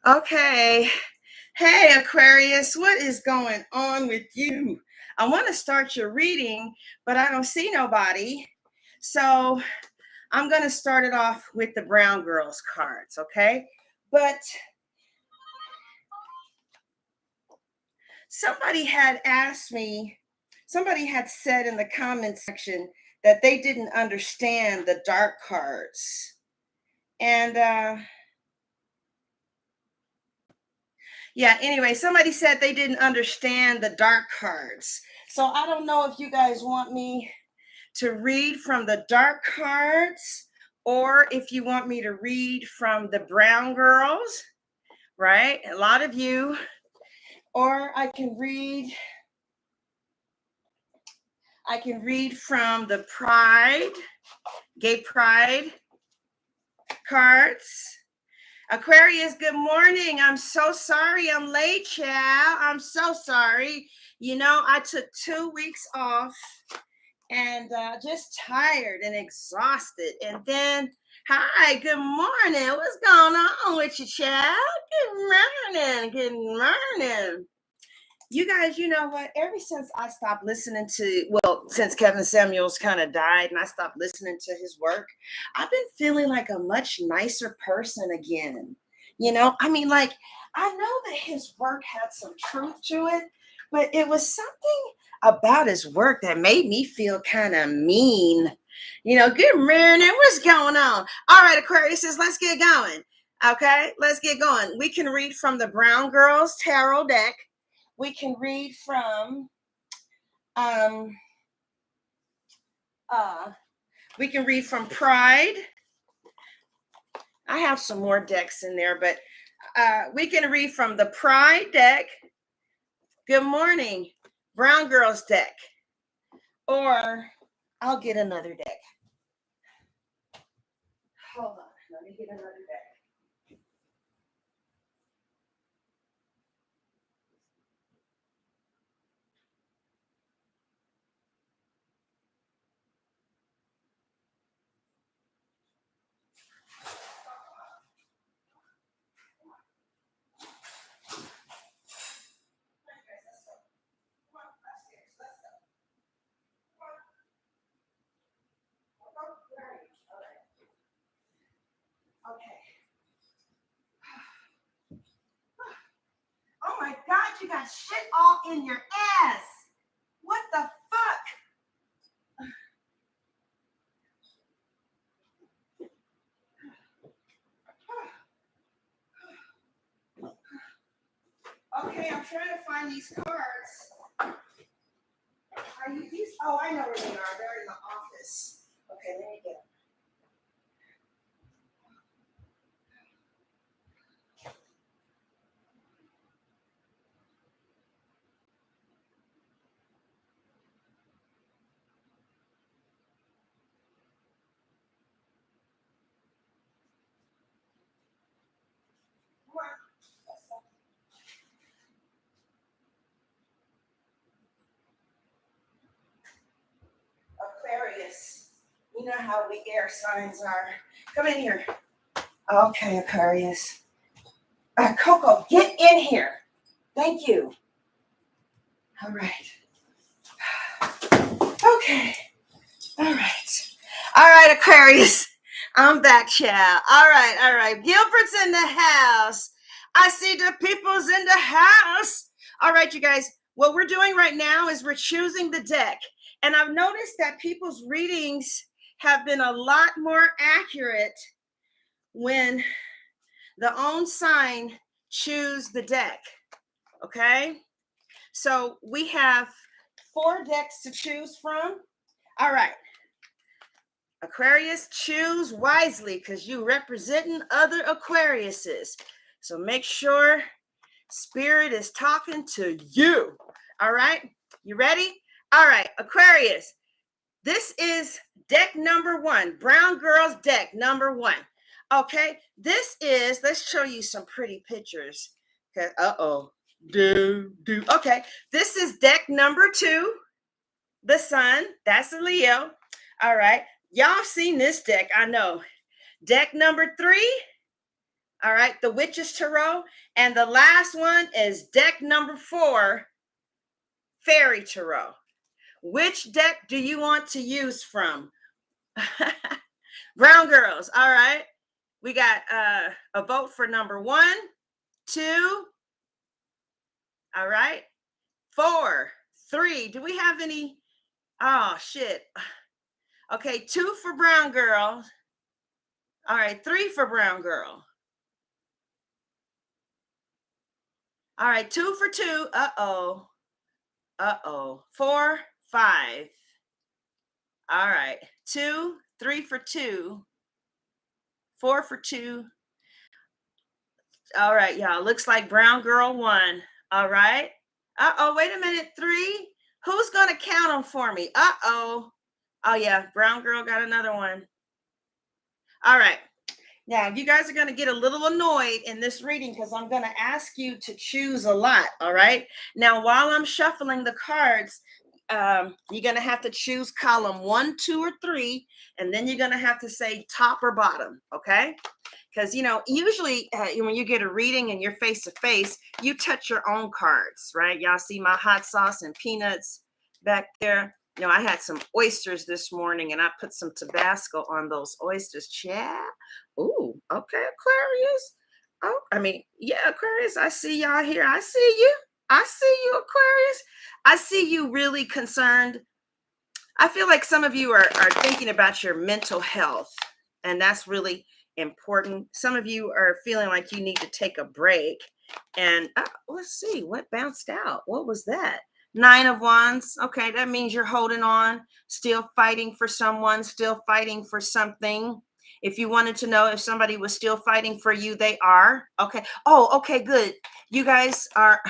Okay. Hey, Aquarius, what is going on with you? I want to start your reading, but I don't see nobody. So I'm going to start it off with the Brown Girls cards, okay? But somebody had asked me, somebody had said in the comment section that they didn't understand the dark cards. And yeah, anyway, somebody said they didn't understand the dark cards. So I don't know if you guys want me to read from the dark cards or if you want me to read from the Brown Girls, right? A lot of you. Or I can read from the Gay Pride cards. Aquarius, good morning. I'm so sorry I'm late, child. I'm so sorry. You know, I took 2 weeks off and just tired and exhausted. And then, hi, good morning. What's going on with you, child? Good morning. Good morning. You guys, you know what? Ever since I stopped listening since Kevin Samuels kind of died and I stopped listening to his work, I've been feeling like a much nicer person again. You know, I mean, like, I know that his work had some truth to it, but it was something about his work that made me feel kind of mean. You know, good morning. What's going on? All right, Aquarius says, let's get going. Okay, let's get going. We can read from the Brown Girls Tarot deck. We can read from Pride. I have some more decks in there, but we can read from the Pride deck. Good morning, Brown Girls deck. Or I'll get another deck. Hold on, let me get another deck. Okay. Oh my God, you got shit all in your ass. What the fuck? Okay, I'm trying to find these cards. Are you these? Oh, I know where they are. They're in the office. Okay, let me get them. Aquarius. You know how we air signs are. Come in here. Okay, Aquarius. Coco, get in here. Thank you. All right. Okay. All right. All right, Aquarius. I'm back, child. All right, all right. Gilbert's in the house. I see the people's in the house. All right, you guys. What we're doing right now is we're choosing the deck. And I've noticed that people's readings have been a lot more accurate when the own sign choose the deck. Okay? So we have 4 decks to choose from. All right. Aquarius, choose wisely because you representing other Aquariuses. So make sure Spirit is talking to you. All right? You ready? All right, Aquarius. This is deck number 1, Brown Girls deck number 1. Okay, let's show you some pretty pictures. Okay, Okay, this is deck number 2, the Sun. That's a Leo. All right, y'all seen this deck, I know. Deck number 3, All right, the Witches Tarot. And the last one is deck number 4, Fairy Tarot. Which deck do you want to use from? Brown girls. All right. We got a vote for number 1, 2. All right. 4, 3. Do we have any? Oh, shit. Okay, 2 for brown girl. All right, 3 for brown girl. All right, 2 for 2. Uh-oh. Uh-oh. 4, 5. All right. 2, 3 for 2. 4 for 2. All right, y'all. Looks like brown girl won. All right. Uh-oh, wait a minute. 3. Who's going to count them for me? Uh-oh. Oh, yeah. Brown girl got another one. All right. Now, you guys are going to get a little annoyed in this reading because I'm going to ask you to choose a lot. All right. Now, while I'm shuffling the cards, you're going to have to choose column 1, 2, or 3. And then you're going to have to say top or bottom. Okay. Because, usually when you get a reading and you're face to face, you touch your own cards, right? Y'all see my hot sauce and peanuts back there. I had some oysters this morning and I put some Tabasco on those oysters. Chat. Ooh, okay, Aquarius. Oh, yeah, Aquarius. I see y'all here. I see you. I see you, Aquarius. I see you really concerned. I feel like some of you are thinking about your mental health, and that's really important. Some of you are feeling like you need to take a break. And let's see what bounced out. What was that? 9 of Wands. Okay, that means you're holding on, still fighting for someone, still fighting for something. If you wanted to know if somebody was still fighting for you, they are. Okay. Oh, okay, good. You guys are,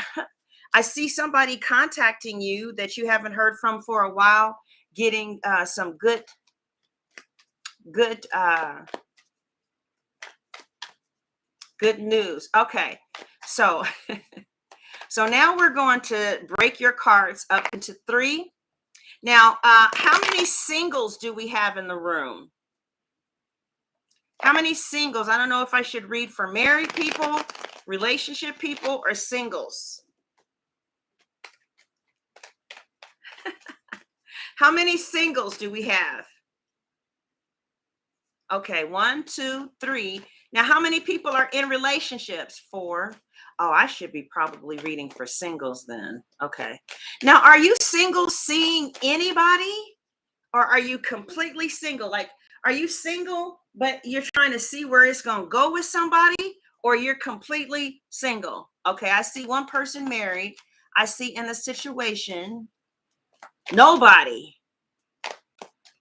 I see somebody contacting you that you haven't heard from for a while, getting some good news. Okay. So now we're going to break your cards up into 3. Now, how many singles do we have in the room? How many singles? I don't know if I should read for married people, relationship people, or singles. How many singles do we have? Okay, 1, 2, 3. Now, how many people are in relationships? 4. Oh, I should be probably reading for singles then. Okay. Now, are you single seeing anybody? Or are you completely single? Like, are you single, but you're trying to see where it's going to go with somebody? Or you're completely single? Okay, I see one person married. I see in a situation, nobody.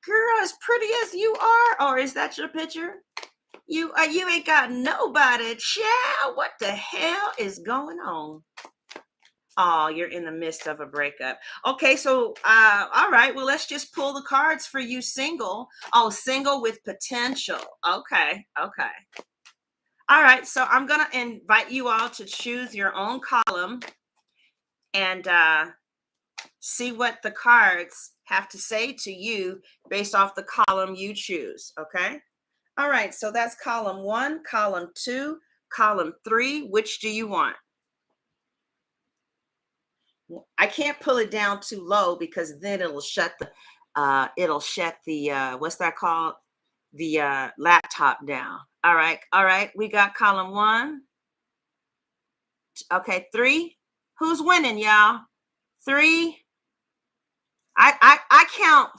Girl, as pretty as you are, or is that your picture? You ain't got nobody. Child, what the hell is going on? Oh, you're in the midst of a breakup. Okay, so all right, well, let's just pull the cards for you single. Oh, single with potential. Okay. All right, so I'm gonna invite you all to choose your own column and see what the cards have to say to you based off the column you choose. Okay. All right, so that's column 1, column 2, column 3. Which do you want? I can't pull it down too low because then it'll shut the what's that called? The laptop down. All right. We got column 1. Okay, 3. Who's winning, y'all? 3. I count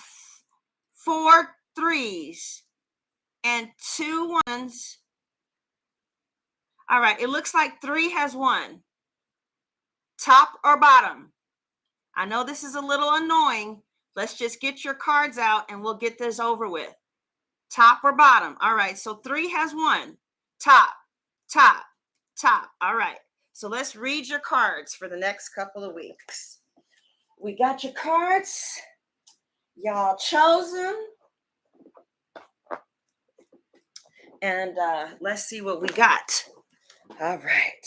4 3s and 2 1s. All right, it looks like 3 has won. Top or bottom? I know this is a little annoying. Let's just get your cards out and we'll get this over with. Top or bottom? All right, so 3 has won. Top. All right, so let's read your cards for the next couple of weeks. We got your cards. Y'all chose them. And let's see what we got. All right.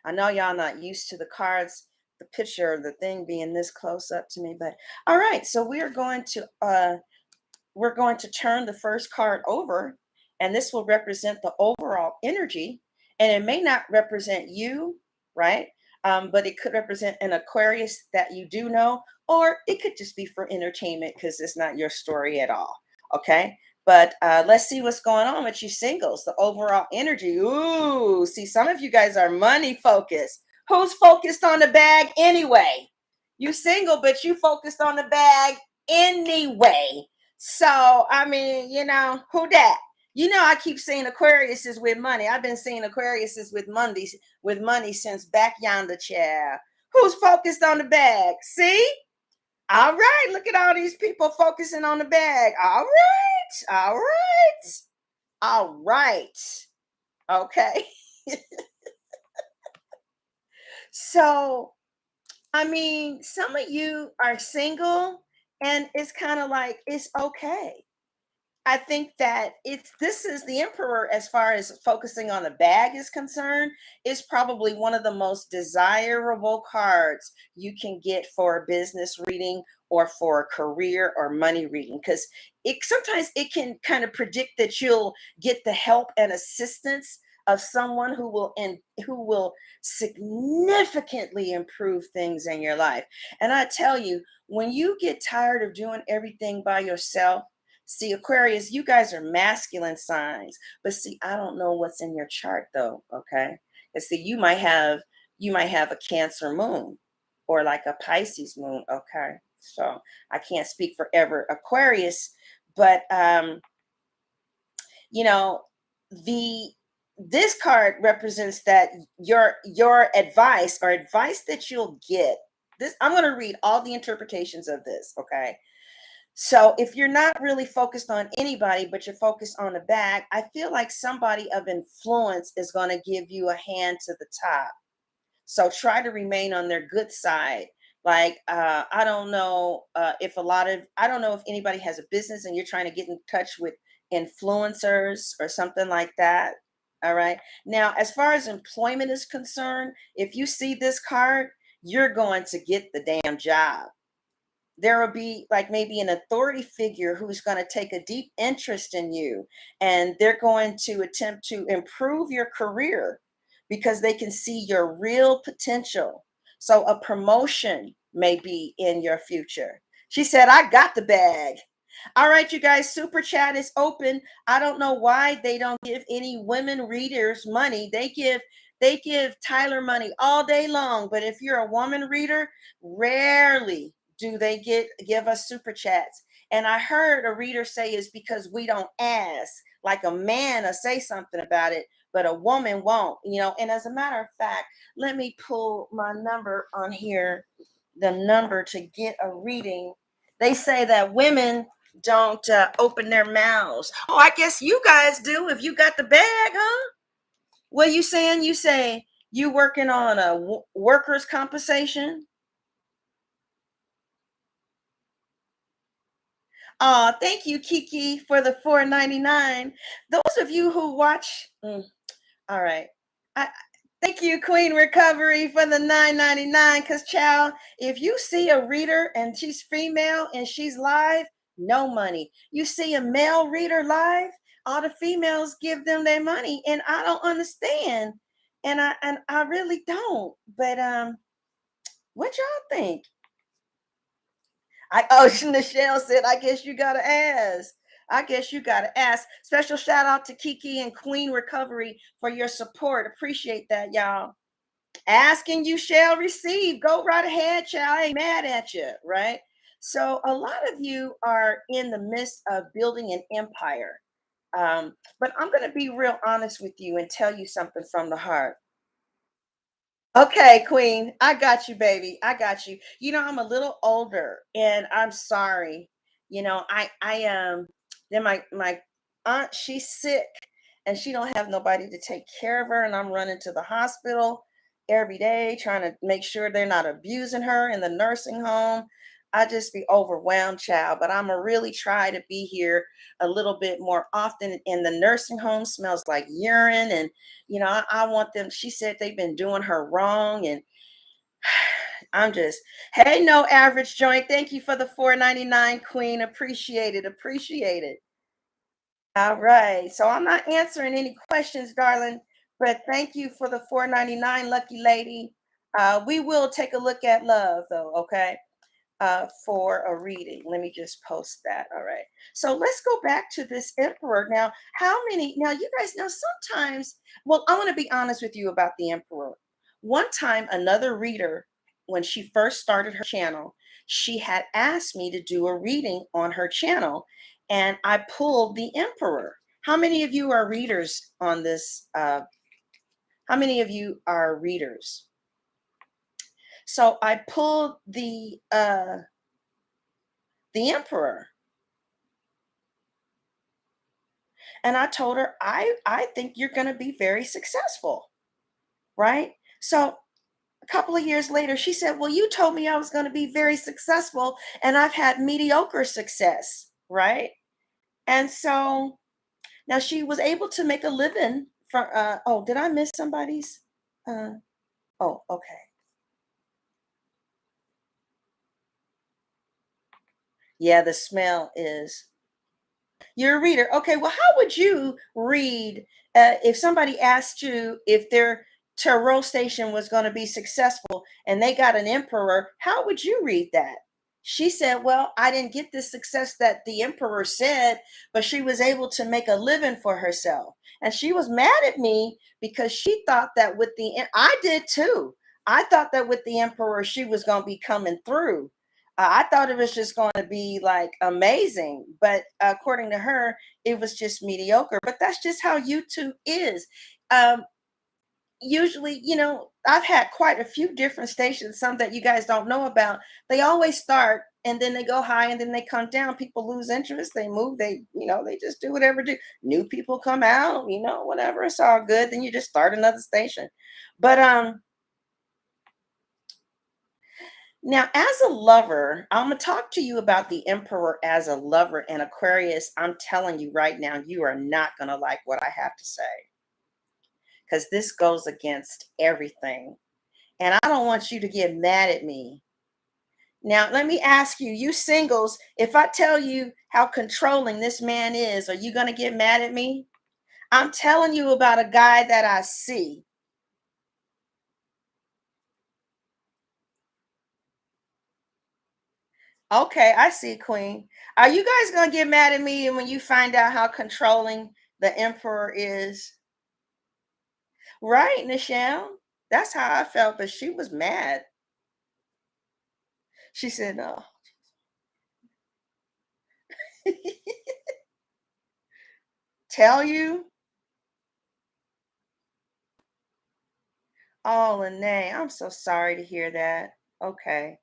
I know y'all not used to the cards, the picture of the thing being this close up to me, but all right. So we're going to turn the first card over, and this will represent the overall energy, and it may not represent you, right? But it could represent an Aquarius that you do know, or it could just be for entertainment because it's not your story at all. Okay. But let's see what's going on with you singles, the overall energy. Ooh, see, some of you guys are money focused. Who's focused on the bag anyway? You single, but you focused on the bag anyway. So, I mean, who that? I keep saying Aquarius is with money. I've been saying Aquarius is with money since back yonder chair. Who's focused on the bag? See? All right. Look at all these people focusing on the bag. All right. All right. All right. Okay. So, I mean, some of you are single and it's kind of like it's okay. I think that this is the emperor as far as focusing on the bag is concerned, is probably one of the most desirable cards you can get for a business reading or for a career or money reading, because it sometimes it can kind of predict that you'll get the help and assistance of someone who will significantly improve things in your life. And I tell you, when you get tired of doing everything by yourself. See, Aquarius, you guys are masculine signs, but see, I don't know what's in your chart though. Okay, and see, you might have a Cancer moon or like a Pisces moon. Okay, so I can't speak for ever Aquarius, but you know, the this card represents that your advice or advice that you'll get. This I'm going to read all the interpretations of this. Okay, so if you're not really focused on anybody, but you're focused on the bag, I feel like somebody of influence is going to give you a hand to the top. So try to remain on their good side. Like I don't know I don't know if anybody has a business and you're trying to get in touch with influencers or something like that. All right. Now, as far as employment is concerned, if you see this card, you're going to get the damn job. There will be like maybe an authority figure who's going to take a deep interest in you, and they're going to attempt to improve your career because they can see your real potential. So a promotion may be in your future. She said, I got the bag. All right, you guys, super chat is open. I don't know why they don't give any women readers money. They give Tyler money all day long, but if you're a woman reader, rarely do they give us super chats. And I heard a reader say is because we don't ask, like a man will say something about it, but a woman won't. And as a matter of fact, let me pull my number on here, the number to get a reading. They say that women don't open their mouths. Oh, I guess you guys do if you got the bag, huh? What you saying? You say you working on a workers' compensation? Thank you, Kiki, for the 4.99. Those of you who watch, all right. I thank you, Queen Recovery, for the 9.99. Cause child, if you see a reader and she's female and she's live, no money. You see a male reader live, all the females give them their money, and I don't understand. And I really don't. But what y'all think? Michelle said, I guess you gotta ask. I guess you gotta ask. Special shout out to Kiki and Queen Recovery for your support. Appreciate that, y'all. Asking you shall receive. Go right ahead, child. I ain't mad at you, right? So a lot of you are in the midst of building an empire. But I'm gonna be real honest with you and tell you something from the heart. Okay, Queen, I got you, baby. I got you. I'm a little older, and I'm sorry. I then my aunt, she's sick, and she don't have nobody to take care of her, and I'm running to the hospital every day trying to make sure they're not abusing her in the nursing home. I just be overwhelmed, child, but I'm gonna really try to be here a little bit more often. In the nursing home smells like urine, and I want them. She said they've been doing her wrong, and I'm just, hey, no average joint. Thank you for the 4.99, Queen. Appreciate it. Appreciate it. All right. So I'm not answering any questions, darling, but thank you for the 4.99, lucky lady. We will take a look at love, though. Okay. For a reading. Let me just post that. All right. So let's go back to this emperor. Now, now you guys know sometimes, well, I want to be honest with you about the emperor. One time, another reader, when she first started her channel, she had asked me to do a reading on her channel, and I pulled the emperor. How many of you are readers on this? How many of you are readers? So I pulled the emperor. And I told her, I think you're going to be very successful. Right. So a couple of years later, she said, well, you told me I was going to be very successful and I've had mediocre success. Right. And so now she was able to make a living from, oh, did I miss somebody's? Uh, oh, okay. Yeah, the smell is. You're a reader. Okay, well, how would you read if somebody asked you if their tarot station was going to be successful and they got an emperor? How would you read that? She said, well, I didn't get the success that the emperor said, but she was able to make a living for herself. And she was mad at me because she thought that with I did too. I thought that with the emperor, she was going to be coming through. I thought it was just going to be like amazing, but according to her, it was just mediocre. But that's just how YouTube is. Um, Usually, I've had quite a few different stations, some that you guys don't know about. They always start and then they go high and then they come down. People lose interest, they move, they just do whatever do. New people come out, whatever. It's all good. Then you just start another station. But now, as a lover, I'm going to talk to you about the Emperor as a lover and Aquarius. I'm telling you right now, you are not going to like what I have to say because this goes against everything. And I don't want you to get mad at me. Now, let me ask you, you singles, if I tell you how controlling this man is, are you going to get mad at me? I'm telling you about a guy that I see. Okay, I see, Queen. Are you guys going to get mad at me when you find out how controlling the Emperor is? Right, Nichelle? That's how I felt, but she was mad. She said, no. Tell you? Oh, Lene, I'm so sorry to hear that. Okay.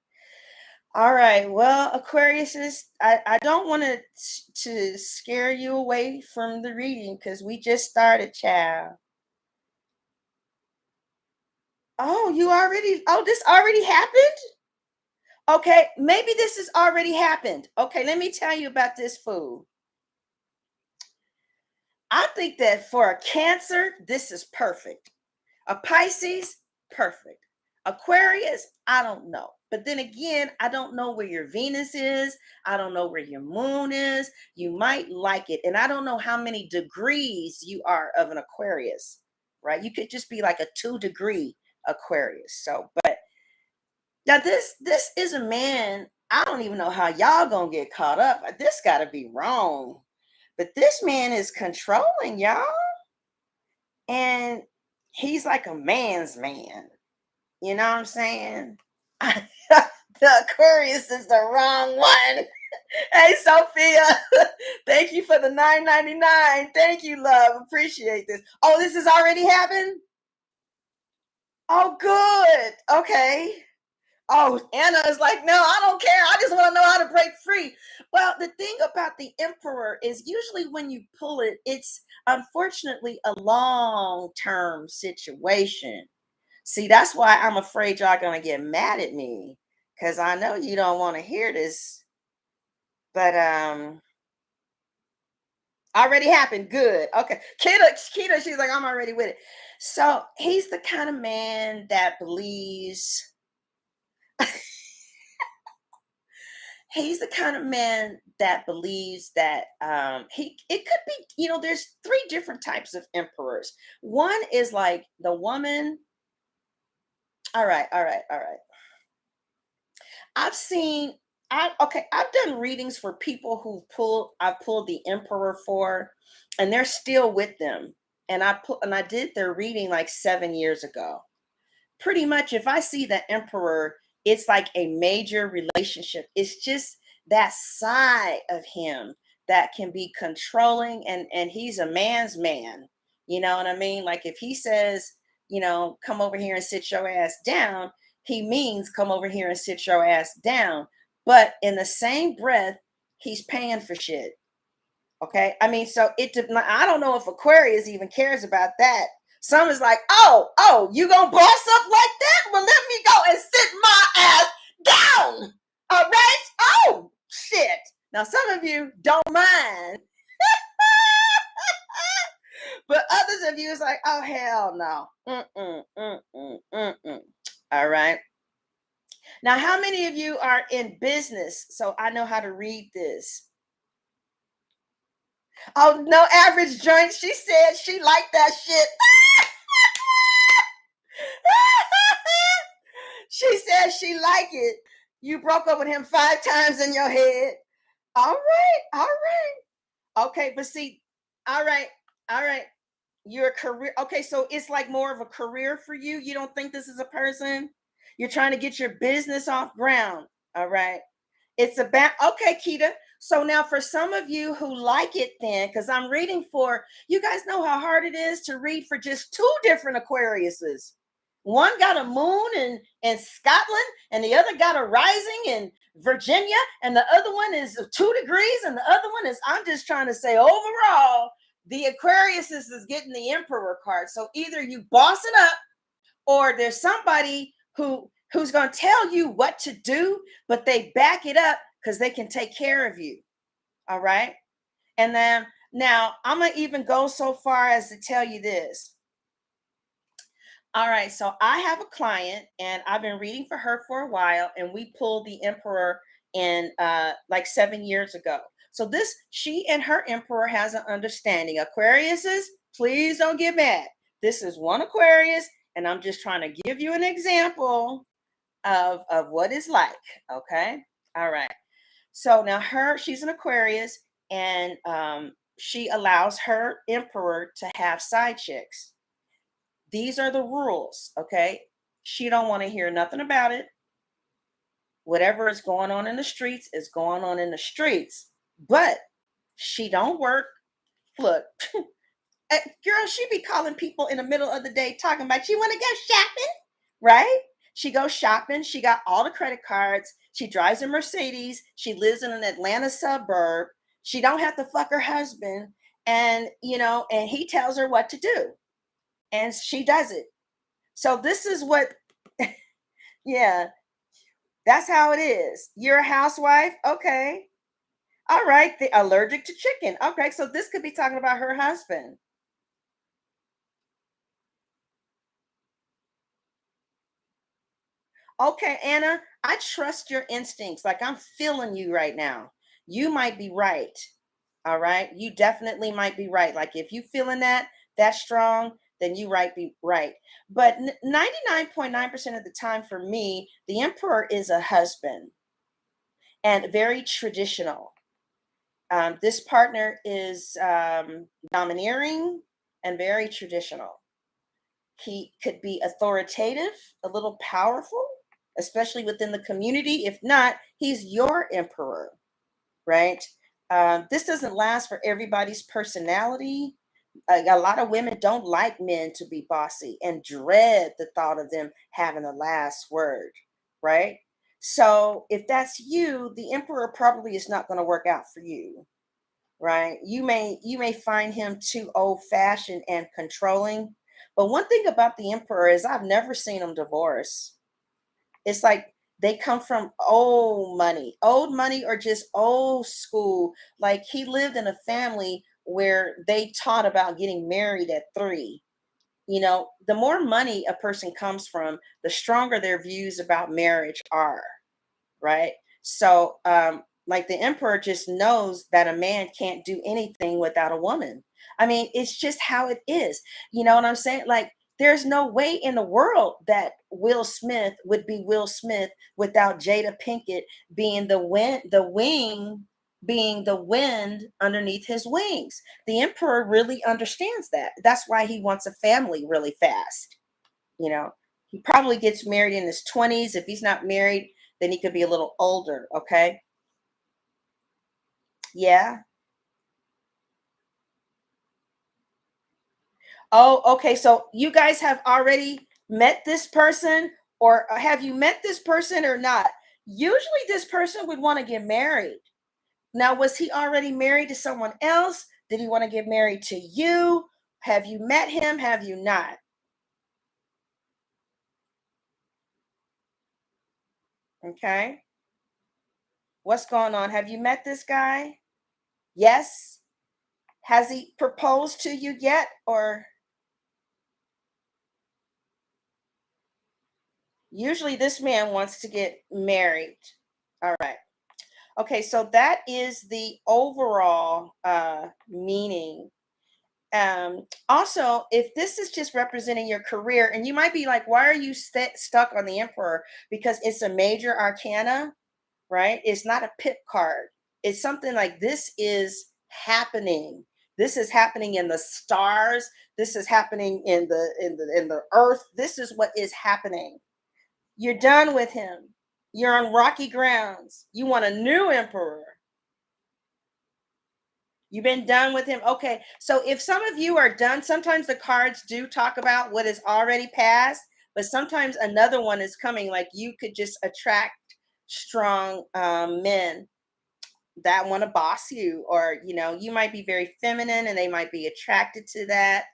All right. Well, Aquarius is I don't want to scare you away from the reading because we just started, child. This already happened? Okay, maybe this has already happened. Okay, let me tell you about this fool. I think that for a Cancer, this is perfect. A Pisces, perfect. Aquarius, I don't know. But then again, I don't know where your Venus is. I don't know where your moon is. You might like it. And I don't know how many degrees you are of an Aquarius, right? You could just be like a 2-degree Aquarius. So, but now this is a man. I don't even know how y'all gonna get caught up. This gotta be wrong. But this man is controlling y'all. And he's like a man's man. You know what I'm saying? The Aquarius is the wrong one. Hey, Sophia. Thank you for the 9.99. Thank you, love. Appreciate this. Oh, this has already happened? Oh, good. Okay. Oh, Anna is like, no, I don't care. I just want to know how to break free. Well, the thing about the Emperor is usually when you pull it, it's unfortunately a long-term situation. See, that's why I'm afraid y'all gonna get mad at me because I know you don't want to hear this. But already happened. Good. Okay. Kita, she's like, I'm already with it. So he's the kind of man that believes he's the kind of man that believes that he it could be, there's three different types of emperors. One is like the woman. All right. I've seen I've done readings for people I've pulled the emperor for, and they're still with them. And I did their reading like 7 years ago. Pretty much if I see the emperor, it's like a major relationship. It's just that side of him that can be controlling, and he's a man's man. You know what I mean? Like if he says, come over here and sit your ass down, he means come over here and sit your ass down. But in the same breath, he's paying for shit. Okay. I mean, so I don't know if Aquarius even cares about that. Some is like, oh, you gonna boss up like that? Well, let me go and sit my ass down. All right. Oh, shit. Now, some of you don't mind, but others of you is like, oh, hell no. All right. Now, how many of you are in business? So I know how to read this. Oh, no average joint. She said she liked that shit. She said she liked it. You broke up with him 5 times in your head. All right. Okay, but see, all right. You're a career. Okay, so it's like more of a career for you. You don't think this is a person? You're trying to get your business off ground. All right. It's about, okay, Keita. So now for some of you who like it then, because I'm reading for, you guys know how hard it is to read for just two different Aquariuses. One got a moon in Scotland, and the other got a rising in Virginia, and the other one is 2 degrees, and the other one is, I'm just trying to say overall, the Aquarius is getting the Emperor card. So either you boss it up, or there's somebody who's going to tell you what to do, but they back it up because they can take care of you. All right. And then now I'm going to even go so far as to tell you this. All right. So I have a client and I've been reading for her for a while, and we pulled the Emperor in like 7 years ago. So she and her Emperor has an understanding. Aquariuses, please don't get mad. This is one Aquarius, and I'm just trying to give you an example of what it's like. Okay. All right. So now she's an Aquarius, and she allows her Emperor to have side chicks. These are the rules. Okay. She don't want to hear nothing about it. Whatever is going on in the streets is going on in the streets, but she don't work. Look, girl, she be calling people in the middle of the day talking about, you want to go shopping, right? She goes shopping. She got all the credit cards. She drives a Mercedes. She lives in an Atlanta suburb. She don't have to fuck her husband. And, and he tells her what to do. And she does it. So this is what, yeah, that's how it is. You're a housewife. Okay. All right. The allergic to chicken. Okay. So this could be talking about her husband. Okay, Anna, I trust your instincts. Like I'm feeling you right now. You might be right. All right. You definitely might be right. Like if you feeling that strong, then you might be right. But 99.9% of the time for me, the Emperor is a husband and very traditional. This partner is domineering and very traditional. He could be authoritative, a little powerful, especially within the community. If not, he's your emperor, right? This doesn't last for everybody's personality. A lot of women don't like men to be bossy and dread the thought of them having the last word, right? So if that's you, the emperor probably is not going to work out for you, right? You may find him too old-fashioned and controlling. But one thing about the emperor is I've never seen him divorce. It's like they come from old money or just old school. Like he lived in a family where they taught about getting married at 3. The more money a person comes from, the stronger their views about marriage are, right? So, like the emperor just knows that a man can't do anything without a woman. I mean, it's just how it is. You know what I'm saying? Like, there's no way in the world that Will Smith would be Will Smith without Jada Pinkett being being the wind underneath his wings. The emperor really understands that. That's why he wants a family really fast. You know, he probably gets married in his 20s. If he's not married, then he could be a little older. Okay. Yeah. Oh, okay. So you guys have already met this person, or have you met this person or not? Usually, this person would want to get married. Now, was he already married to someone else? Did he want to get married to you? Have you met him? Have you not? Okay. What's going on? Have you met this guy? Yes. Has he proposed to you yet? Or usually this man wants to get married. All right. Okay, so that is the overall meaning. Also, if this is just representing your career, and you might be like, why are you stuck on the emperor? Because it's a major arcana, right? It's not a pip card. It's something like this is happening. This is happening in the stars. This is happening in the earth. This is what is happening. You're done with him. You're on rocky grounds. You want a new emperor. You've been done with him. Okay. So if some of you are done, sometimes the cards do talk about what is already passed, but sometimes another one is coming. Like you could just attract strong men that want to boss you, or you might be very feminine and they might be attracted to that,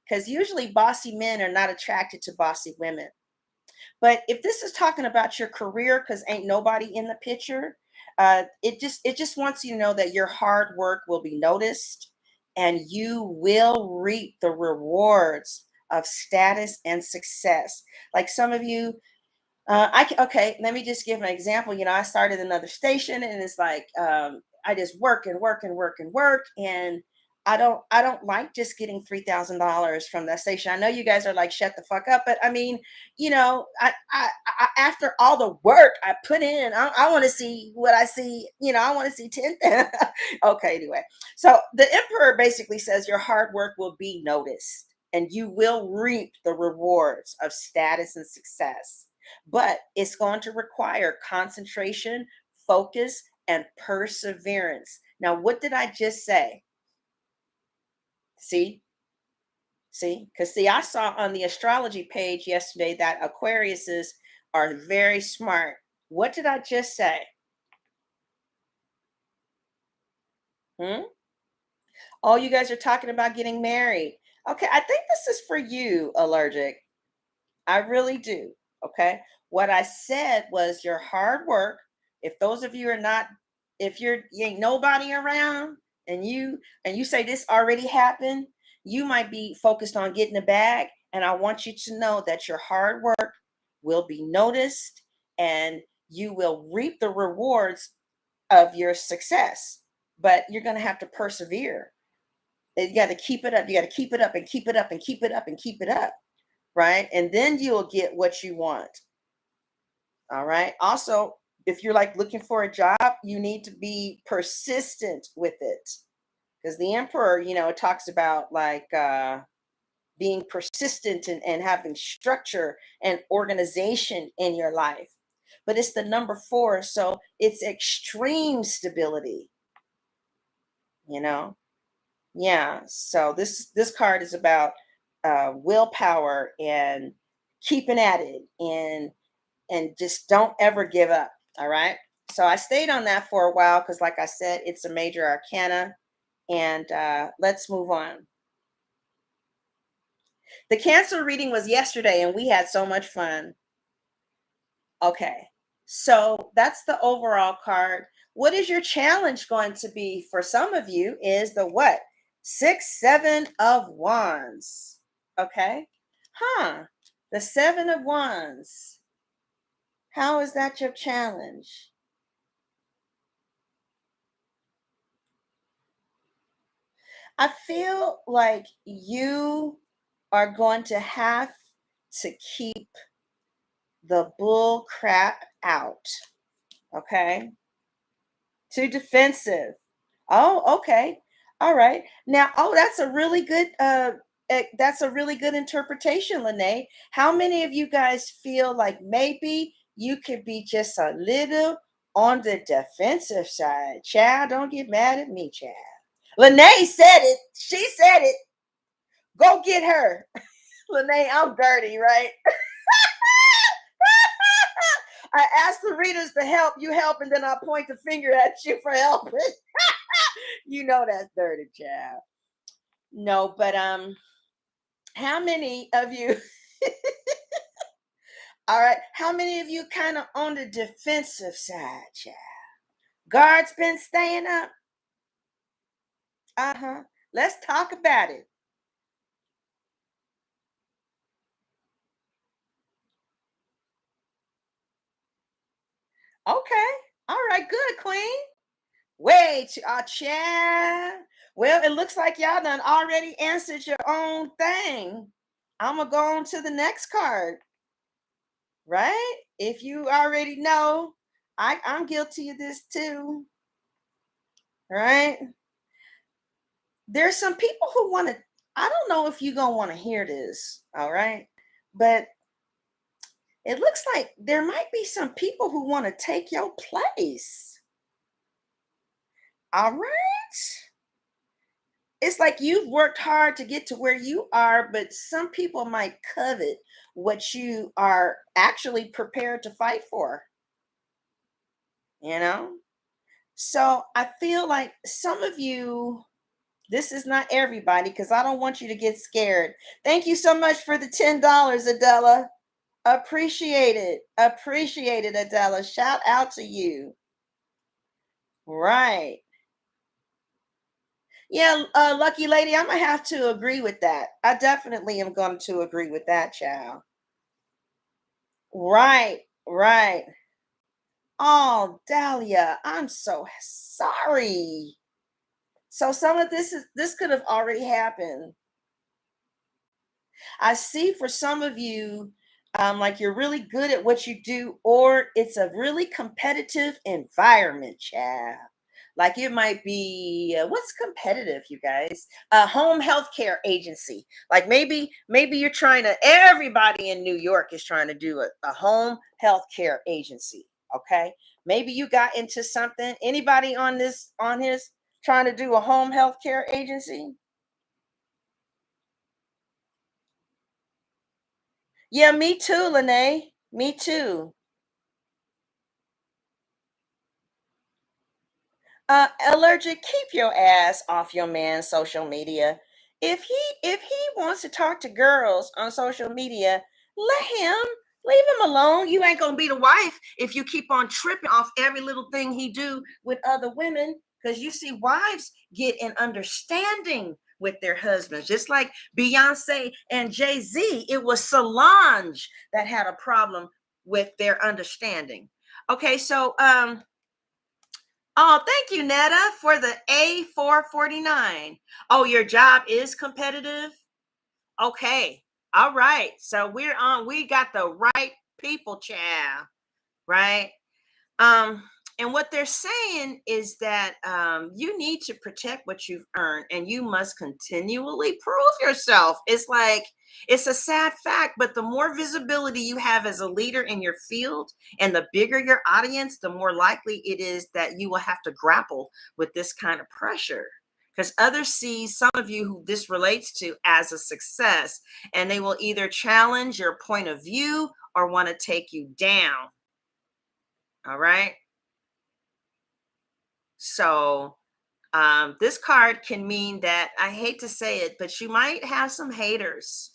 because usually bossy men are not attracted to bossy women. But if this is talking about your career, because ain't nobody in the picture, it just wants you to know that your hard work will be noticed, and you will reap the rewards of status and success. Like some of you, okay, let me just give an example. I started another station, and it's like I just work and work and work and work, and I don't like just getting $3,000 from that station. I know you guys are like, shut the fuck up, but I mean, I after all the work I put in, I want to see what I see. I want to see 10. Okay, anyway, so the emperor basically says your hard work will be noticed, and you will reap the rewards of status and success, but it's going to require concentration, focus, and perseverance. Now, what did I just say? See, see, because see, I saw on the astrology page yesterday that Aquariuses are very smart. What did I just say? Hmm? Oh, you guys are talking about getting married. Okay, I think this is for you, allergic. I really do. Okay. What I said was your hard work. If those of you are not, if you ain't nobody around, and you say this already happened, you might be focused on getting the bag. And I want you to know that your hard work will be noticed, and you will reap the rewards of your success. But you're going to have to persevere. You got to keep it up. You got to keep it up and keep it up and keep it up and keep it up, right? And then you'll get what you want. All right. Also, if you're like looking for a job, you need to be persistent with it, because the emperor, it talks about like being persistent, and having structure and organization in your life. But it's the number four, so it's extreme stability, you know. Yeah. So this card is about willpower and keeping at it, and just don't ever give up. All right. So I stayed on that for a while because, like I said, it's a major arcana. And let's move on. The Cancer reading was yesterday, and we had so much fun. Okay. So that's the overall card. What is your challenge going to be for some of you is the what? 6, 7 of Wands. Okay. Huh. The 7 of Wands. How is that your challenge? I feel like you are going to have to keep the bull crap out. Okay. Too defensive. Oh, okay. All right. Now, oh, that's a really good interpretation, Lene. How many of you guys feel like maybe you could be just a little on the defensive side? Child, don't get mad at me, child. Lene said it. She said it. Go get her. Lene, I'm dirty, right? I ask the readers to help, you help, and then I point the finger at you for helping. You know that's dirty, child. No, but how many of you all right, how many of you kind of on the defensive side, child? Guards been staying up? Uh-huh. Let's talk about it. Okay. All right, good, Queen. Wait, child. Well, it looks like y'all done already answered your own thing. I'm gonna go on to the next card, right? If you already know, I'm guilty of this too, right? There's some people who want to, I don't know if you're gonna want to hear this, all right? But it looks like there might be some people who want to take your place. All right. It's like you've worked hard to get to where you are, but some people might covet what you are actually prepared to fight for, you know? So I feel like some of you, this is not everybody, because I don't want you to get scared. Thank you so much for the $10, Adela. Appreciate it. Appreciate it, Adela. Shout out to you. Right. Yeah, lucky lady, I'm gonna have to agree with that. I definitely am going to agree with that, child. Right, right. Oh, Dahlia, I'm so sorry. So some of this could have already happened. I see for some of you, like you're really good at what you do, or it's a really competitive environment, child. Like it might be what's competitive, you guys? A home health care agency. Like maybe you're trying to. Everybody in New York is trying to do a home health care agency. Okay, maybe you got into something. Anybody on his trying to do a home health care agency? Yeah, me too, Lene. Me too. Allergic, keep your ass off your man's social media. If he wants to talk to girls on social media, let him leave him alone. You ain't gonna be the wife if you keep on tripping off every little thing he do with other women. Because you see, wives get an understanding with their husbands, just like Beyonce and Jay-Z. It was Solange that had a problem with their understanding. Okay, so oh, thank you, Netta, for the A449. Oh, your job is competitive? Okay. All right. So we got the right people, child, right? Um, and what they're saying is that you need to protect what you've earned and you must continually prove yourself. It's like, it's a sad fact, but the more visibility you have as a leader in your field and the bigger your audience, the more likely it is that you will have to grapple with this kind of pressure. Because others see some of you who this relates to as a success, and they will either challenge your point of view or want to take you down. All right. So this card can mean that, I hate to say it, but you might have some haters,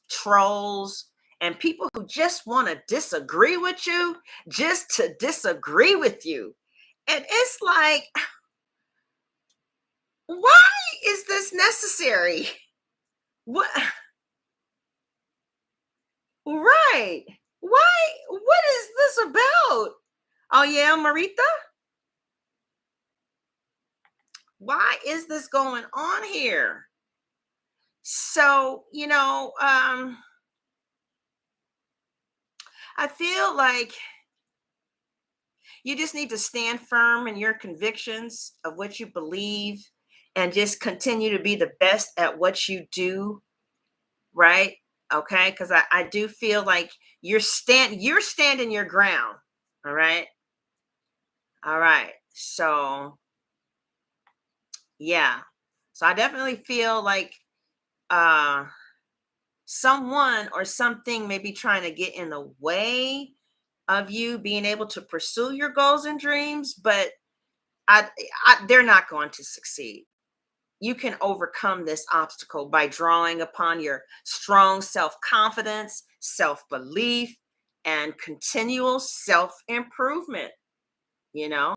trolls, and people who just want to disagree with you, just to disagree with you. And it's like, why is this necessary? What? Right. Why? What is this about? Oh, yeah, Marita? why is this going on here? So, I feel like you just need to stand firm in your convictions of what you believe and just continue to be the best at what you do, right? Okay, because I do feel like you're standing your ground. All right. All right. So yeah. So I definitely feel like uh someone or something may be trying to get in the way of you being able to pursue your goals and dreams, but I, they're not going to succeed. You can overcome this obstacle by drawing upon your strong self confidence, self belief, and continual self improvement. You know,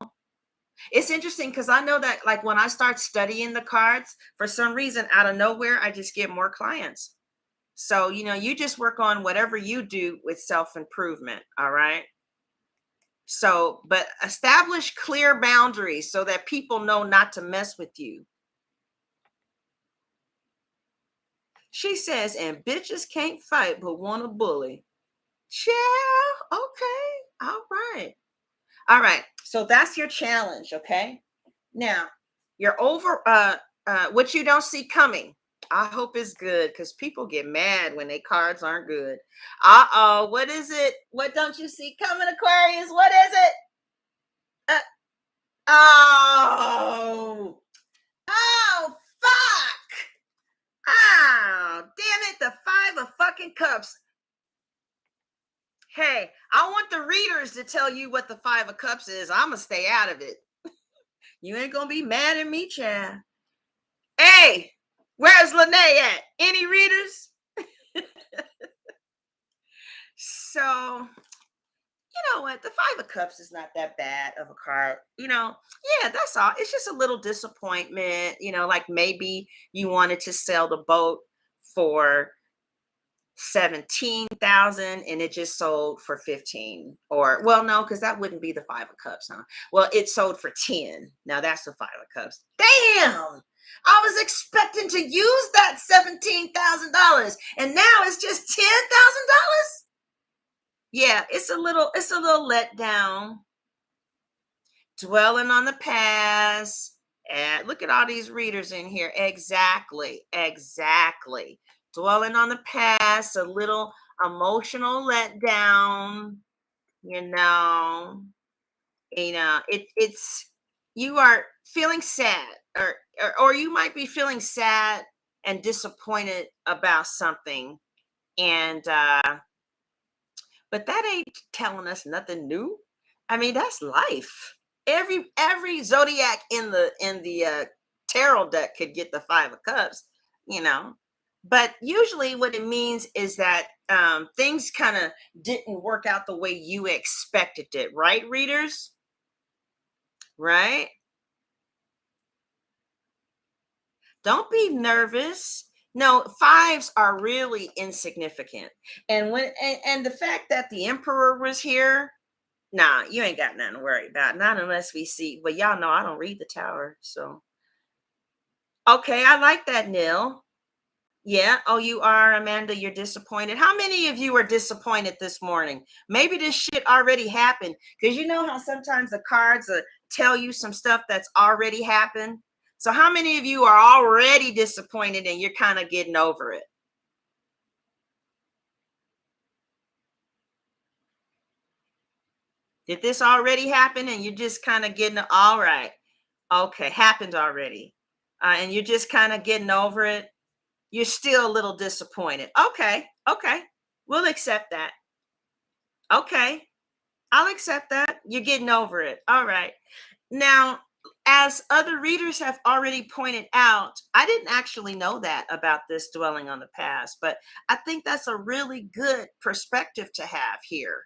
it's interesting because I know that, like, when I start studying the cards, for some reason, out of nowhere, I just get more clients. So, you just work on whatever you do with self improvement. All right. So, but establish clear boundaries so that people know not to mess with you. She says, and bitches can't fight but want to bully. Chill. Okay. All right. All right. So that's your challenge. Okay. Now, you're over what you don't see coming. I hope it's good because people get mad when their cards aren't good. Uh-oh. What is it? What don't you see coming, Aquarius? What is it? Uh, oh. Oh, fuck. Oh, damn it. The 5 of fucking cups. Hey, I want the readers to tell you what the 5 of cups is. I'm going to stay out of it. You ain't going to be mad at me, Chad. Hey, where's Lene at? Any readers? So, you know what? The 5 of cups is not that bad of a card. Yeah, that's all. It's just a little disappointment. Like maybe you wanted to sell the boat for 17,000 and it just sold for 15. Or, well, no, because that wouldn't be the 5 of cups, huh? Well, it sold for 10. Now that's the 5 of cups. Damn, I was expecting to use that $17,000 and now it's just $10,000. Yeah, it's a little let down. Dwelling on the past. And look at all these readers in here. Exactly. Dwelling on the past, a little emotional letdown, you know. It's you are feeling sad, or you might be feeling sad and disappointed about something. And but that ain't telling us nothing new. I mean, that's life. Every zodiac in the tarot deck could get the 5 of cups, you know. But usually, what it means is that things kind of didn't work out the way you expected it, right, readers? Right? Don't be nervous. No, fives are really insignificant. And the fact that the emperor was here, nah, you ain't got nothing to worry about. Not unless we see. But y'all know I don't read the tower. So okay, I like that, Neil. Yeah. Oh, you are, Amanda. You're disappointed. How many of you are disappointed this morning? Maybe this shit already happened. Because you know how sometimes the cards tell you some stuff that's already happened. So how many of you are already disappointed and you're kind of getting over it? Did this already happen and you're just kind of getting all right? Okay, happened already. And you're just kind of getting over it. You're still a little disappointed. Okay. We'll accept that. Okay. I'll accept that. You're getting over it. All right. Now, as other readers have already pointed out, I didn't actually know that about this dwelling on the past, but I think that's a really good perspective to have here,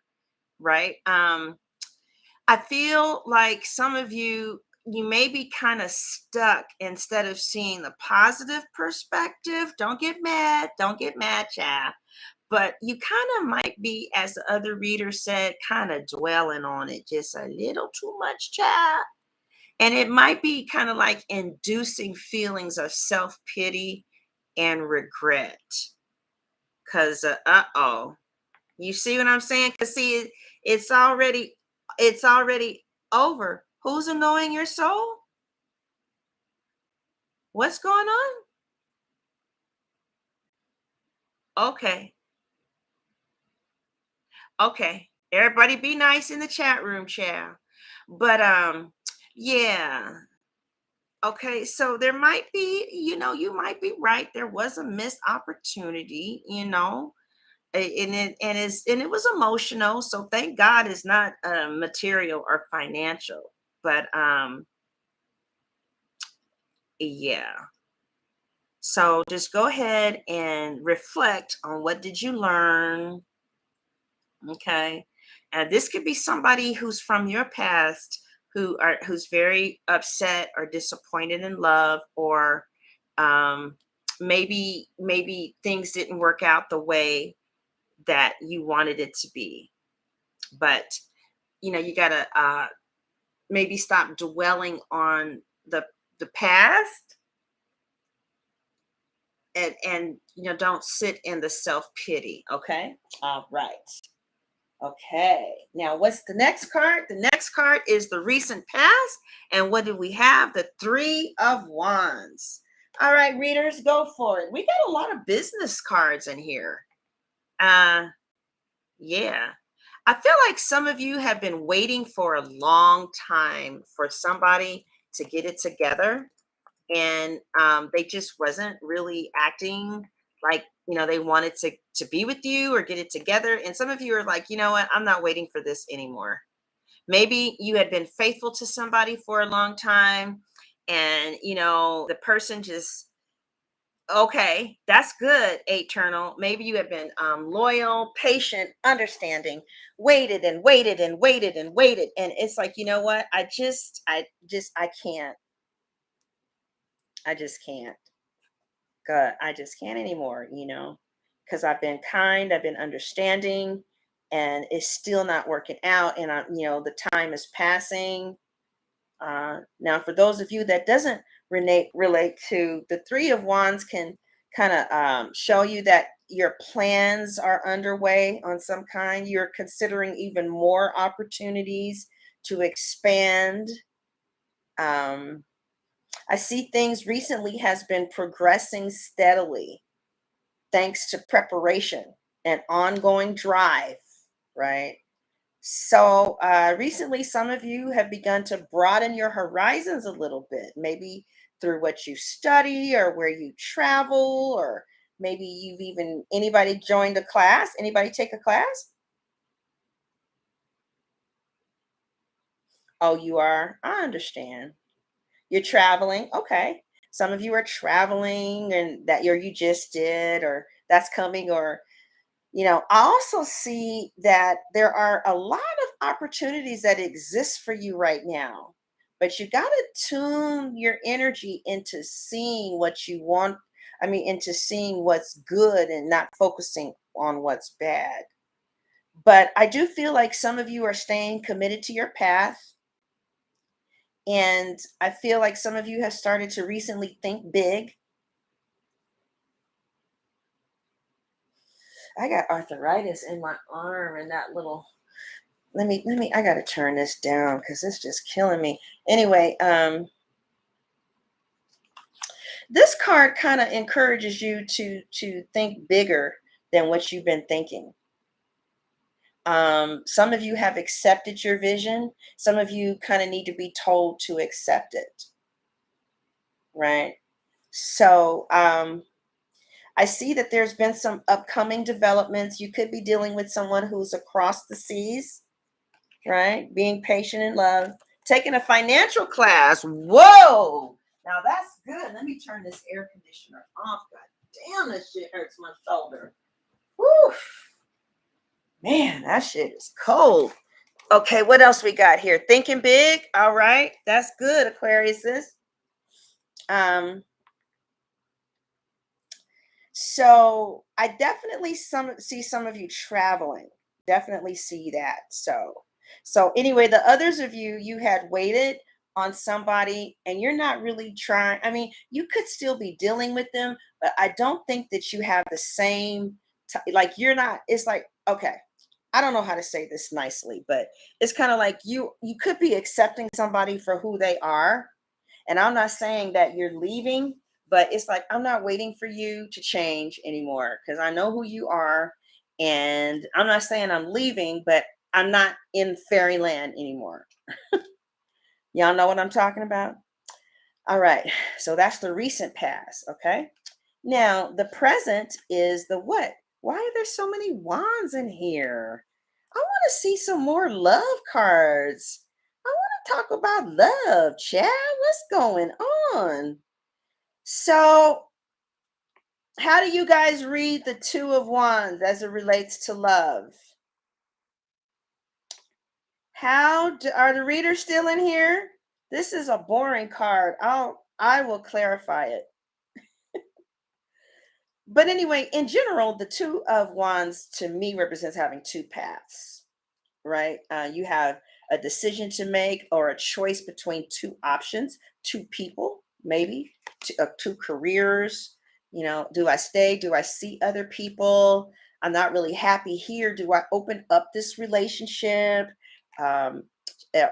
right? I feel like some of you may be kind of stuck instead of seeing the positive perspective. Don't get mad, child. But you kind of might be, as the other reader said, kind of dwelling on it just a little too much, child. And it might be kind of like inducing feelings of self-pity and regret. Cause uh-oh. You see what I'm saying? Cause see, it's already it's already over. Who's annoying your soul? What's going on? Okay. Okay. Everybody be nice in the chat room, child. But yeah. Okay, so there might be, you might be right. There was a missed opportunity, and it was emotional. So thank God it's not material or financial. But yeah. So just go ahead and reflect on what did you learn. Okay. And this could be somebody who's from your past who's very upset or disappointed in love, or um maybe things didn't work out the way that you wanted it to be. But you gotta maybe stop dwelling on the past, and don't sit in the self-pity. Okay. All right. Okay, now what's the next card? The next card is the recent past. And what do we have? The Three of Wands. All right, readers, go for it. We got a lot of business cards in here. Uh, yeah. I feel like some of you have been waiting for a long time for somebody to get it together, and they just wasn't really acting like they wanted to be with you or get it together. And some of you are like, you know what, I'm not waiting for this anymore. Maybe you had been faithful to somebody for a long time, and the person just, okay, that's good, eternal. Maybe you have been loyal, patient, understanding, waited and waited and waited and waited, and it's like, you know what, I can't, I just can't. God, I just can't anymore, because I've been kind, I've been understanding, and it's still not working out. And the time is passing. Now, for those of you that doesn't relate to the Three of Wands, can kind of show you that your plans are underway on some kind. You're considering even more opportunities to expand. Um, I see things recently has been progressing steadily thanks to preparation and ongoing drive, right? So recently, some of you have begun to broaden your horizons a little bit, maybe through what you study or where you travel, or maybe you've even, anybody joined a class? Anybody take a class? Oh, you are? I understand. You're traveling. Okay. Some of you are traveling, and that you just did, or that's coming, or I also see that there are a lot of opportunities that exist for you right now, but you got to tune your energy into seeing what you want. I mean, into seeing what's good and not focusing on what's bad. But I do feel like some of you are staying committed to your path. And I feel like some of you have started to recently think big. I got arthritis in my arm, and that little, let me I gotta turn this down because it's just killing me. Anyway, this card kind of encourages you to think bigger than what you've been thinking. Some of you have accepted your vision. Some of you kind of need to be told to accept it, right? So I see that there's been some upcoming developments. You could be dealing with someone who's across the seas, right? Being patient in love, taking a financial class. Whoa! Now that's good. Let me turn this air conditioner off. God damn, this shit hurts my shoulder. Whew. Man, that shit is cold. Okay, what else we got here? Thinking big. All right, that's good, Aquarius. Um, so I definitely see some of you traveling. Definitely see that. So anyway, the others of you had waited on somebody and you're not really trying. I mean, you could still be dealing with them, but I don't think that you have the same, like, you're not, it's like, okay, I don't know how to say this nicely, but it's kind of like you could be accepting somebody for who they are. And I'm not saying that you're leaving, but it's like I'm not waiting for you to change anymore because I know who you are. And I'm not saying I'm leaving, but I'm not in fairyland anymore. Y'all know what I'm talking about? All right. So that's the recent past. Okay. Now, the present is the what? Why are there so many wands in here? I want to see some more love cards. I want to talk about love, Chad. What's going on? So, how do you guys read the Two of Wands as it relates to love? Are the readers still in here? This is a boring card. I will clarify it. But anyway, in general, the Two of Wands to me represents having two paths, right? You have a decision to make or a choice between two options, two people, maybe two careers. You know, do I stay? Do I see other people? I'm not really happy here. Do I open up this relationship? Um,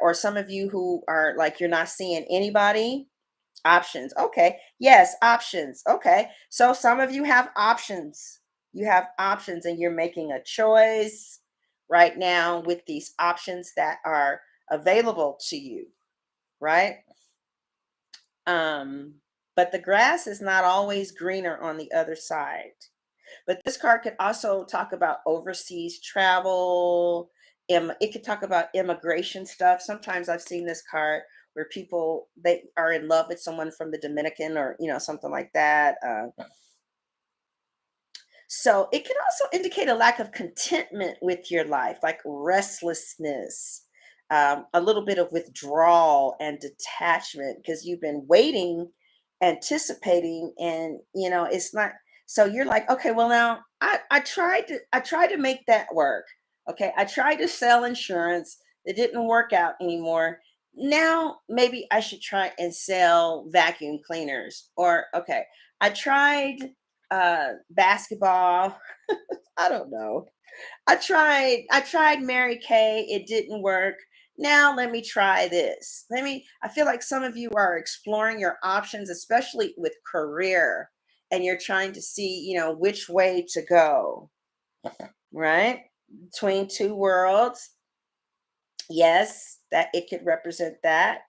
or some of you who are like, you're not seeing anybody. Options. Okay. Yes, options. Okay. So some of you have options. You have options and you're making a choice right now with these options that are available to you, right? Um but the grass is not always greener on the other side. But this card could also talk about overseas travel. It could talk about immigration stuff. Sometimes I've seen this card where people they are in love with someone from the Dominican or something like that. So it can also indicate a lack of contentment with your life, like restlessness, a little bit of withdrawal and detachment because you've been waiting, anticipating, and it's not. So you're like, okay, well now I tried to make that work. Okay, I tried to sell insurance. It didn't work out anymore. Now maybe I should try and sell vacuum cleaners. Or okay, I tried basketball. I don't know. I tried Mary Kay. It didn't work. Now let me try this. I feel like some of you are exploring your options, especially with career, and you're trying to see, which way to go, right? Between two worlds. Yes, that it could represent that.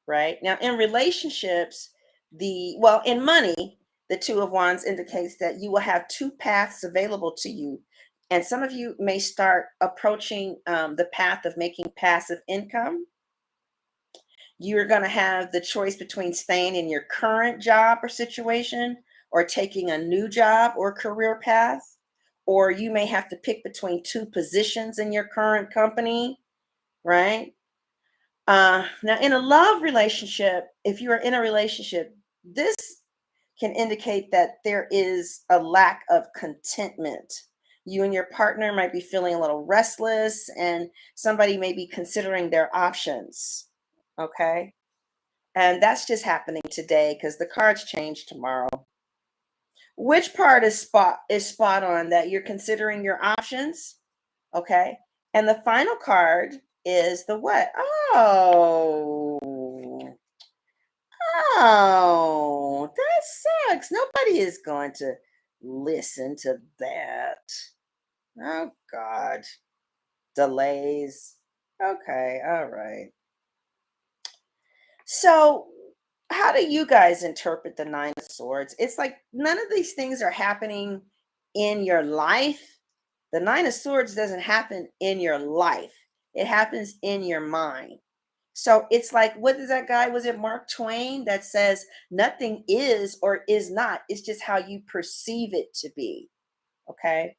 Right now in relationships, in money, the Two of Wands indicates that you will have two paths available to you, and some of you may start approaching the path of making passive income. You're going to have the choice between staying in your current job or situation or taking a new job or career path, or you may have to pick between two positions in your current company, right? Now, in a love relationship, if you are in a relationship, this can indicate that there is a lack of contentment. You and your partner might be feeling a little restless, and somebody may be considering their options. Okay. And that's just happening today because the cards change tomorrow. Which part is spot on that you're considering your options? Okay. And the final card is the what? Oh, that sucks. Nobody is going to listen to that. Oh, God. Delays. Okay. All right. So, how do you guys interpret the Nine of Swords? It's like none of these things are happening in your life. The Nine of Swords doesn't happen in your life, it happens in your mind. So it's like, what is that guy? Was it Mark Twain that says nothing is or is not? It's just how you perceive it to be. Okay.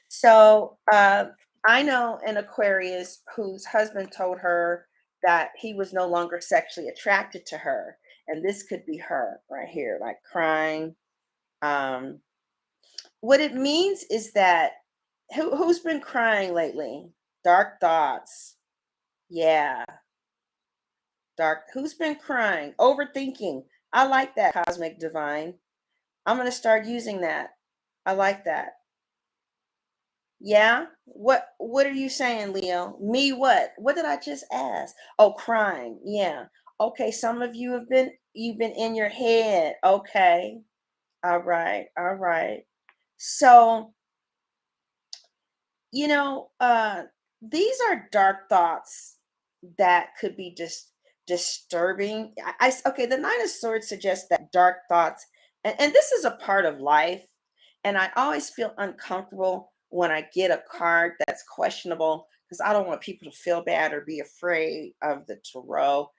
So I know an Aquarius whose husband told her that he was no longer sexually attracted to her. And this could be her right here, like crying. Um, what it means is that who's been crying lately? Dark thoughts. Yeah, Dark. Who's been crying? Overthinking. I like that, Cosmic Divine. I'm going to start using that. I like that. Yeah? What are you saying, Leo? Me what? What did I just ask? Oh, crying. Yeah. Okay, some of you you've been in your head. Okay. All right. All right. So, you know, these are dark thoughts that could be just disturbing. Okay, the Nine of Swords suggests that dark thoughts, and this is a part of life. And I always feel uncomfortable when I get a card that's questionable because I don't want people to feel bad or be afraid of the tarot.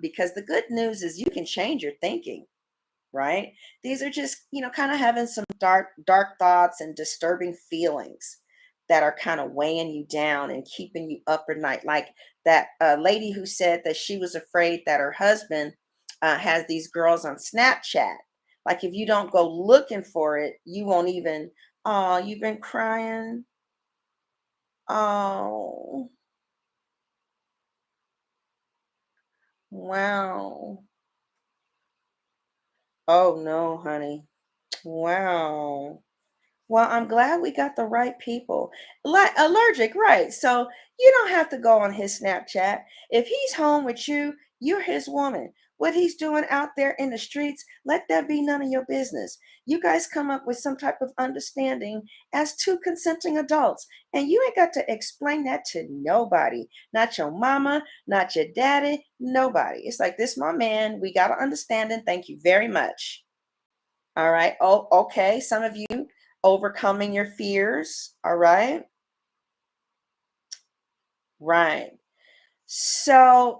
Because the good news is you can change your thinking, right? These are just, kind of having some dark thoughts and disturbing feelings that are kind of weighing you down and keeping you up at night. Like that lady who said that she was afraid that her husband has these girls on Snapchat. Like if you don't go looking for it, you won't even, oh, you've been crying. Oh, wow. Oh no, honey. Wow. Well, I'm glad we got the right people. Like allergic, right? So you don't have to go on his Snapchat. If he's home with you, you're his woman. What he's doing out there in the streets, let that be none of your business. You guys come up with some type of understanding as two consenting adults. And you ain't got to explain that to nobody. Not your mama, not your daddy, nobody. It's like this, my man. We got to understand and thank you very much. All right. Oh, okay. Some of you overcoming your fears. All right. Right. So,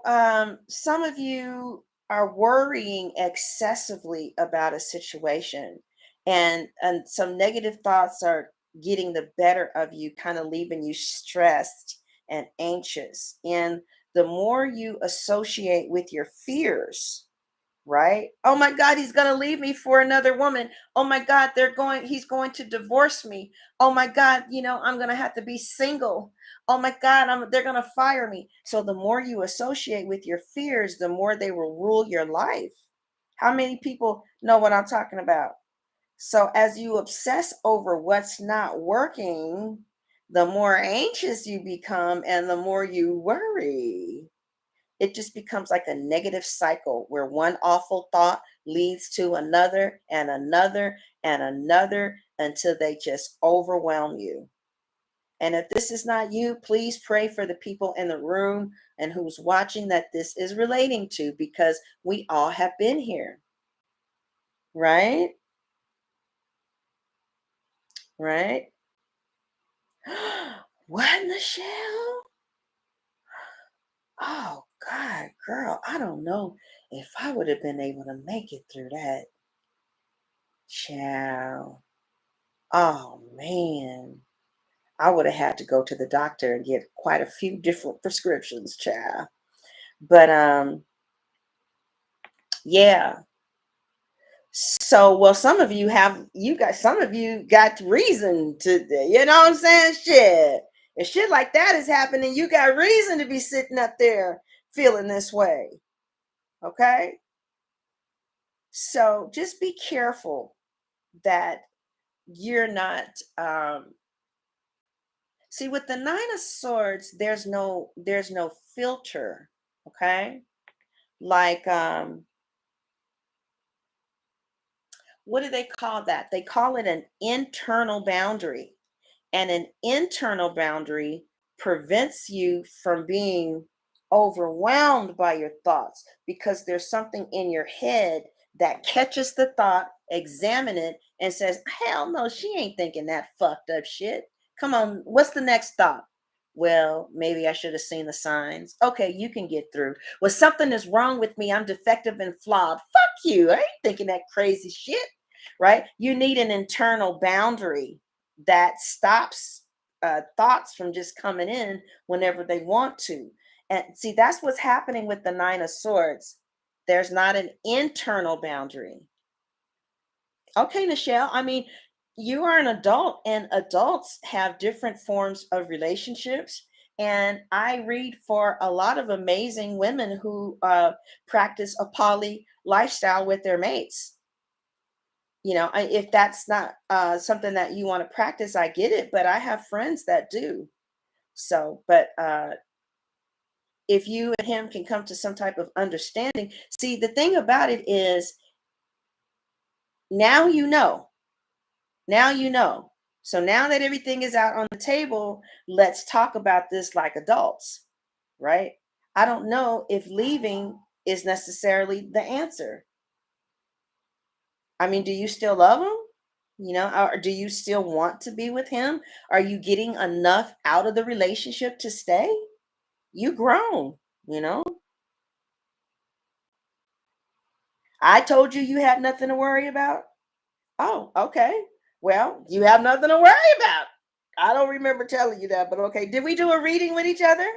some of you are worrying excessively about a situation, and some negative thoughts are getting the better of you, kind of leaving you stressed and anxious. And the more you associate with your fears, right? Oh my God, he's going to leave me for another woman. Oh my God, he's going to divorce me. Oh my God, I'm going to have to be single. Oh my God, they're going to fire me. So the more you associate with your fears, the more they will rule your life. How many people know what I'm talking about? So as you obsess over what's not working, the more anxious you become and the more you worry. It just becomes like a negative cycle where one awful thought leads to another and another and another until they just overwhelm you. And if this is not you, please pray for the people in the room and who's watching that this is relating to, because we all have been here, right? Right? What, Michelle? Oh, God, girl, I don't know if I would have been able to make it through that. Child. Oh man, I would have had to go to the doctor and get quite a few different prescriptions, child. But yeah. So, well, some of you got reason to, what I'm saying? Shit. If shit like that is happening, you got reason to be sitting up there feeling this way. Okay? So just be careful that you're not see, with the Nine of Swords, there's no filter, okay? Like what do they call that? They call it an internal boundary. And an internal boundary prevents you from being overwhelmed by your thoughts because there's something in your head that catches the thought, examine it, and says, hell no, she ain't thinking that fucked up shit. Come on, what's the next thought? Well, maybe I should have seen the signs. Okay, you can get through. Well, something is wrong with me. I'm defective and flawed. Fuck you. I ain't thinking that crazy shit, right? You need an internal boundary that stops thoughts from just coming in whenever they want to. And see, that's what's happening with the Nine of Swords. There's not an internal boundary. Okay, Michelle. I mean, you are an adult, and adults have different forms of relationships. And I read for a lot of amazing women who practice a poly lifestyle with their mates. If that's not something that you want to practice, I get it, but I have friends that do. So, but if you and him can come to some type of understanding, see, the thing about it is now you know. Now you know. So now that everything is out on the table, let's talk about this like adults, right? I don't know if leaving is necessarily the answer. I mean, do you still love him? Or do you still want to be with him? Are you getting enough out of the relationship to stay? You grown, you know? I told you you had nothing to worry about. Oh, okay. Well, you have nothing to worry about. I don't remember telling you that, but okay. Did we do a reading with each other?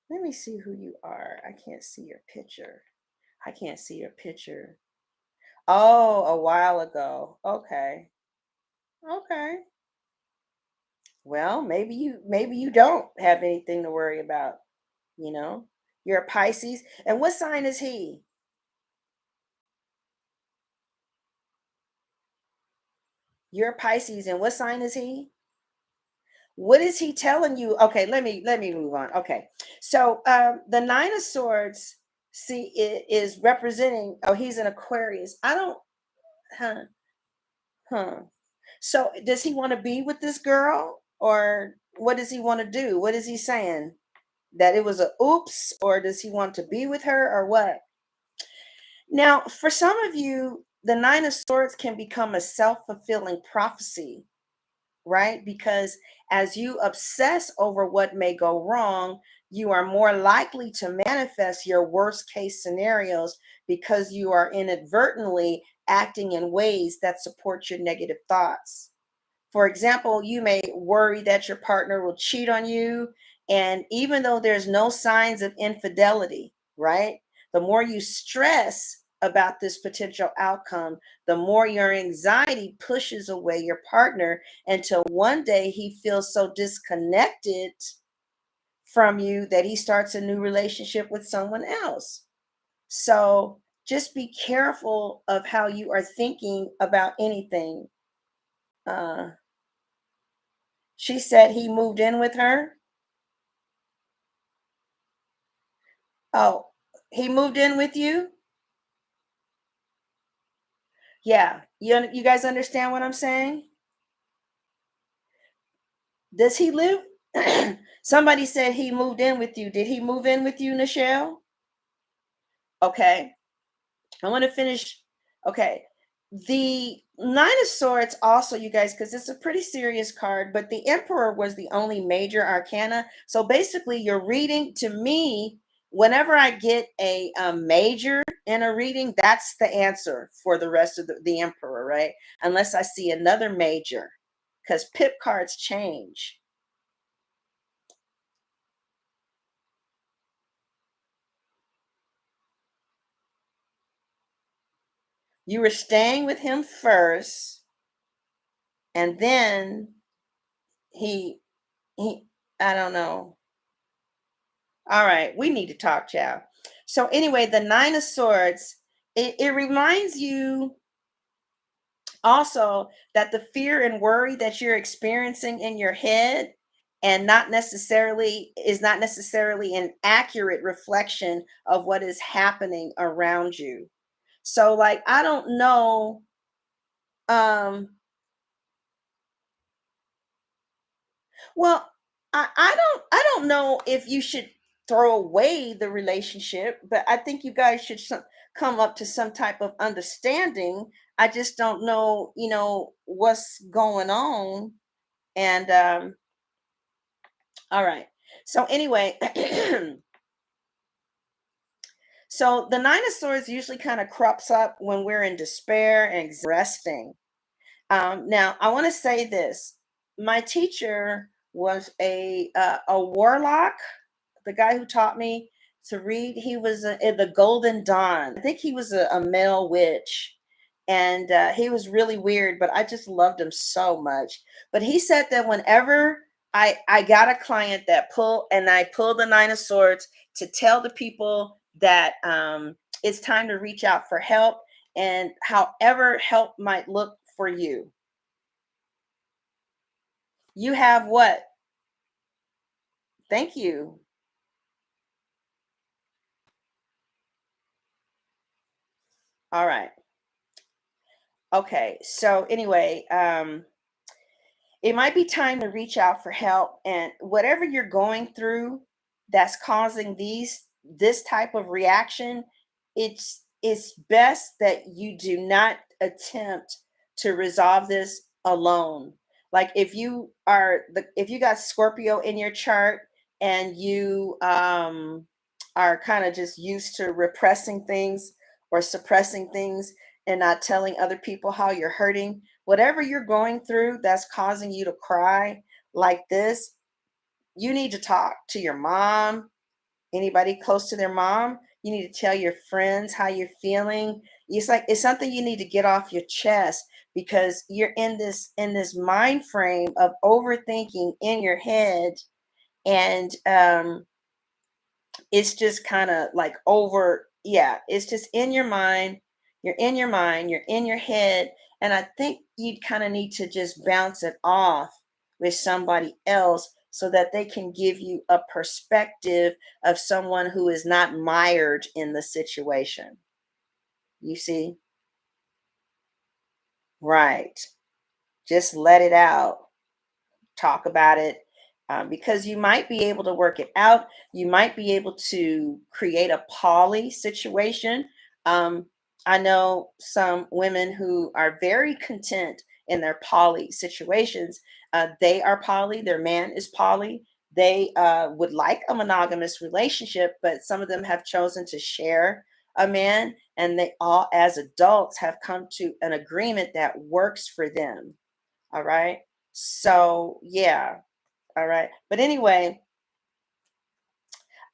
Let me see who you are. I can't see your picture. I can't see your picture. Oh, a while ago. Okay. Okay. Well, maybe you don't have anything to worry about, you know? You're a Pisces. And what sign is he? You're a Pisces, and what sign is he? What is he telling you? Okay, let me move on. Okay. So the nine of swords, see, it is representing, oh, he's an Aquarius. I don't, huh, huh. So does he want to be with this girl, or what does he want to do? What is he saying? That it was a oops, or does he want to be with her, or what? Now, for some of you, the nine of swords can become a self-fulfilling prophecy, right? Because as you obsess over what may go wrong, you are more likely to manifest your worst case scenarios because you are inadvertently acting in ways that support your negative thoughts. For example, you may worry that your partner will cheat on you. And even though there's no signs of infidelity, right? The more you stress about this potential outcome, the more your anxiety pushes away your partner until one day he feels so disconnected from you that he starts a new relationship with someone else. So just be careful of how you are thinking about anything. Uh, She said he moved in with her. Oh, he moved in with you? Yeah. You guys understand what I'm saying? Does he live? Somebody said he moved in with you. Did he move in with you, Nichelle? Okay. I want to finish. Okay. The Nine of Swords, also, you guys, because it's a pretty serious card, but the Emperor was the only major arcana. So basically, you're reading to me, whenever I get a major in a reading, that's the answer for the rest of the Emperor, right? Unless I see another major, because pip cards change. You were staying with him first, and then he, he, I don't know. All right, we need to talk, child. So anyway, the Nine of Swords, it reminds you also that the fear and worry that you're experiencing in your head and not necessarily an accurate reflection of what is happening around you. So like I don't know, um well, I don't know if you should throw away the relationship, but I think you guys should come up to some type of understanding. I just don't know, what's going on. And all right. So anyway, so the Nine of Swords usually kind of crops up when we're in despair and resting. Now, I want to say this. My teacher was a warlock. The guy who taught me to read, he was in the Golden Dawn. I think he was a male witch, and he was really weird, but I just loved him so much. But he said that whenever I got a client that I pulled the Nine of Swords to tell the people that it's time to reach out for help, and however help might look for you. You have what? Thank you. All right. Okay. So anyway, it might be time to reach out for help, and whatever you're going through that's causing this type of reaction, it's best that you do not attempt to resolve this alone. Like if you got Scorpio in your chart, and you are kind of just used to repressing things or suppressing things and not telling other people how you're hurting, whatever you're going through that's causing you to cry like this, you need to talk to your mom, anybody close to their mom. You need to tell your friends how you're feeling. It's something you need to get off your chest, because you're in this mind frame of overthinking in your head, and it's just kind of like over, yeah, it's just in your mind. You're in your mind, you're in your head, and I think you kind of need to just bounce it off with somebody else, so that they can give you a perspective of someone who is not mired in the situation. You see? Right. Just let it out. Talk about it, because you might be able to work it out. You might be able to create a poly situation. Um, I know some women who are very content in their poly situations. They are poly, their man is poly. They would like a monogamous relationship, but some of them have chosen to share a man, and they all, as adults, have come to an agreement that works for them. All right. So, yeah. All right. But anyway,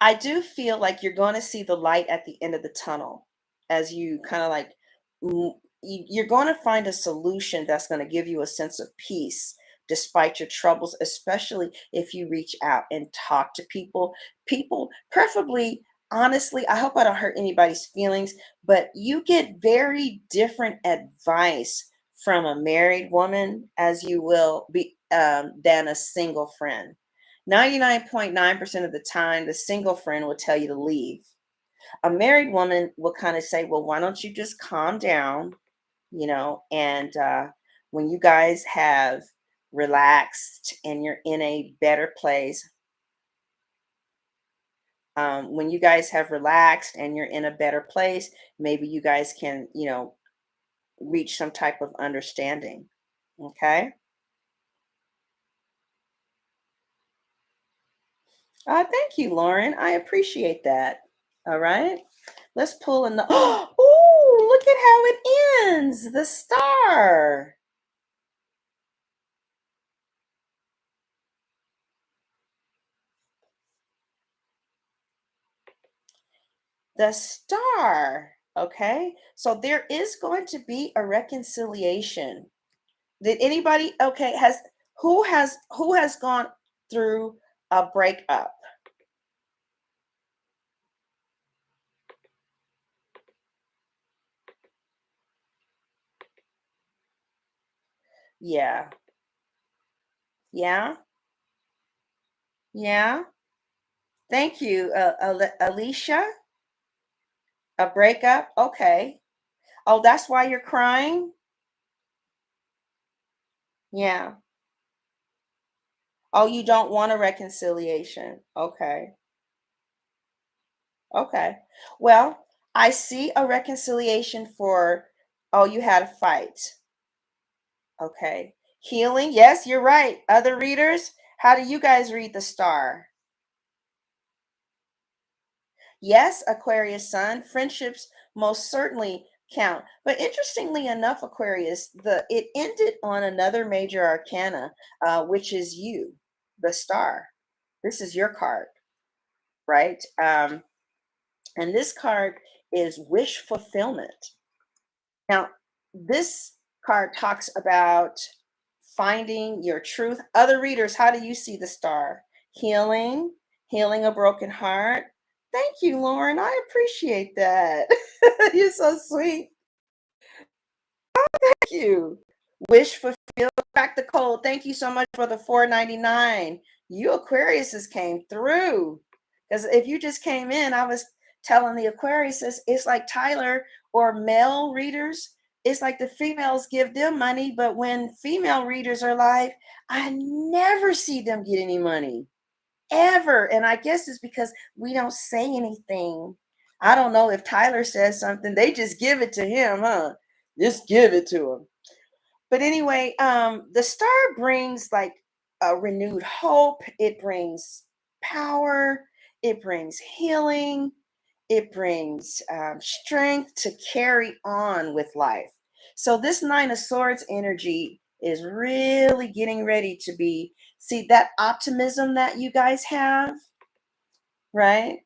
I do feel like you're going to see the light at the end of the tunnel, as you kind of like, you're going to find a solution that's going to give you a sense of peace despite your troubles, especially if you reach out and talk to people. People, preferably, honestly, I hope I don't hurt anybody's feelings, but you get very different advice from a married woman as you will be than a single friend. 99.9% of the time, the single friend will tell you to leave. A married woman will kind of say, well, why don't you just calm down, and when you guys have relaxed and you're in a better place, when you guys have relaxed and you're in a better place, maybe you guys can, reach some type of understanding. Okay. Thank you, Lauren. I appreciate that. All right. Let's pull in the oh, look at how it ends. The star. The star. Okay. So there is going to be a reconciliation. Did anybody okay, who has gone through a breakup? Yeah. Yeah. Yeah. Thank you, Alicia. A breakup. Okay. Oh, that's why you're crying? Yeah. Oh, you don't want a reconciliation. Okay. Okay. Well, I see a reconciliation for, oh, you had a fight. Okay. Healing. Yes, you're right. Other readers, how do you guys read the star? Yes, Aquarius sun, friendships most certainly count. But interestingly enough, Aquarius, it ended on another major arcana, which is you, the star. This is your card, right? And this card is wish fulfillment. Now, this card talks about finding your truth. Other readers, how do you see the star? Healing, healing a broken heart. Thank you, Lauren. I appreciate that. You're so sweet. Thank you. Wish fulfilled. Crack the code. Thank you so much for the 4.99. You Aquariuses came through. Because if you just came in, I was telling the Aquariuses, it's like Tyler or male readers. It's like the females give them money, but when female readers are live, I never see them get any money ever. And I guess it's because we don't say anything. I don't know if Tyler says something, they just give it to him, huh? Just give it to him. But anyway, the star brings like a renewed hope. It brings power. It brings healing. It brings strength to carry on with life. So this Nine of Swords energy is really getting ready to be, see that optimism that you guys have, right?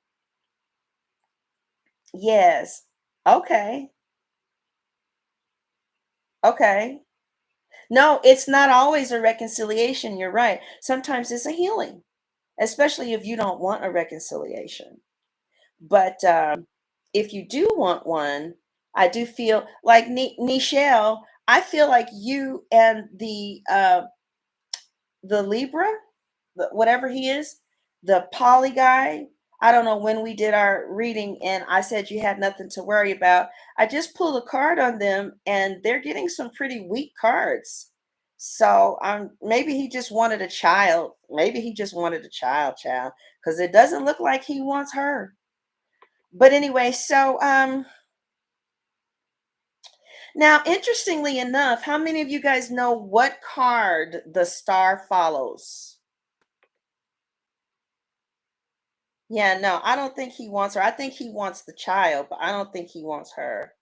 Yes. Okay. Okay. No, it's not always a reconciliation. You're right. Sometimes it's a healing, especially if you don't want a reconciliation. But if you do want one, I do feel like Nichelle, I feel like you and the Libra, whatever he is, the poly guy. I don't know when we did our reading and I said you had nothing to worry about. I just pulled a card on them and they're getting some pretty weak cards. So maybe he just wanted a child. Maybe he just wanted a child, because it doesn't look like he wants her. But anyway, so now interestingly enough, how many of you guys know what card the star follows? Yeah, no, I don't think he wants her. I think he wants the child, but I don't think he wants her.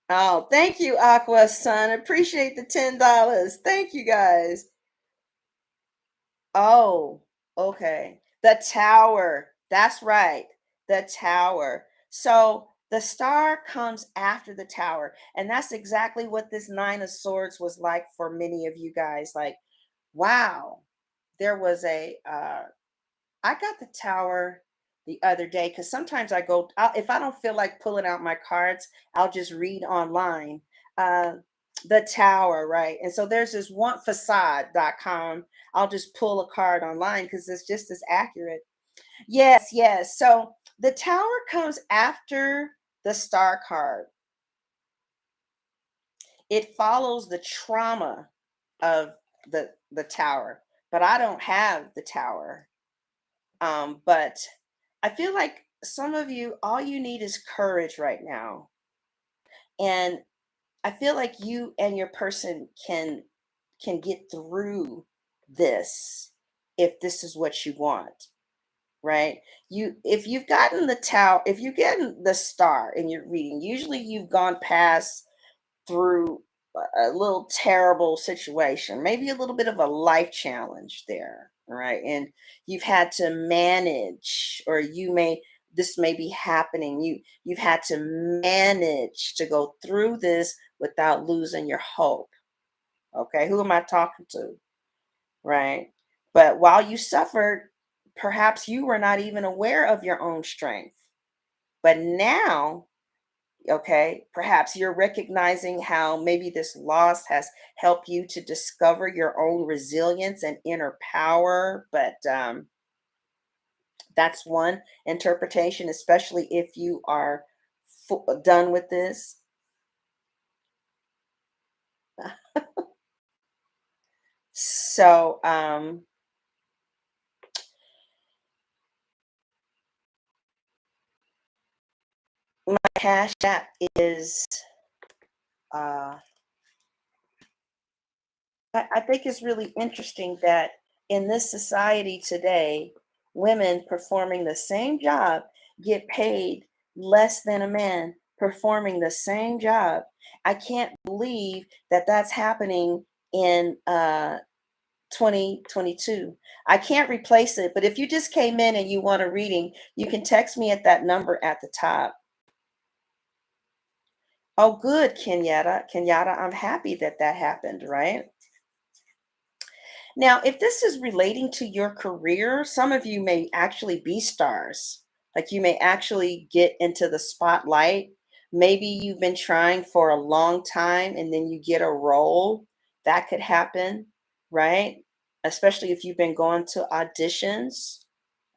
Oh, thank you, Aqua Sun. Appreciate the $10. Thank you guys. Oh, okay. The tower. That's right. The tower. So the star comes after the tower. And that's exactly what this Nine of Swords was like for many of you guys. Like, wow, there was I got the tower the other day because sometimes if I don't feel like pulling out my cards, I'll just read online. Uh, the tower, right? And so there's this one facade.com. I'll just pull a card online because it's just as accurate. Yes, yes. So the tower comes after the star card. It follows the trauma of the tower, but I don't have the tower. But I feel like some of you, all you need is courage right now. And I feel like you and your person can get through this if this is what you want, right? If you've gotten the tower, if you've gotten the star in your reading, usually you've gone past through a little terrible situation, maybe a little bit of a life challenge there, right? And you've had to manage, or this may be happening. You've had to manage to go through this without losing your hope. Okay, who am I talking to? Right? But while you suffered, perhaps you were not even aware of your own strength. But now, okay, perhaps you're recognizing how maybe this loss has helped you to discover your own resilience and inner power. But that's one interpretation, especially if you are done with this. So my cash app is uh I think it's really interesting that in this society today, women performing the same job get paid less than a man performing the same job. I can't believe that that's happening in 2022. I can't replace it, but if you just came in and you want a reading, you can text me at that number at the top. Oh, good, Kenyatta. Kenyatta, I'm happy that that happened, right? Now, if this is relating to your career, some of you may actually be stars. Like you may actually get into the spotlight. Maybe you've been trying for a long time and then you get a role. That could happen, right? Especially if you've been going to auditions.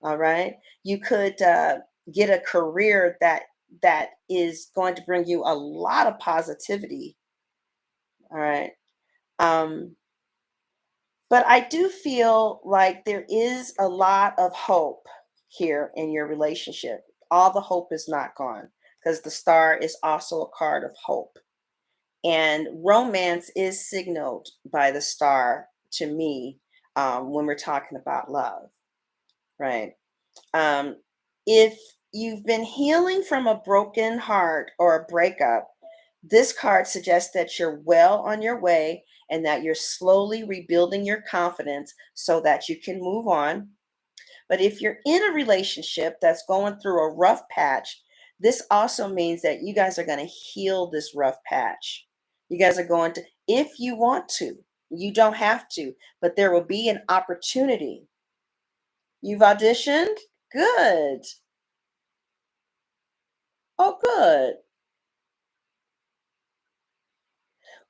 All right. You could get a career that is going to bring you a lot of positivity. All right. Um, But I do feel like there is a lot of hope here in your relationship. All the hope is not gone because the star is also a card of hope. And romance is signaled by the star to me when we're talking about love, right? Um, if you've been healing from a broken heart or a breakup, this card suggests that you're well on your way and that you're slowly rebuilding your confidence so that you can move on. But if you're in a relationship that's going through a rough patch, this also means that you guys are going to heal this rough patch. You guys are going to, if you want to, you don't have to, but there will be an opportunity. You've auditioned? Good. Oh, good.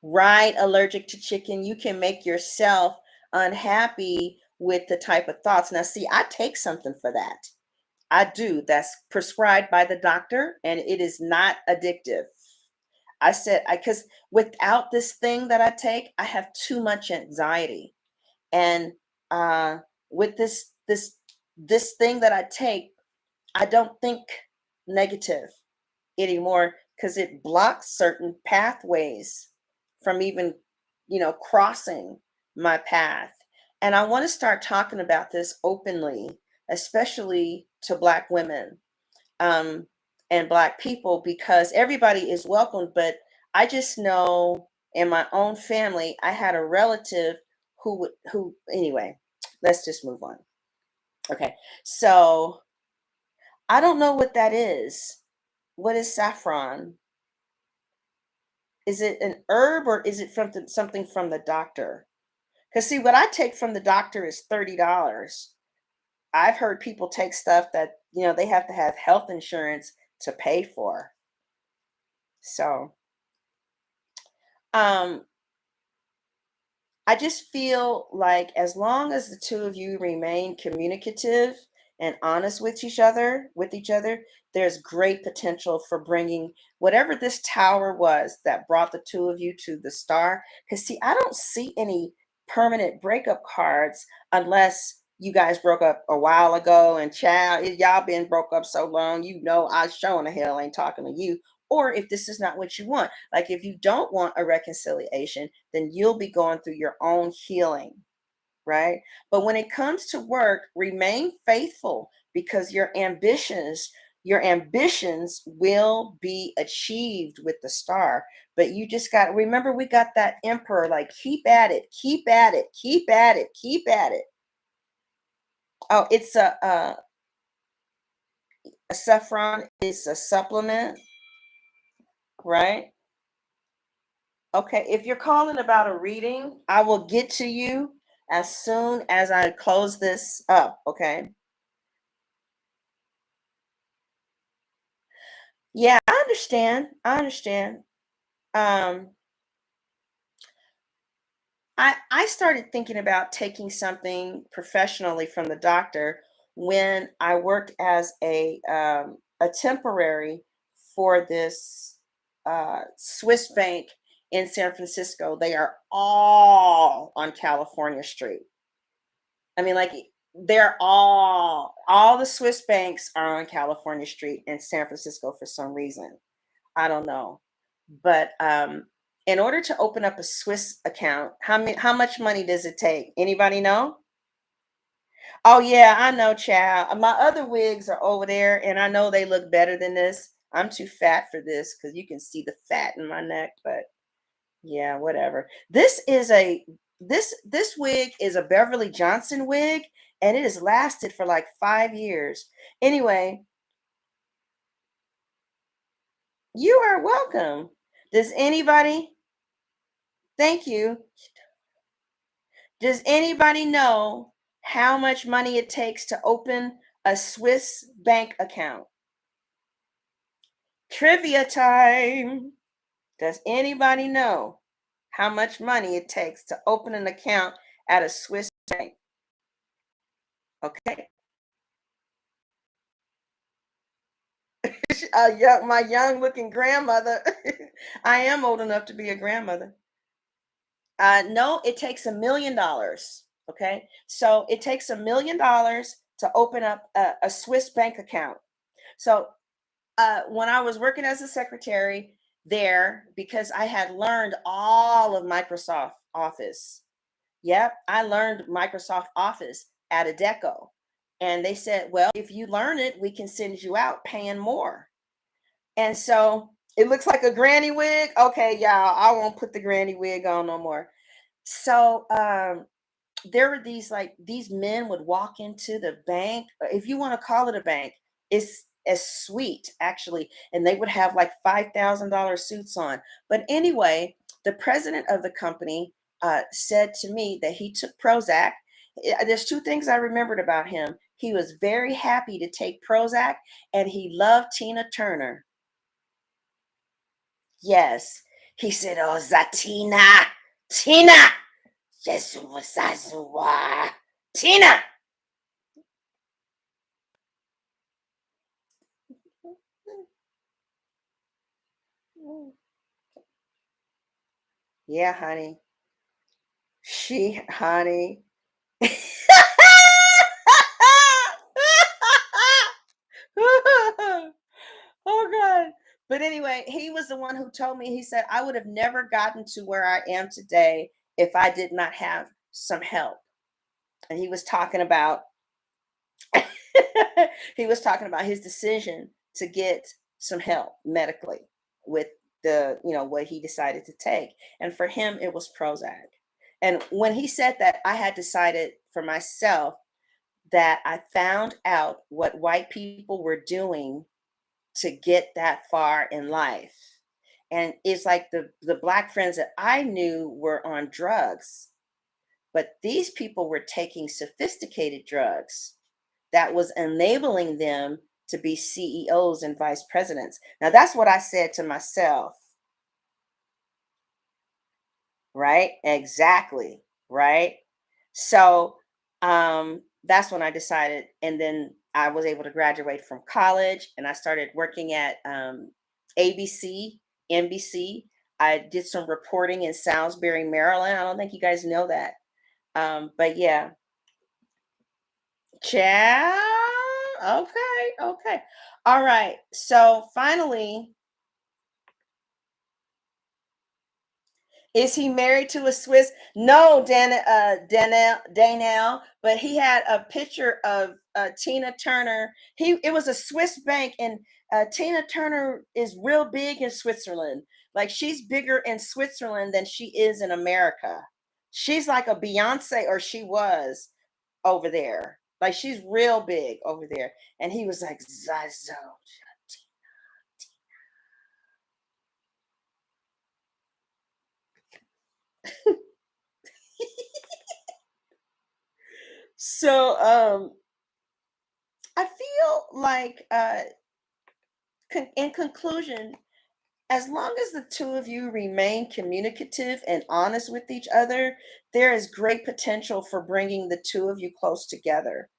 Right, allergic to chicken. You can make yourself unhappy with the type of thoughts. Now, see, I take something for that. I do. That's prescribed by the doctor, and it is not addictive. I said, I because without this thing that I take, I have too much anxiety, and with this thing that I take, I don't think negative anymore because it blocks certain pathways from even, crossing my path. And I want to start talking about this openly, especially to Black women um, and Black people, because everybody is welcome. But I just know in my own family, I had a relative anyway, let's just move on. Okay. So I don't know what that is. What is saffron? Is it an herb or is it from something from the doctor? Because see, what I take from the doctor is $30. I've heard people take stuff that, they have to have health insurance to pay for. So, um, I just feel like as long as the two of you remain communicative and honest with each other, there's great potential for bringing whatever this tower was that brought the two of you to the star. Because see, I don't see any permanent breakup cards unless you guys broke up a while ago. And child, y'all been broke up so long, I sure in the hell ain't talking to you. Or if this is not what you want, like if you don't want a reconciliation, then you'll be going through your own healing, right? But when it comes to work, remain faithful because your ambitions will be achieved with the star. But you just got remember we got that emperor, like keep at it, keep at it, keep at it, keep at it. Oh, it's a saffron is a supplement, right? Okay, if you're calling about a reading, I will get to you as soon as I close this up, okay? Yeah, I understand. I understand. Um, I started thinking about taking something professionally from the doctor when I worked as a temporary for this Swiss bank in San Francisco. They are all on California Street. I mean, like they're all the Swiss banks are on California Street in San Francisco for some reason. I don't know. But in order to open up a Swiss account, how much money does it take? Anybody know? Oh yeah, I know, child. My other wigs are over there and I know they look better than this. I'm too fat for this because you can see the fat in my neck, but yeah, whatever. This wig is a Beverly Johnson wig, and it has lasted for like 5 years. Anyway, you are welcome. Does anybody, thank you. Does anybody know how much money it takes to open a Swiss bank account? Trivia time. Does anybody know how much money it takes to open an account at a Swiss bank? Okay. My young looking grandmother. I am old enough to be a grandmother. No, it takes $1 million. Okay. So it takes $1 million to open up a Swiss bank account. So when I was working as a secretary there, because I had learned all of Microsoft Office. Yep, I learned Microsoft Office at Adecco. And they said, well, if you learn it, we can send you out paying more. And so it looks like a granny wig. Okay, y'all, I won't put the granny wig on no more. So there were these men would walk into the bank, if you want to call it a bank, it's a suite actually, and they would have like $5,000 suits on. But anyway, the president of the company said to me that he took Prozac. There's two things I remembered about him. He was very happy to take Prozac, and he loved Tina Turner. Yes, he said, "Oh, Zatina, Tina, yes, Tina." Yeah, honey. Honey. Oh God. But anyway, he was the one who told me, he said, I would have never gotten to where I am today if I did not have some help. And he was talking about he was talking about his decision to get some help medically with what he decided to take. And for him, it was Prozac. And when he said that, I had decided for myself that I found out what white people were doing to get that far in life. And it's like the black friends that I knew were on drugs, but these people were taking sophisticated drugs that was enabling them to be CEOs and vice presidents. Now that's what I said to myself, right? Exactly, right? So that's when I decided, and then I was able to graduate from college, and I started working at ABC, NBC. I did some reporting in Salisbury, Maryland. I don't think you guys know that, but yeah, ciao. Okay, okay, all right. So finally, is he married to a Swiss? No, Danielle, but he had a picture of Tina Turner. It was a Swiss bank, and Tina Turner is real big in Switzerland. Like she's bigger in Switzerland than she is in America. She's like a Beyonce, or she was over there. Like she's real big over there. And he was like, Zazo. So I feel like in conclusion, as long as the two of you remain communicative and honest with each other, there is great potential for bringing the two of you close together.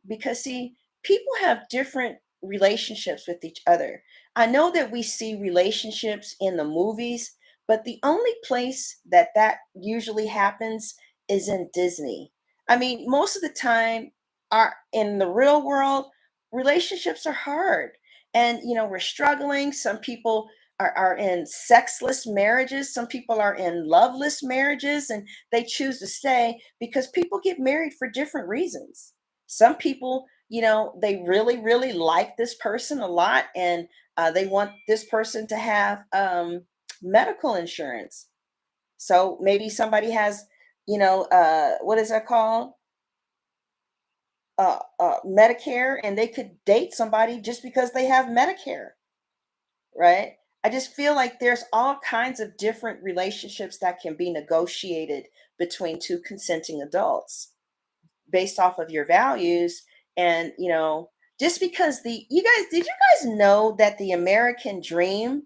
Because see, people have different relationships with each other. I know that we see relationships in the movies, but the only place that that usually happens is in Disney. I mean, most of the time, are in the real world, relationships are hard, and we're struggling. Some people are in sexless marriages. Some people are in loveless marriages, and they choose to stay because people get married for different reasons. Some people, they really, really like this person a lot, and they want this person to have medical insurance. So maybe somebody has, what is that called? Medicare, and they could date somebody just because they have Medicare, right? I just feel like there's all kinds of different relationships that can be negotiated between two consenting adults based off of your values. And just because the you guys did you guys know that the American dream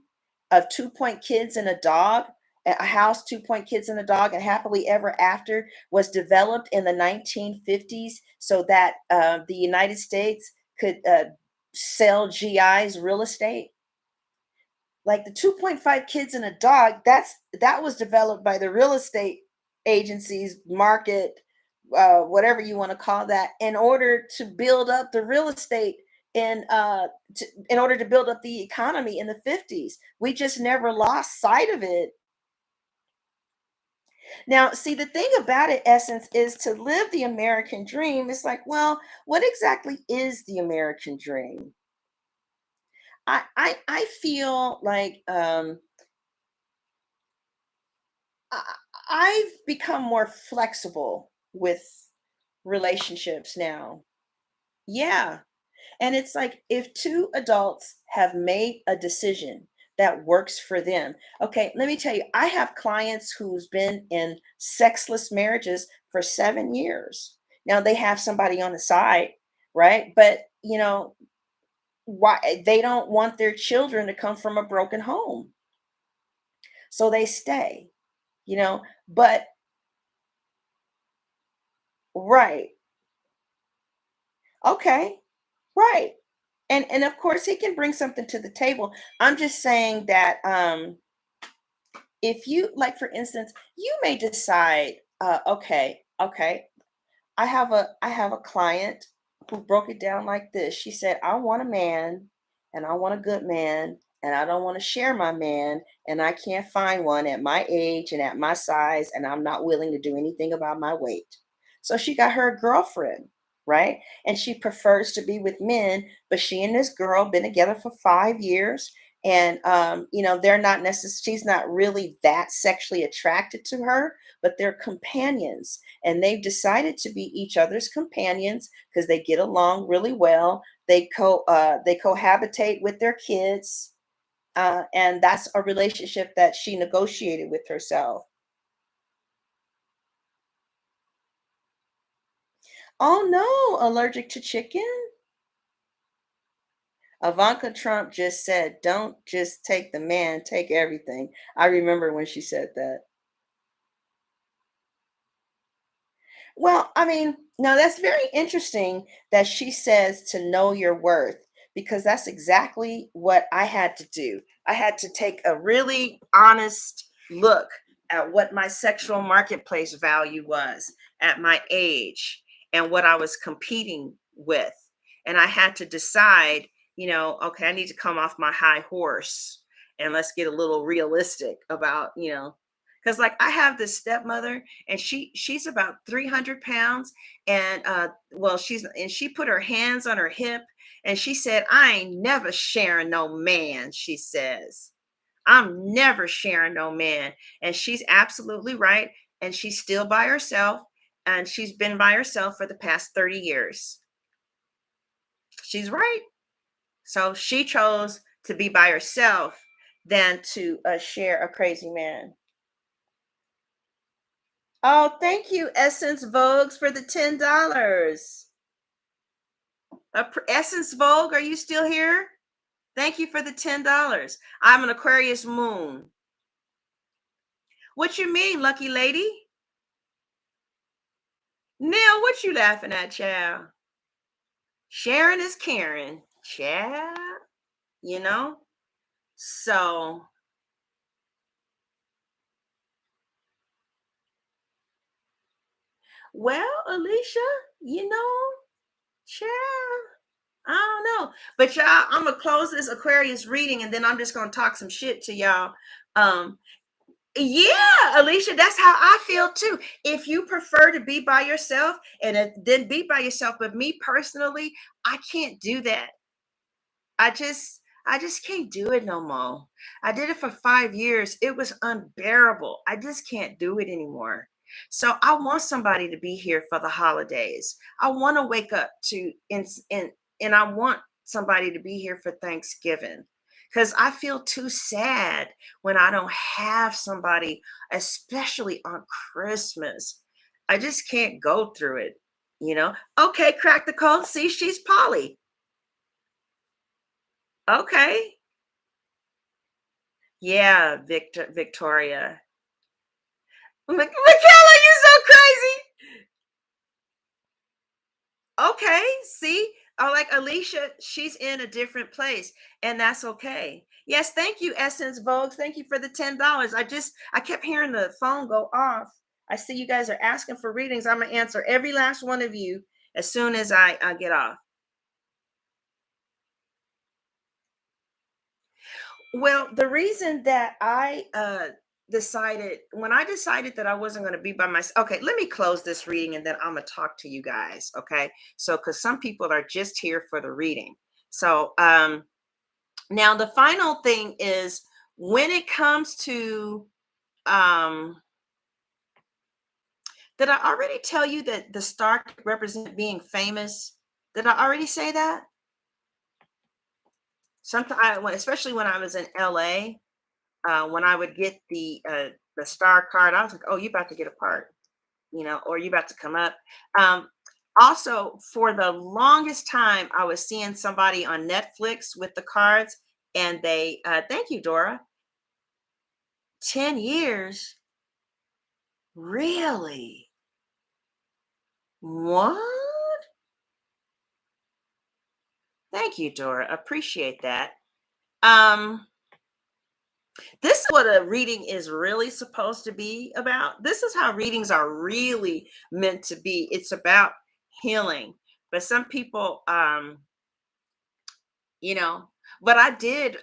of 2 point kids and a dog, a house, 2 point kids and a dog, and happily ever after was developed in the 1950s so that the United States could sell GIs real estate? Like the 2.5 kids and a dog, that was developed by the real estate agencies, market, whatever you want to call that, in order to build up the real estate in in order to build up the economy in the 50s. We just never lost sight of it. Now, see, the thing about it, Essence, is to live the American dream. It's like, well, what exactly is the American dream? I feel like I, I've become more flexible with relationships now. Yeah. And it's like if two adults have made a decision that works for them. Okay, let me tell you, I have clients who's been in sexless marriages for 7 years. Now they have somebody on the side, right? But, why they don't want their children to come from a broken home. So they stay, you know, but right. Okay. Right. And of course he can bring something to the table. I'm just saying that if you, like, for instance, you may decide, okay, I have a client who broke it down like this. She said, I want a man, and I want a good man, and I don't want to share my man, and I can't find one at my age and at my size, and I'm not willing to do anything about my weight. So she got her a girlfriend, right? And she prefers to be with men, but she and this girl been together for 5 years. And they're not necessarily, she's not really that sexually attracted to her, but they're companions, and they've decided to be each other's companions because they get along really well. They cohabitate with their kids, and that's a relationship that she negotiated with herself. Oh no, allergic to chicken? Ivanka Trump just said, "Don't just take the man, take everything." I remember when she said that. Well, I mean, now that's very interesting that she says to know your worth, because that's exactly what I had to do. I had to take a really honest look at what my sexual marketplace value was at my age and what I was competing with. And I had to decide, okay, I need to come off my high horse and let's get a little realistic about, because like I have this stepmother, and she's about 300 pounds, and she put her hands on her hip, and she said, I ain't never sharing no man. She says, I'm never sharing no man. And she's absolutely right. And she's still by herself, and she's been by herself for the past 30 years. She's right. So she chose to be by herself than to share a crazy man. Oh, thank you, Essence Vogues, for the $10. Essence Vogue, are you still here? Thank you for the $10. I'm an Aquarius moon. What you mean, lucky lady? Neil, what you laughing at, child? Sharon is Karen, child. You know? So, well, Alicia, child. I don't know. But y'all, I'm gonna close this Aquarius reading, and then I'm just gonna talk some shit to y'all. Um, yeah, Alicia, that's how I feel too. If you prefer to be by yourself, and then be by yourself, but me personally, I can't do that. I just can't do it no more. I did it for 5 years. It was unbearable. I just can't do it anymore. So I want somebody to be here for the holidays. I want to wake up to and I want somebody to be here for Thanksgiving. because I feel too sad when I don't have somebody, especially on Christmas. I just can't go through it, you know. Okay, crack the code. See, she's Polly. Okay. Yeah, Victoria. Michaela, you're so crazy. Okay, see? Like Alicia, she's in a different place, and that's okay. Yes, thank you, Essence Vogues. Thank you for the $10. I kept hearing the phone go off. I see you guys are asking for readings. I'm gonna answer every last one of you as soon as I get off. Well, the reason that decided when I decided that I wasn't going to be by myself. Okay, let me close this reading and then I'm gonna talk to you guys. Okay, so because some people are just here for the reading. So now the final thing is when it comes to um did I already tell you that the star could represent being famous? Did I already say that? Sometimes, especially when I was in LA, when I would get the star card, I was like, "Oh, you about to get a part," or "You about to come up." Um, Also, for the longest time, I was seeing somebody on Netflix with the cards, and they thank you, Dora. 10 years, really? What? Thank you, Dora. Appreciate that. Um, this is what a reading is really supposed to be about. This is how readings are really meant to be. It's about healing. But some people, you know, but I did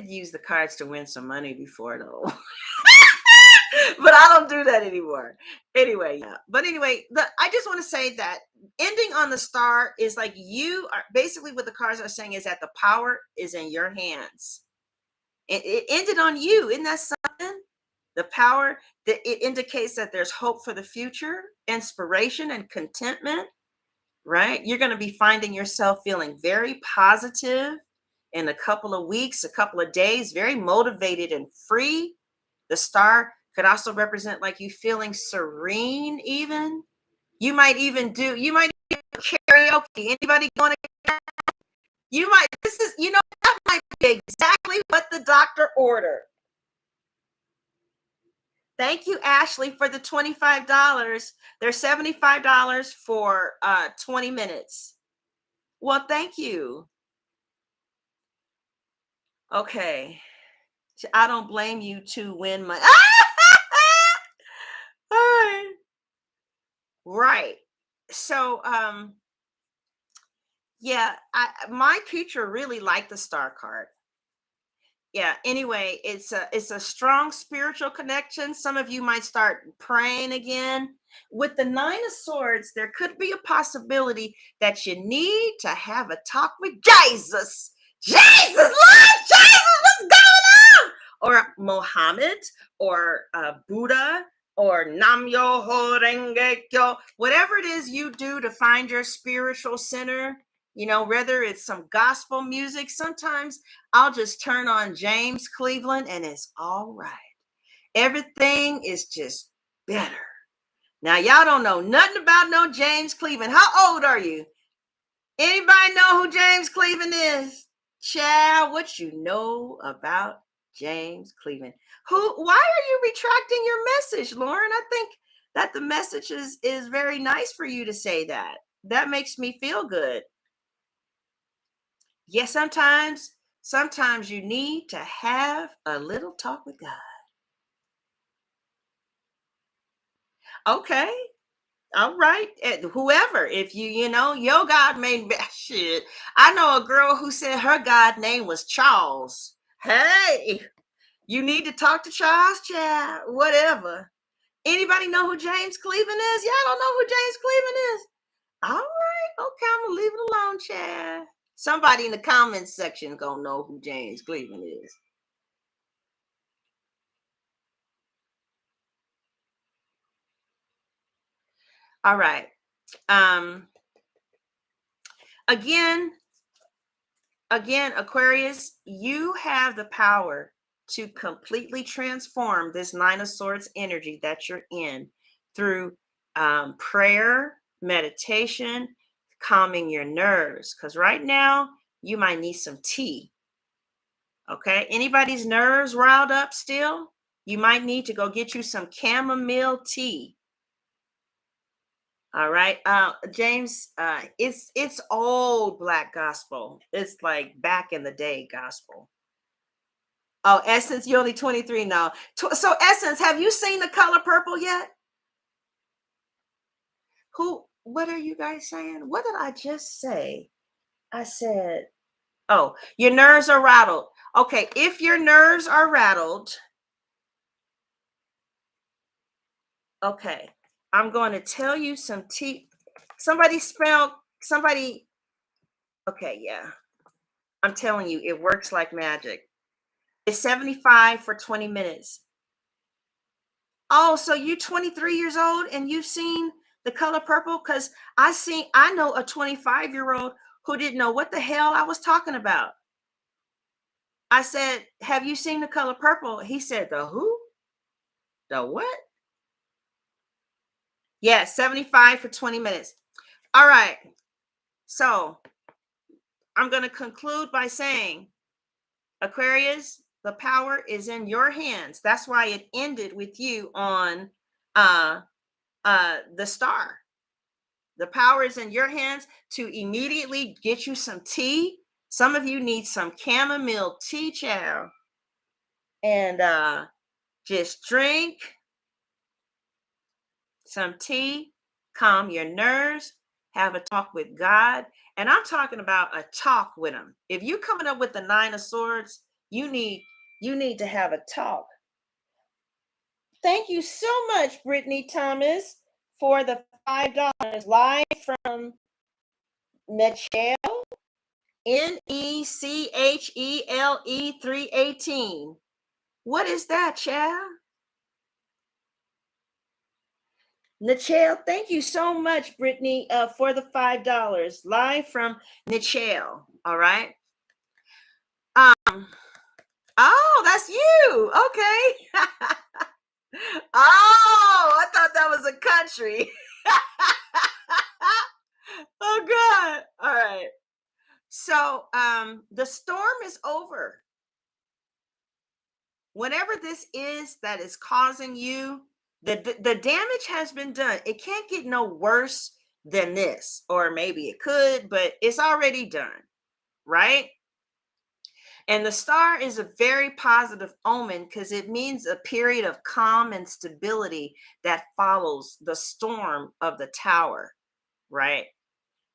use the cards to win some money before though. But I don't do that anymore. Anyway, yeah. But anyway, I just want to say that ending on the star is like you are basically what the cards are saying is that the power is in your hands. It ended on you. Isn't that something? The power that it indicates that there's hope for the future, inspiration, and contentment, right? You're going to be finding yourself feeling very positive in a couple of weeks, a couple of days, very motivated and free. The star could also represent like you feeling serene, even. You might do karaoke. Anybody going to, that might be exactly what the doctor ordered. Thank you, Ashley, for the $25. There's $75 for 20 minutes. Well, thank you. Okay. I don't blame you to win money. All right. Right. So yeah, my teacher really liked the star card. Yeah, anyway, it's a strong spiritual connection. Some of you might start praying again. With the 9 of Swords, there could be a possibility that you need to have a talk with Jesus. Jesus, Lord Jesus, what's going on? Or Mohammed, or Buddha, or Nam Yo Renge Kyo, whatever it is you do to find your spiritual center. Whether it's some gospel music, sometimes I'll just turn on James Cleveland and it's all right. Everything is just better. Now, y'all don't know nothing about no James Cleveland. How old are you? Anybody know who James Cleveland is? Child, what you know about James Cleveland? Why are you retracting your message, Lauren? I think that the message is very nice for you to say that. That makes me feel good. Yes, sometimes you need to have a little talk with God. Okay. All right. Whoever, if your God may be shit. I know a girl who said her God name was Charles. Hey, you need to talk to Charles, child. Whatever. Anybody know who James Cleveland is? Y'all don't know who James Cleveland is? All right. Okay, I'm gonna leave it alone, child. Somebody in the comments section gonna know who James Cleveland is. All right. Um, Again, again, Aquarius, you have the power to completely transform this Nine of Swords energy that you're in through prayer, meditation, calming your nerves. Because right now, you might need some tea. Okay. Anybody's nerves riled up still? You might need to go get you some chamomile tea. All right. James, it's old black gospel. It's like back in the day gospel. Oh, Essence, you're only 23 now. So Essence, have you seen The Color Purple yet? What are you guys saying? What did I just say? I said, oh, your nerves are rattled. Okay, if your nerves are rattled, okay, I'm going to tell you some tea. Somebody, okay, yeah. I'm telling you, it works like magic. It's 75 for 20 minutes. Oh, so you 23 years old and you've seen The Color Purple? Because I know a 25-year-old who didn't know what the hell I was talking about. I said, have you seen The Color Purple? He said, the who? The what? Yeah, 75 for 20 minutes. All right. So I'm going to conclude by saying, Aquarius, the power is in your hands. That's why it ended with you on the star. The power is in your hands to immediately get you some tea. Some of you need some chamomile tea, child. And just drink some tea, calm your nerves, have a talk with God. And I'm talking about a talk with him. If you coming up with the Nine of Swords, you need to have a talk. Thank you so much, Brittany Thomas, for the $5 live from Michelle, Nechle 318. What is that, child? Nichelle, thank you so much, Brittany, for the $5 live from Nichelle. All right. Oh, that's you. Okay. Oh, I thought that was a country. Oh God. All right. So the storm is over. Whatever this is that is causing you, the damage has been done. It can't get no worse than this, or maybe it could, but it's already done, right? And the star is a very positive omen because it means a period of calm and stability that follows the storm of the tower, right?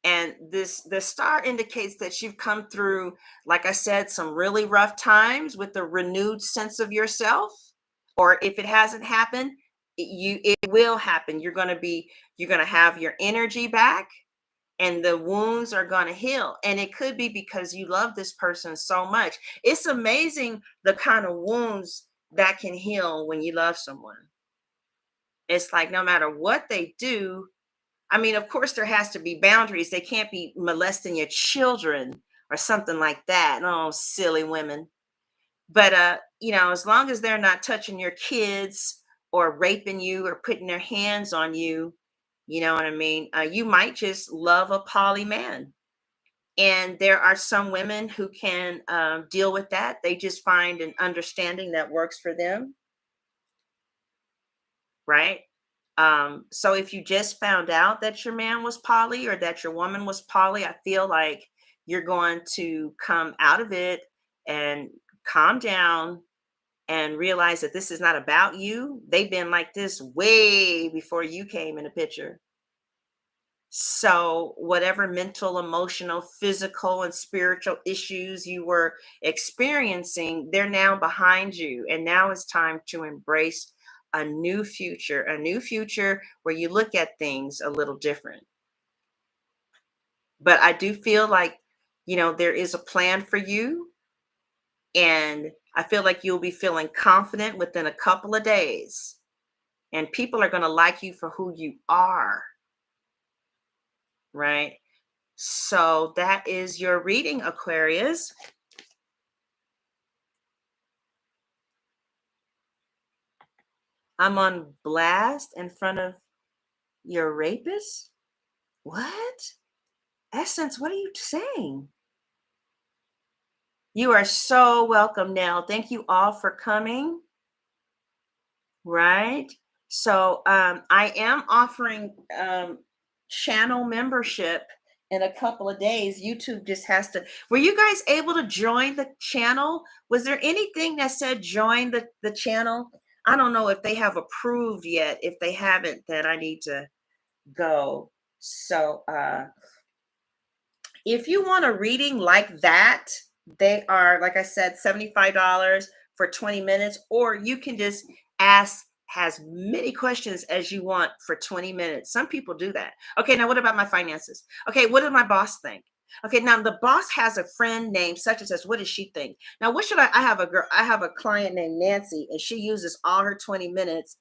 And the star indicates that you've come through, like I said, some really rough times with a renewed sense of yourself. Or if it hasn't happened, it will happen. You're going to have your energy back, and the wounds are going to heal. And it could be because you love this person so much. It's amazing the kind of wounds that can heal when you love someone. It's like no matter what they do, I mean, of course, there has to be boundaries. They can't be molesting your children or something like that. Oh, silly women. But as long as they're not touching your kids or raping you or putting their hands on you, you know what I mean? You might just love a poly man. And there are some women who can deal with that. They just find an understanding that works for them, right? So if you just found out that your man was poly or that your woman was poly, I feel like you're going to come out of it and calm down and realize that this is not about you. They've been like this way before you came in the picture. So whatever mental, emotional, physical, and spiritual issues you were experiencing, they're now behind you. And now it's time to embrace a new future where you look at things a little different. But I do feel like, there is a plan for you. And I feel like you'll be feeling confident within a couple of days. And people are going to like you for who you are. Right? So that is your reading, Aquarius. I'm on blast in front of your rapist? What? Essence, what are you saying? You are so welcome, Nell. Thank you all for coming. Right. So I am offering channel membership in a couple of days. YouTube just has to. Were you guys able to join the channel? Was there anything that said join the channel? I don't know if they have approved yet. If they haven't, then I need to go. So if you want a reading like that, they are, like I said, $75 for 20 minutes, or you can just ask as many questions as you want for 20 minutes. Some people do that. Okay, now what about my finances? Okay, what does my boss think? Okay, now the boss has a friend named such and such. What does she think? Now, what should I have a girl, I have a client named Nancy, and she uses all her 20 minutes.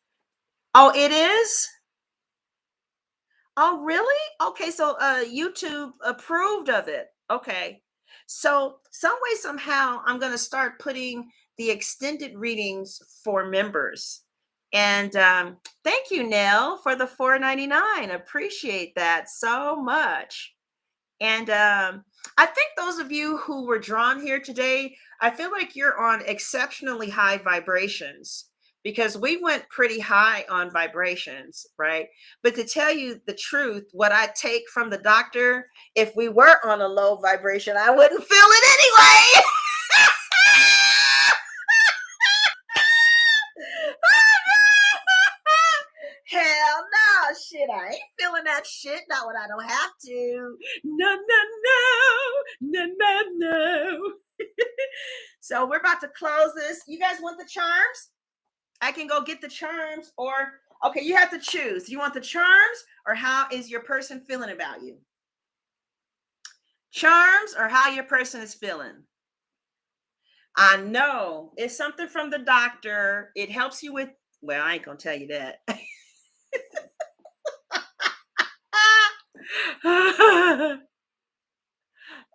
Oh, it is? Oh, really? Okay, so YouTube approved of it. Okay. So some way, somehow, I'm gonna start putting the extended readings for members. And thank you, Nell, for the $4.99. Appreciate that so much. And I think those of you who were drawn here today, I feel like you're on exceptionally high vibrations because we went pretty high on vibrations, right? But to tell you the truth, what I take from the doctor, if we were on a low vibration, I wouldn't feel it anyway. Hell no, shit. I ain't feeling that shit. Not when I don't have to. No, no, no, no, no, no. So we're about to close this. You guys want the charms? I can go get the charms, or okay, you have to choose. You want the charms, or how is your person feeling about you? Charms, or how your person is feeling? I know it's something from the doctor. It helps you with, well, I ain't gonna tell you that.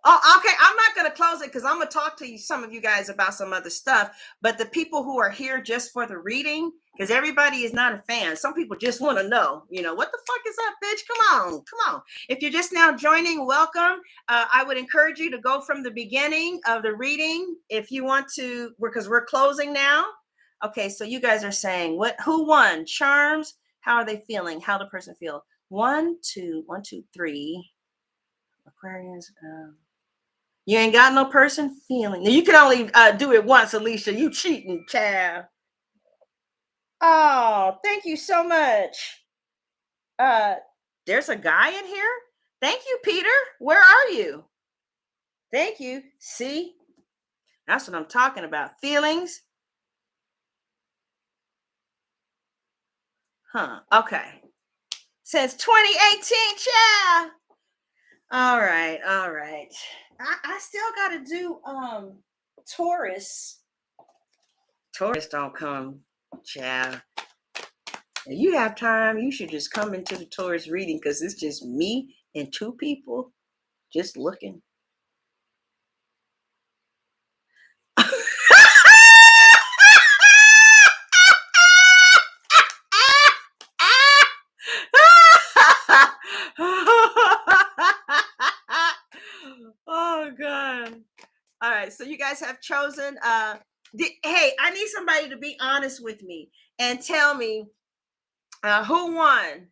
Oh, okay. I'm not going to close it because I'm going to talk to you, some of you guys, about some other stuff. But the people who are here just for the reading, because everybody is not a fan. Some people just want to know, what the fuck is up, bitch? Come on, come on. If you're just now joining, welcome. I would encourage you to go from the beginning of the reading if you want to, because we're closing now. Okay, so you guys are saying who won? Charms. How are they feeling? How the person feel? 1, 2, 1, 2, 3. Aquarius. You ain't got no person feeling. Now, you can only do it once, Alicia. You cheating, child. Oh, thank you so much. There's a guy in here. Thank you, Peter. Where are you? Thank you. See, that's what I'm talking about. Feelings. Huh. Okay. Since 2018, child. All right. All right. I still got to do Taurus. Taurus don't come, child. If you have time, you should just come into the Taurus reading because it's just me and 2 people just looking. Oh God. All right, so you guys have chosen hey, I need somebody to be honest with me and tell me who won.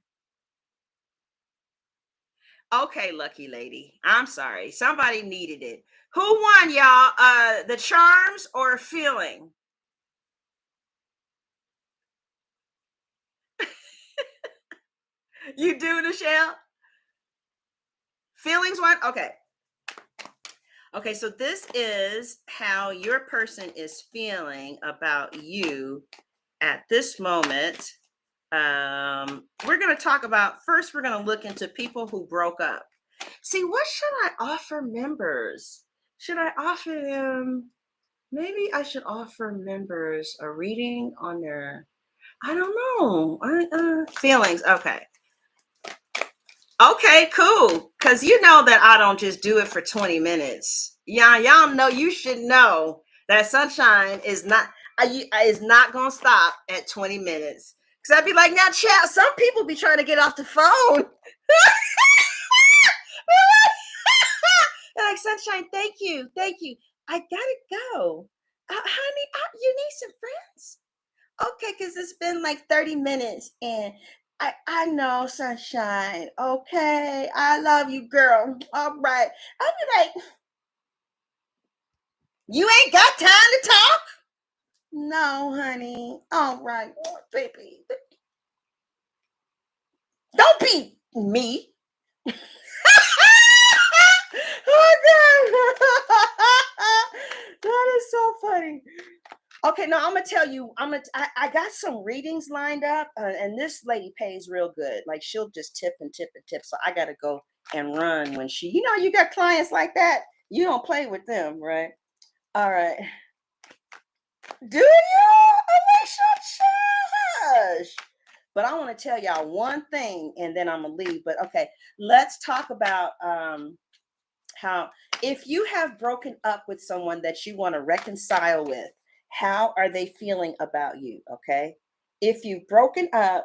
Okay, lucky lady. I'm sorry. Somebody needed it. Who won, y'all? The charms or feeling? You do, Michelle? Feelings won? Okay. Okay, so this is how your person is feeling about you at this moment. We're going to talk about, first, we're going to look into people who broke up. See, what should I offer members? Should I offer them? Maybe I should offer members a reading on their, I don't know, feelings. Okay. Okay, cool. Because you know that I don't just do it for 20 minutes. Yeah, y'all know, you should know that sunshine is not gonna stop at 20 minutes. Because I'd be like, now, chat, some people be trying to get off the phone. They're like, sunshine, thank you, thank you. I gotta go. Honey, you need some friends. Okay, because it's been like 30 minutes and I know, sunshine. Okay, I love you, girl. All right. I'll be like, you ain't got time to talk? No, honey. All right, oh, baby. Don't be me. Oh, God. That is so funny. Okay, no, I'm gonna tell you. I got some readings lined up, and this lady pays real good. Like she'll just tip and tip and tip. So I gotta go and run when she. You know, you got clients like that. You don't play with them, right? All right. Do you, Alicia? Shush. But I want to tell y'all one thing, and then I'm gonna leave. But okay, let's talk about how if you have broken up with someone that you want to reconcile with, how are they feeling about you? Okay, if you've broken up,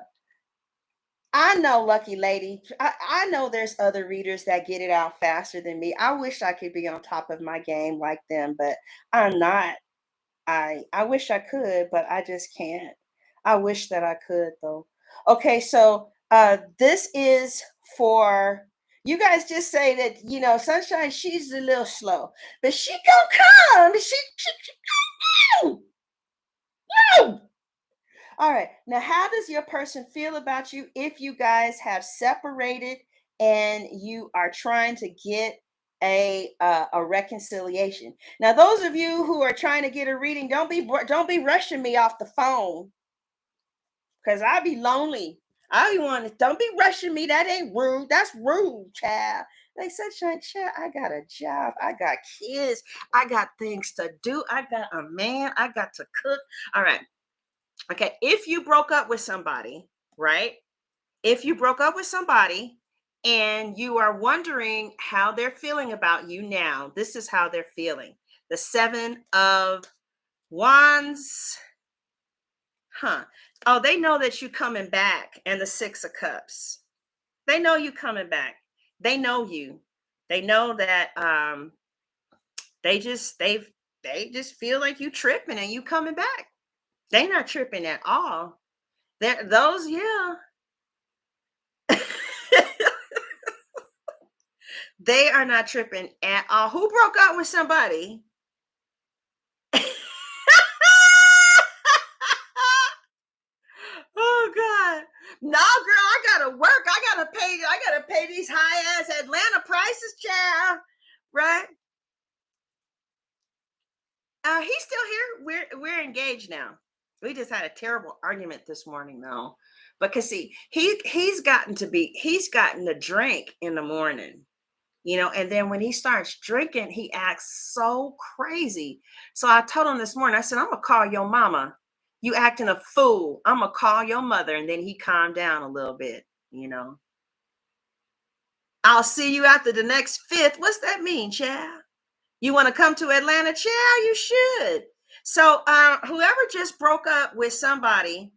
I know, lucky lady, I know there's other readers that get it out faster than me. I wish I could be on top of my game like them, but I'm not. I wish I could, but I just can't. I wish that I could though. Okay, so this is for you guys. Just say that, you know, sunshine, she's a little slow, but she gonna come. She come. All right. Now, how does your person feel about you if you guys have separated and you are trying to get a reconciliation? Now, those of you who are trying to get a reading, don't be rushing me off the phone because I be lonely. I be wanting. Don't be rushing me. That ain't rude. That's rude, child. They said, child, I got a job. I got kids. I got things to do. I got a man. I got to cook. All right. Okay, if you broke up with somebody, right? If you broke up with somebody and you are wondering how they're feeling about you now, this is how they're feeling. The 7 of Wands. Huh. Oh, they know that you coming back. And the 6 of Cups. They know you coming back. They know you. They know that they just they just feel like you tripping and you coming back. They not tripping at all. They're those, yeah. They are not tripping at all. Who broke up with somebody? Oh God. No, girl, I gotta work. I gotta pay these high ass Atlanta prices, child. Right? He's still here. We're engaged now. We just had a terrible argument this morning though. Because see, he's gotten to drink in the morning. You know, and then when he starts drinking, he acts so crazy. So I told him this morning, I said, I'm gonna call your mama. You acting a fool. I'm gonna call your mother. And then he calmed down a little bit, you know. I'll see you after the next fifth. What's that mean, child? You want to come to Atlanta, child? You should. So whoever just broke up with somebody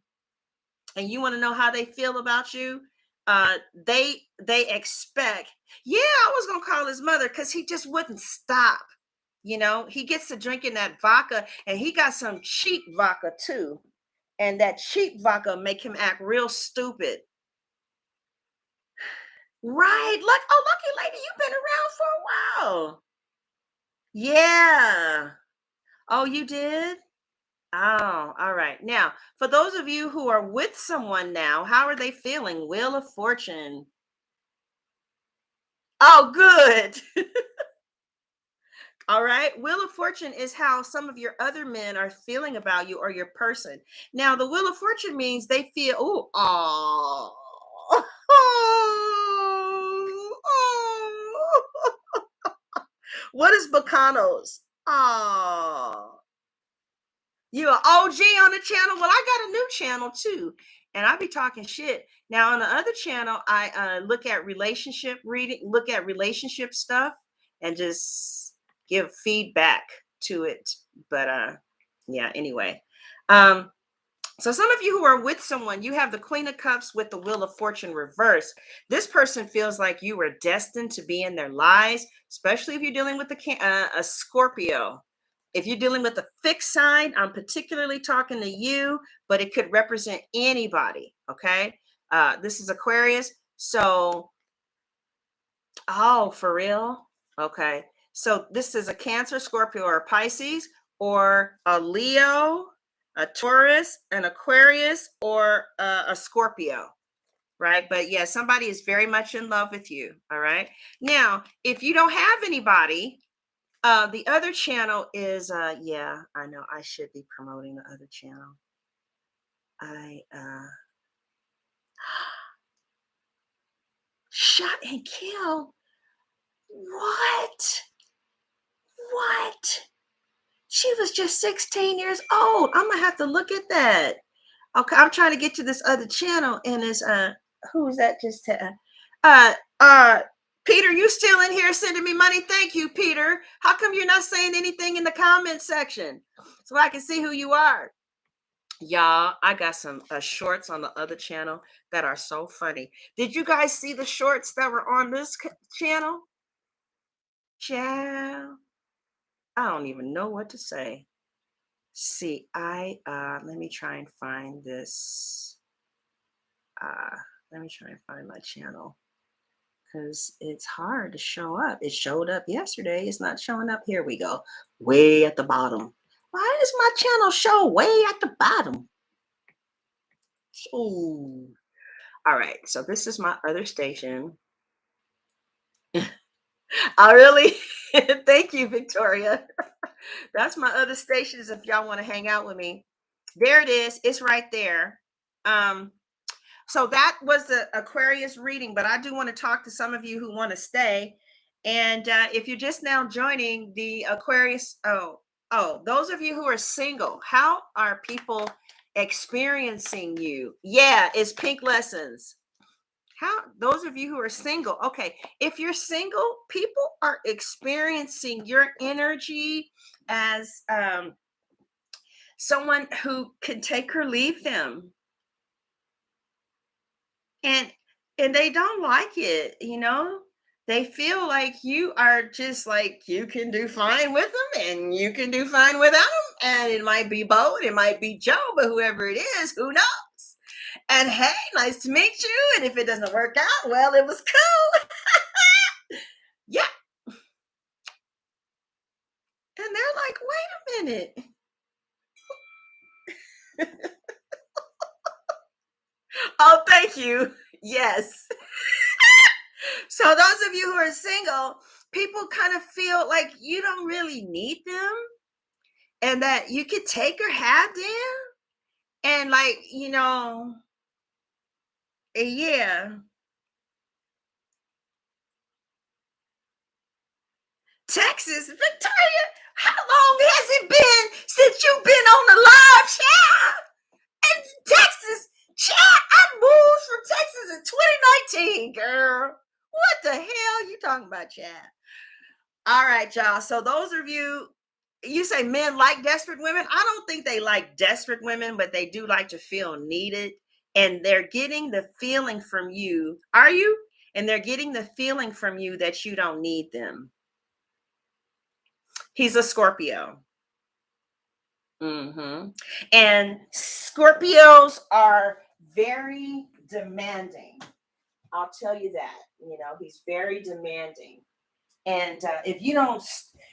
and you want to know how they feel about you, they expect, yeah, I was gonna call his mother because he just wouldn't stop. You know, he gets to drinking that vodka and he got some cheap vodka too, and that cheap vodka make him act real stupid. Right, look, oh, lucky lady, you've been around for a while. Yeah. Oh, you did. Oh, all right. Now, for those of you who are with someone now, how are they feeling? Wheel of Fortune. Oh, good. All right. Wheel of Fortune is how some of your other men are feeling about you or your person. Now, the Wheel of Fortune means they feel, oh, oh. What is Bacanos? Oh, you an OG on the channel? Well, I got a new channel too. and I be talking shit. Now on the other channel, I look at relationship reading, look at relationship stuff, and just give feedback to it. But yeah. Anyway, um, so some of you who are with someone, you have the Queen of Cups with the Wheel of Fortune reversed. This person feels like you were destined to be in their lives, especially if you're dealing with a Scorpio. If you're dealing with a fixed sign, I'm particularly talking to you, but it could represent anybody. Okay. This is Aquarius. So, oh, for real? Okay. So this is a Cancer, Scorpio, or a Pisces, or a Leo, a Taurus, an Aquarius, or a Scorpio, right? But yeah, somebody is very much in love with you. All right. Now, if you don't have anybody, the other channel is yeah, I know I should be promoting the other channel. I shot and kill. What? What? She was just 16 years old. I'm gonna have to look at that. Okay, I'm trying to get to this other channel, and it's who's that just uh uh Peter, you still in here sending me money? Thank you, Peter. How come you're not saying anything in the comment section so I can see who you are? Y'all, I got some shorts on the other channel that are so funny. Did you guys see the shorts that were on this channel? Ciao. I don't even know what to say. See, I let me try and find this. Uh, let me try and find my channel because it's hard to show up. It showed up yesterday. It's not showing up. Here we go. Way at the bottom. Why does my channel show way at the bottom? Ooh. All right. So this is my other station. I really thank you, Victoria. That's my other stations if y'all want to hang out with me. There it is. It's right there. Um, so that was the Aquarius reading, but I do want to talk to some of you who want to stay. And if you're just now joining the Aquarius, those of you who are single, how are people experiencing you? Yeah, it's pink lessons. How those of you who are single, okay, if you're single, people are experiencing your energy as someone who can take or leave them, and they don't like it, they feel like you are just like you can do fine with them and you can do fine without them, and it might be Bo, it might be Joe, but whoever it is, who knows? And hey, nice to meet you, and if it doesn't work out, well, it was cool. Yeah. And they're like, wait a minute. Oh, thank you. Yes. So those of you who are single, people kind of feel like you don't really need them and that you could take or have them. And like, yeah. Texas, Victoria, how long has it been since you've been on the live chat? And Texas, chat, I moved from Texas in 2019, girl. What the hell you talking about, chat? All right, y'all. So those of you say men like desperate women. I don't think they like desperate women, but they do like to feel needed. And they're getting the feeling from you. Are you? And they're getting the feeling from you that you don't need them. He's a Scorpio. And Scorpios are very demanding. I'll tell you that. He's very demanding. And if you don't,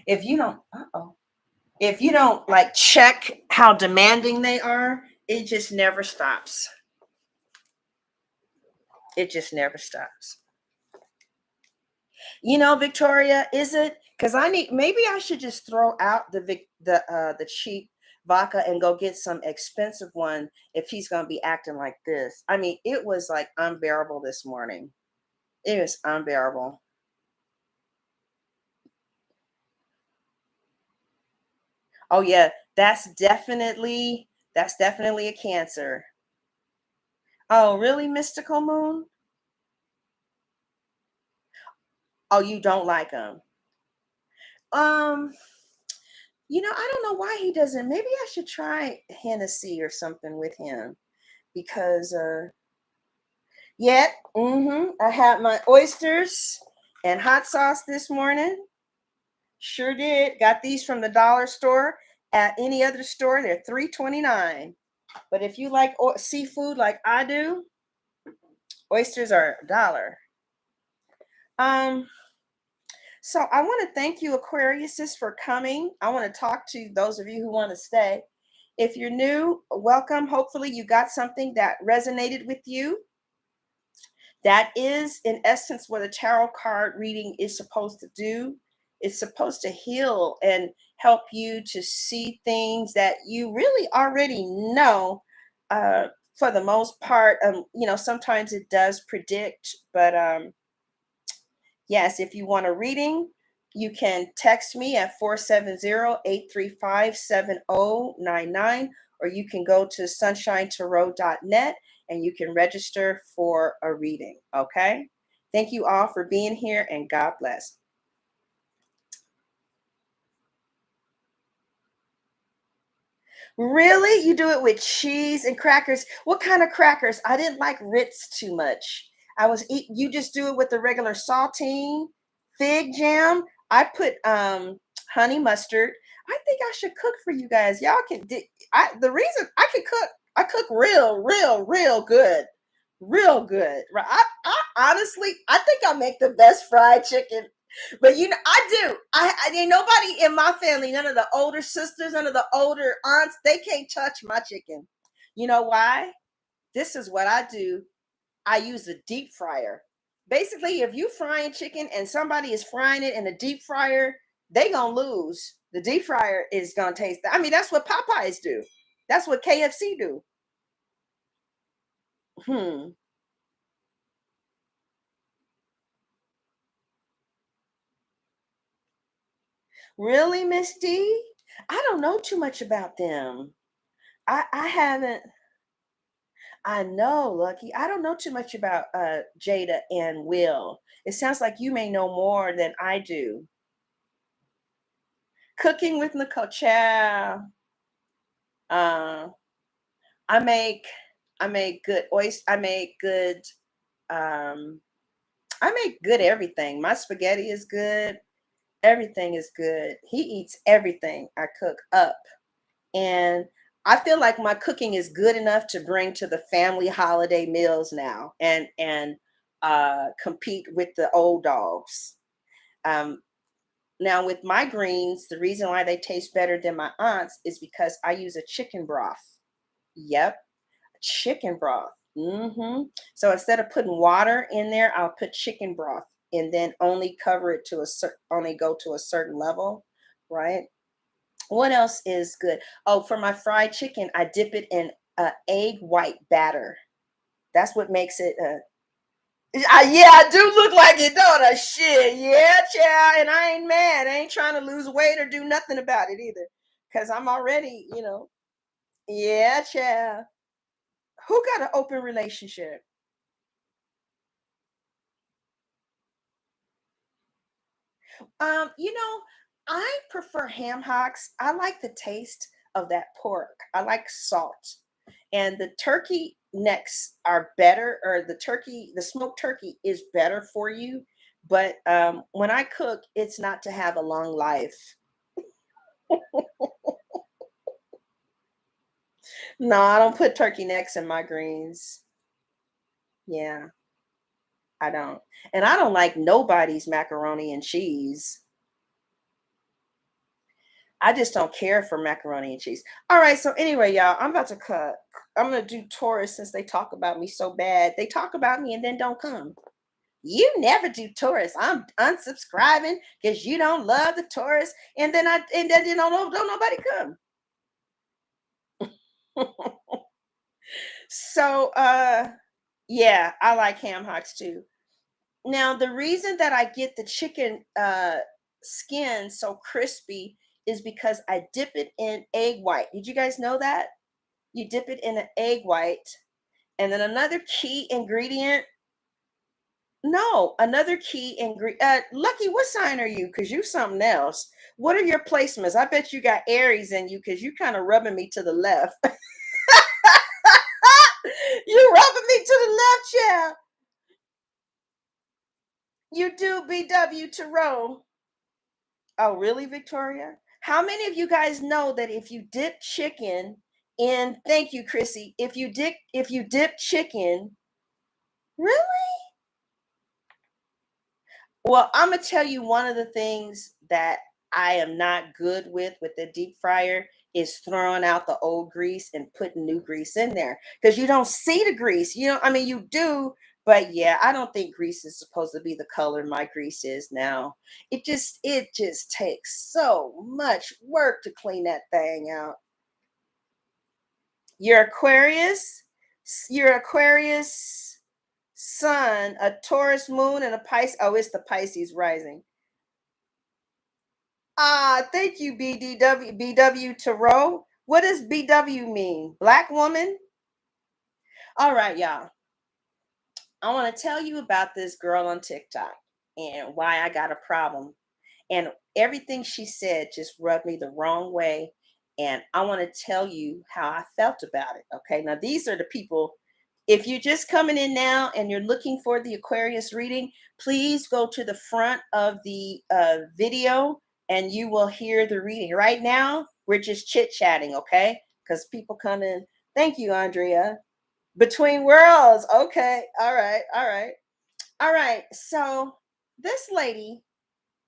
if you don't like check how demanding they are, it just never stops. It just never stops. Victoria, is it? Because maybe I should just throw out the cheap vodka and go get some expensive one if he's gonna be acting like this. I mean, it was like unbearable this morning. It was unbearable. Oh yeah, that's definitely a Cancer. Oh, really, Mystical Moon? Oh, you don't like him. Um, I don't know why he doesn't. Maybe I should try Hennessy or something with him because yeah, I had my oysters and hot sauce this morning. Sure did. Got these from the dollar store. At any other store, they're $3.29. But if you like seafood like I do, oysters are $1. Um, so I want to thank you, Aquariuses, for coming. I want to talk to those of you who want to stay. If you're new, welcome. Hopefully, you got something that resonated with you. That is, in essence, what a tarot card reading is supposed to do. It's supposed to heal and help you to see things that you really already know. Uh, for the most part, sometimes it does predict, but yes, if you want a reading, you can text me at 470-835-7099, or you can go to sunshinetarot.net and you can register for a reading. Okay. Thank you all for being here and God bless. Really? You do it with cheese and crackers? What kind of crackers? I didn't like Ritz too much. You just do it with the regular saltine, fig jam. I put honey mustard. I think I should cook for you guys. Y'all can the reason I can cook, I cook real good. Real good. Right. I honestly I think I make the best fried chicken. But I do. I ain't nobody in my family, none of the older sisters, none of the older aunts, they can't touch my chicken. You know why? This is what I do. I use a deep fryer. Basically, if you frying chicken and somebody is frying it in a deep fryer, they gonna lose. The deep fryer is gonna taste. I mean, that's what Popeyes do. That's what KFC do. Hmm. Really, Miss D? I don't know too much about them. I haven't. I know, Lucky. I don't know too much about Jada and Will. It sounds like you may know more than I do. Cooking with Nicole Chow. Uh, I make I make good oyster. Um I make good everything. My spaghetti is good. Everything is good. He eats everything I cook up. And I feel like my cooking is good enough to bring to the family holiday meals now and compete with the old dogs. Um, Now with my greens, the reason why they taste better than my aunt's is because I use a chicken broth. Yep, chicken broth. So instead of putting water in there, I'll put chicken broth and then only cover it to only go to a certain level, right? What else is good? Oh, for my fried chicken, I dip it in egg white batter. That's what makes it. Yeah, I do look like it, don't I? Shit, yeah, child. And I ain't mad. I ain't trying to lose weight or do nothing about it either, cause I'm already, yeah, child. Who got an open relationship? You know, I prefer ham hocks. I like the taste of that pork. I like salt. And the turkey necks are better, or the smoked turkey is better for you. But when I cook, it's not to have a long life. No, I don't put turkey necks in my greens. Yeah, I don't. And I don't like nobody's macaroni and cheese. I just don't care for macaroni and cheese. All right, so anyway, y'all, I'm about to cut. I'm gonna do Taurus since they talk about me so bad. They talk about me and then don't come. You never do Taurus. I'm unsubscribing because you don't love the Taurus, and then don't nobody come. So yeah, I like ham hocks too. Now, the reason that I get the chicken skin so crispy is because I dip it in egg white. Did you guys know that? You dip it in an egg white And then another key ingredient. No, another key ingredient. Lucky, what sign are you? Because you something else. What are your placements? I bet you got Aries in you because you kind of rubbing me to the left. You rubbing me to the left, yeah. You do, BW Tarot. Oh, really, Victoria? How many of you guys know that if you dip chicken in, thank you, Chrissy, if you dip chicken, really? Well, I'm gonna tell you one of the things that I am not good with the deep fryer is throwing out the old grease and putting new grease in there because you don't see the grease. You know, I mean, you do, but yeah, I don't think grease is supposed to be the color my grease is now. It just takes so much work to clean that thing out. Your Aquarius, your Aquarius sun, a Taurus moon, and a Pisces. Oh, it's the Pisces rising. Thank you, BW Tarot. What does BW mean? Black woman? All right, y'all. I want to tell you about this girl on TikTok and why I got a problem. And everything she said just rubbed me the wrong way. And I want to tell you how I felt about it. Okay. Now, these are the people. If you're just coming in now and you're looking for the Aquarius reading, please go to the front of the video and you will hear the reading. Right now, we're just chit chatting. Okay. Because people come in. Thank you, Andrea. Between worlds. Okay. All right. All right. All right. So this lady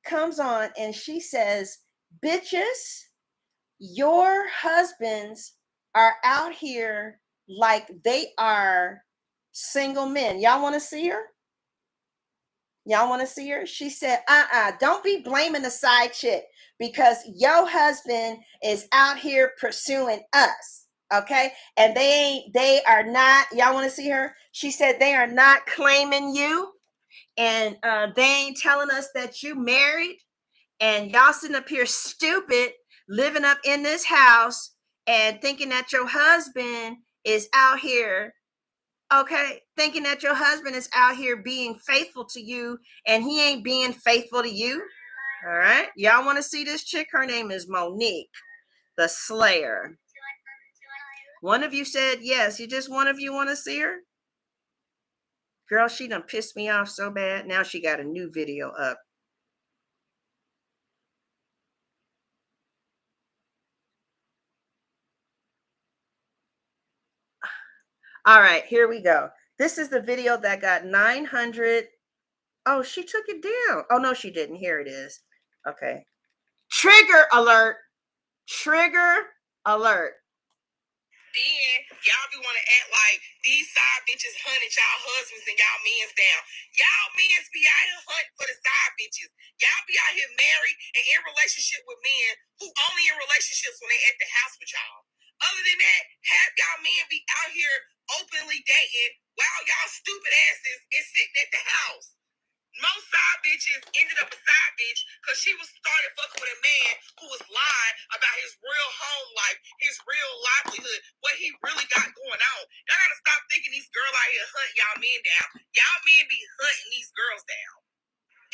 comes on and she says, bitches, your husbands are out here like they are single men. Y'all want to see her? Y'all want to see her? She said, don't be blaming the side chick because your husband is out here pursuing us. Okay. And they are not, y'all want to see her? She said, they are not claiming you. And they ain't telling us that you married. And y'all sitting up here stupid, living up in this house and thinking that your husband is out here, okay, thinking that your husband is out here being faithful to you and he ain't being faithful to you. All right. Y'all want to see this chick? Her name is Monique, the Slayer. One of you said yes. You just one of you want to see her? Girl, she done pissed me off so bad. Now she got a new video up. All right, here we go. This is the video that got 900. Oh, she took it down. Oh, no, she didn't. Here it is. Okay. Trigger alert. Trigger alert. Then y'all be want to act like these side bitches hunted y'all husbands and y'all men's down. Y'all men's be out here hunting for the side bitches. Y'all be out here married and in relationship with men who only in relationships when they at the house with y'all. Other than that, have y'all men be out here openly dating while y'all stupid asses is sitting at the house. Most side bitches ended up a side bitch because she was started fucking with a man who was lying about his real home life, his real livelihood, what he really got going on. Y'all gotta stop thinking these girls out here hunting y'all men down. Y'all men be hunting these girls down.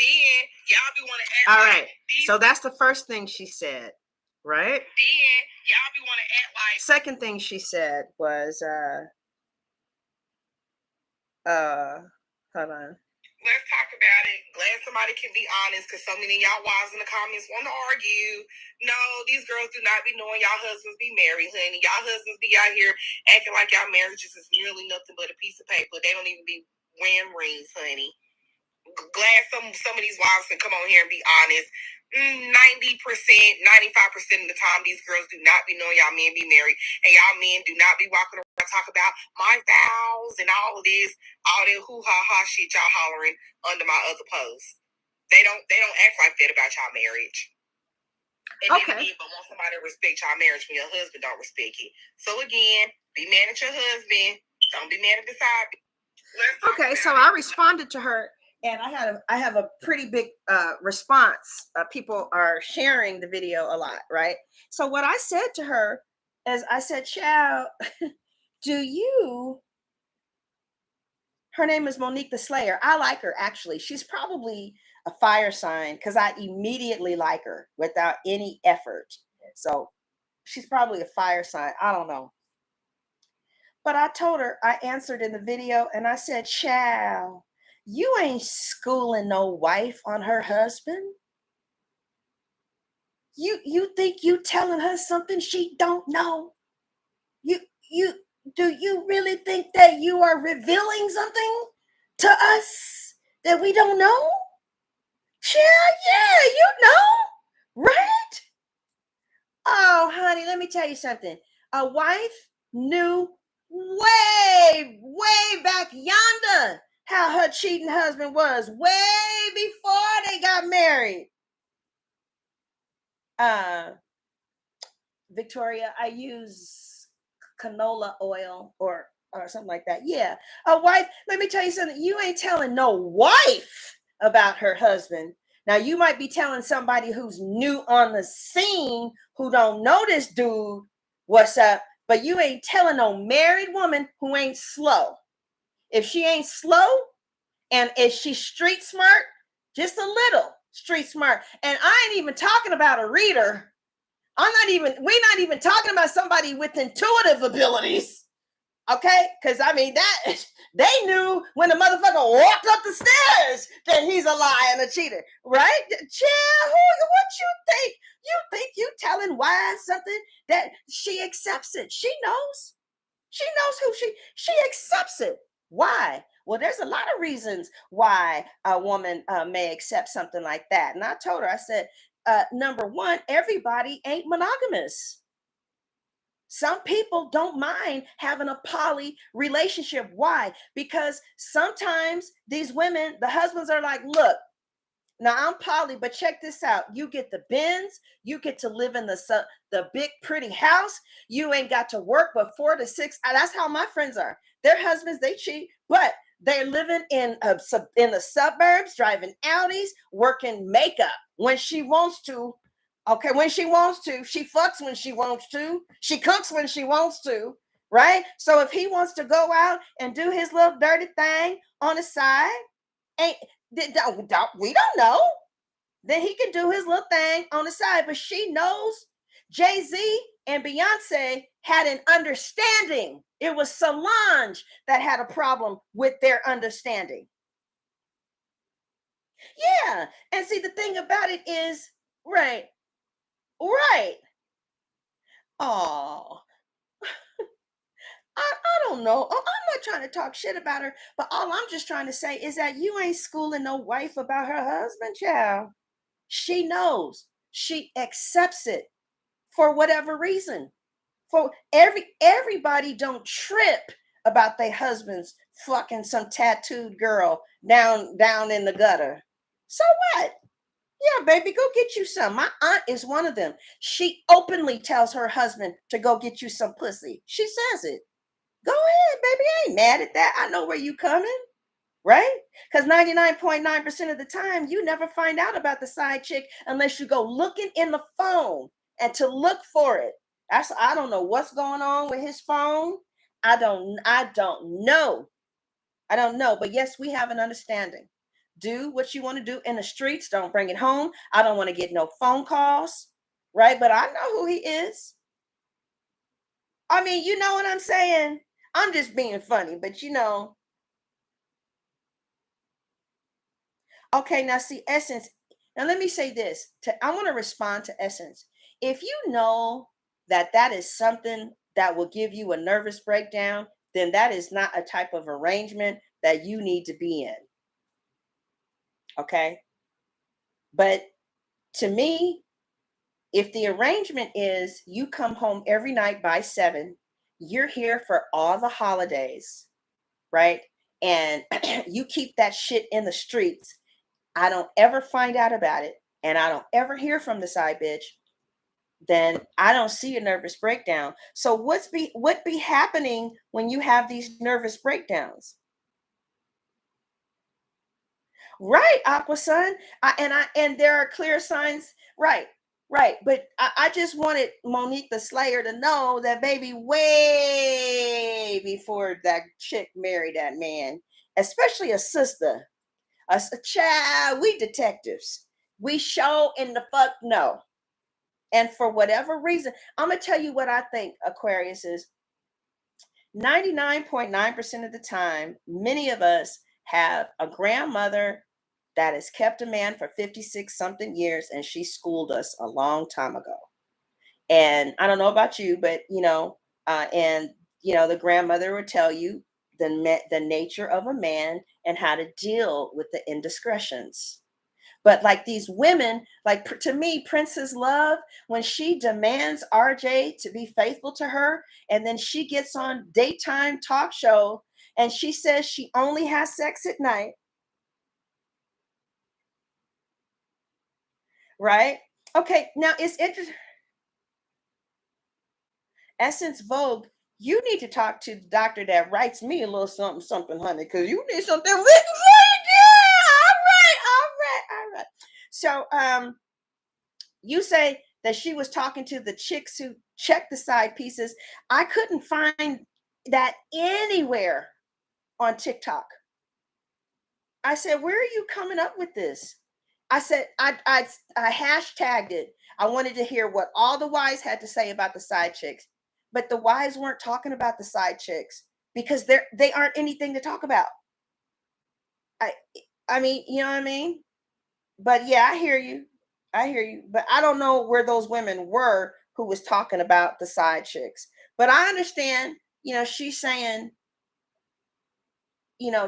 Then y'all be want to act. All right. So that's the first thing she said, right? Then y'all be want to act like. Second thing she said was hold on. Let's talk about it. Glad somebody can be honest because so many of y'all wives in the comments want to argue. No, these girls do not be knowing y'all husbands be married, honey. Y'all husbands be out here acting like y'all marriages is nearly nothing but a piece of paper. They don't even be wearing rings, honey. Glad some of these wives can come on here and be honest. 90%, 95% of the time, these girls do not be knowing y'all men be married, and y'all men do not be walking around talk about my vows and all of this, all that hoo ha ha shit y'all hollering under my other posts. They don't act like that about y'all marriage. And okay. Then but want somebody to respect y'all marriage when your husband don't respect it. So again, be mad at your husband. Don't be mad at the side. Okay, so I responded to her. And I have a pretty big response. People are sharing the video a lot, right? So what I said to her is, I said, "Child, do you Her name is Monique the Slayer. I like her, actually. She's probably a fire sign because I immediately like her without any effort. So she's probably a fire sign. I don't know. But I told her, I answered in the video and I said, "Chow, you ain't schooling no wife on her husband. You think you telling her something she don't know? You you do you really think that you are revealing something to us that we don't know? Yeah, you know, right? Oh, honey, let me tell you something. A wife knew way back yonder how her cheating husband was, way before they got married. Uh, Victoria, I use canola oil or something like that. Yeah. A wife, let me tell you something. You ain't telling no wife about her husband. Now you might be telling somebody who's new on the scene who don't know this dude what's up, but you ain't telling no married woman who ain't slow. If she ain't slow and if she's street smart, just a little street smart. And I ain't even talking about a reader. We're not even talking about somebody with intuitive abilities. Okay? Because I mean that they knew when the motherfucker walked up the stairs that he's a liar and a cheater, right? Chill, what you think? You think you telling wives something that she accepts it. She knows. She knows who she accepts it. Why? Well, there's a lot of reasons why a woman may accept something like that. And I told her, I said, number one, everybody ain't monogamous. Some people don't mind having a poly relationship. Why? Because sometimes these women, the husbands are like, look, now I'm poly, but check this out. You get the Benz, you get to live in the big pretty house. You ain't got to work but 4 to 6. That's how my friends are. Their husbands, they cheat, but they're living in the suburbs, driving Audis, working makeup when she wants to. Okay, when she wants to, she fucks when she wants to, she cooks when she wants to, right? So if he wants to go out and do his little dirty thing on the side, ain't we don't know. Then he can do his little thing on the side. But she knows Jay-Z and Beyonce had an understanding. It was Solange that had a problem with their understanding. Yeah. And see, the thing about it is, right. Oh, I don't know. I'm not trying to talk shit about her, but all I'm just trying to say is that you ain't schooling no wife about her husband, child. She knows. She accepts it for whatever reason. For everybody don't trip about their husbands fucking some tattooed girl down in the gutter. So what? Yeah, baby, go get you some. My aunt is one of them. She openly tells her husband to go get you some pussy. She says it. Go ahead, baby. I ain't mad at that. I know where you coming. Right? Because 99.9% of the time, you never find out about the side chick unless you go looking in the phone and to look for it. I don't know what's going on with his phone. I don't know. I don't know. But yes, we have an understanding. Do what you want to do in the streets. Don't bring it home. I don't want to get no phone calls. Right? But I know who he is. I mean, you know what I'm saying? I'm just being funny, but you know. Okay, now see, Essence. Now let me say this. I want to respond to Essence. If you know that that is something that will give you a nervous breakdown, then that is not a type of arrangement that you need to be in. Okay? But to me, if the arrangement is you come home every night by 7, you're here for all the holidays, right? And you keep that shit in the streets. I don't ever find out about it, and I don't ever hear from the side bitch, then I don't see a nervous breakdown. So what be happening when you have these nervous breakdowns? Right, Aqua Sun. And there are clear signs. Right, right. But I just wanted Monique the Slayer to know that baby way before that chick married that man. especially a sister, a child, we detectives. We show in the fuck no. And for whatever reason, I'm going to tell you what I think Aquarius is. 99.9% of the time, many of us have a grandmother that has kept a man for 56 something years, and she schooled us a long time ago. And I don't know about you, but and the grandmother would tell you the nature of a man and how to deal with the indiscretions. But like these women, like to me, Princess Love, when she demands RJ to be faithful to her, and then she gets on daytime talk show and she says she only has sex at night, right? Okay, now it's interesting. Essence Vogue, you need to talk to the doctor that writes me a little something, something, honey, because you need something written for you. All right. So, you say that she was talking to the chicks who check the side pieces. I couldn't find that anywhere on TikTok. I said, where are you coming up with this? I said, I hashtagged it. I wanted to hear what all the wives had to say about the side chicks, but the wives weren't talking about the side chicks because they aren't anything to talk about. I I mean, you know what I mean? But yeah, I hear you. I hear you. But I don't know where those women were who was talking about the side chicks. But I understand, she's saying,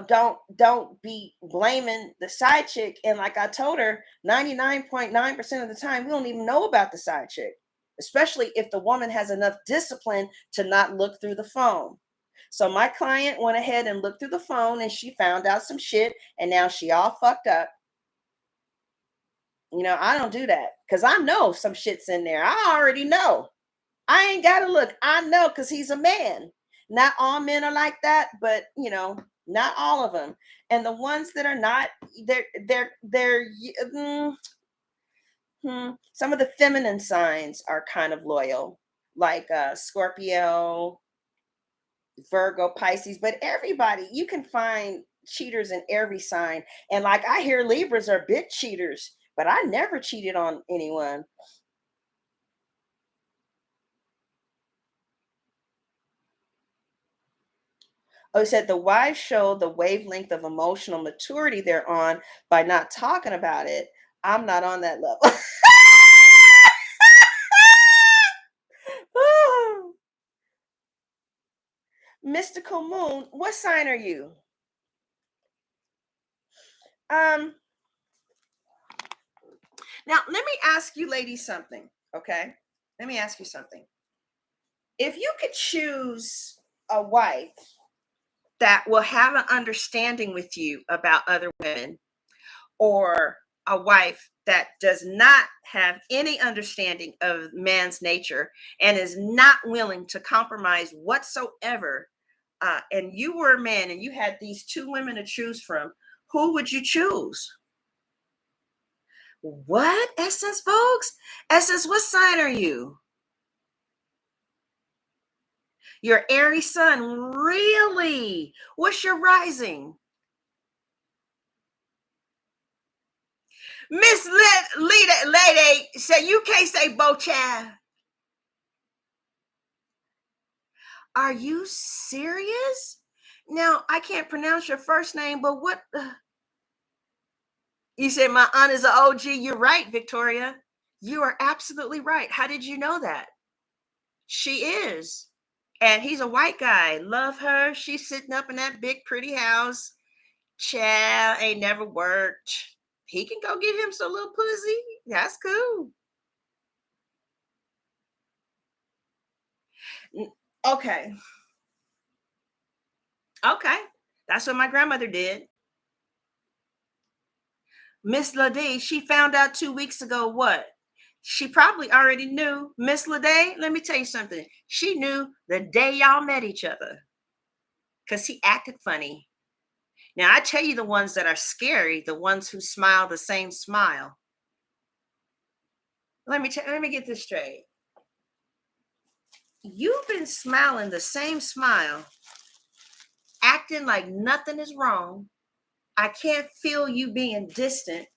don't be blaming the side chick. And like I told her, 99.9% of the time, we don't even know about the side chick, especially if the woman has enough discipline to not look through the phone. So my client went ahead and looked through the phone and she found out some shit and now she all fucked up. I don't do that because I know some shit's in there. I already know. I ain't got to look. I know because he's a man. Not all men are like that, but not all of them. And the ones that are not, mm, some of the feminine signs are kind of loyal, like Scorpio, Virgo, Pisces. But everybody, you can find cheaters in every sign. And like I hear Libras are big cheaters, but I never cheated on anyone. Oh, he said the wives show the wavelength of emotional maturity they're on by not talking about it. I'm not on that level. Mystical Moon, what sign are you? Um, Now let me ask you ladies something, okay? Let me ask you something. If you could choose a wife that will have an understanding with you about other women, or a wife that does not have any understanding of man's nature and is not willing to compromise whatsoever, and you were a man and you had these two women to choose from, who would you choose? What, Essence, folks? Essence, what sign are you? Your Aries sun. Really? What's your rising? Miss Lady, say you can't say both, child. Are you serious? Now, I can't pronounce your first name, but what? You said my aunt is an OG. You're right, Victoria. You are absolutely right. How did you know that? She is. And he's a white guy. Love her. She's sitting up in that big, pretty house. Child ain't never worked. He can go get him some little pussy. That's cool. Okay. Okay. That's what my grandmother did. Miss Lade, she found out 2 weeks ago what? She probably already knew. Miss Lade, let me tell you something. She knew the day y'all met each other because he acted funny. Now, I tell you the ones that are scary, the ones who smile the same smile. Let me get this straight. You've been smiling the same smile acting like nothing is wrong. I can't feel you being distant.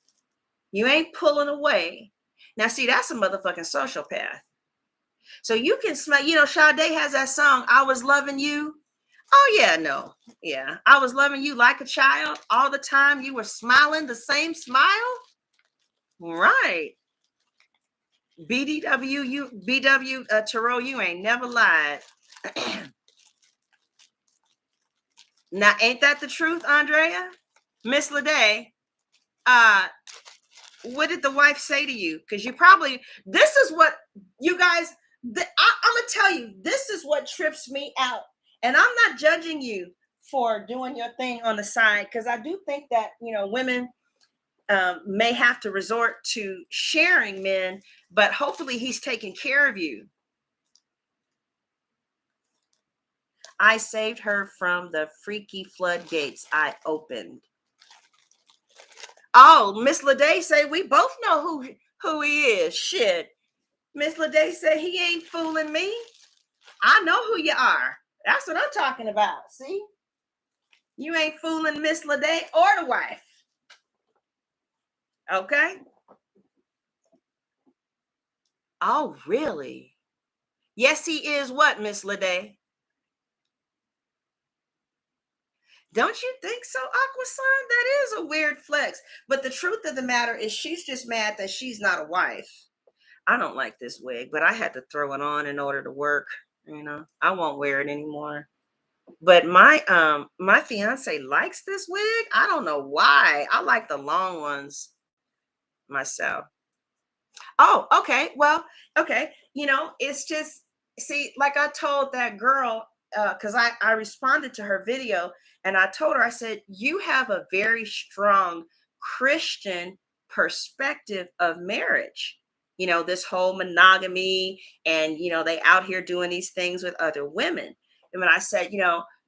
You ain't pulling away. Now, see, that's a motherfucking sociopath. So you can smell, Sade has that song, I Was Loving You. Oh, yeah, no. Yeah. I was loving you like a child all the time. You were smiling the same smile. Right. BW Tarot, you ain't never lied. Now, ain't that the truth, Andrea? Miss Lede, what did the wife say to you? Because this is what you guys, I'm going to tell you, this is what trips me out. And I'm not judging you for doing your thing on the side, because I do think that, women may have to resort to sharing men, but hopefully he's taking care of you. I saved her from the freaky floodgates I opened. Oh, Miss Lede say we both know who he is. Shit. Miss Lede say he ain't fooling me. I know who you are. That's what I'm talking about. See? You ain't fooling Miss Lede or the wife. Okay? Oh, really? Yes, he is what, Miss Lede? Don't you think so, Aquasun? That is a weird flex. But the truth of the matter is she's just mad that she's not a wife. I don't like this wig, but I had to throw it on in order to work. I won't wear it anymore. But my fiance likes this wig. I don't know why. I like the long ones myself. Oh, okay. Well, okay. It's just, see, like I told that girl, because I responded to her video and I told her, I said, you have a very strong Christian perspective of marriage. This whole monogamy, and, they out here doing these things with other women. And when I said,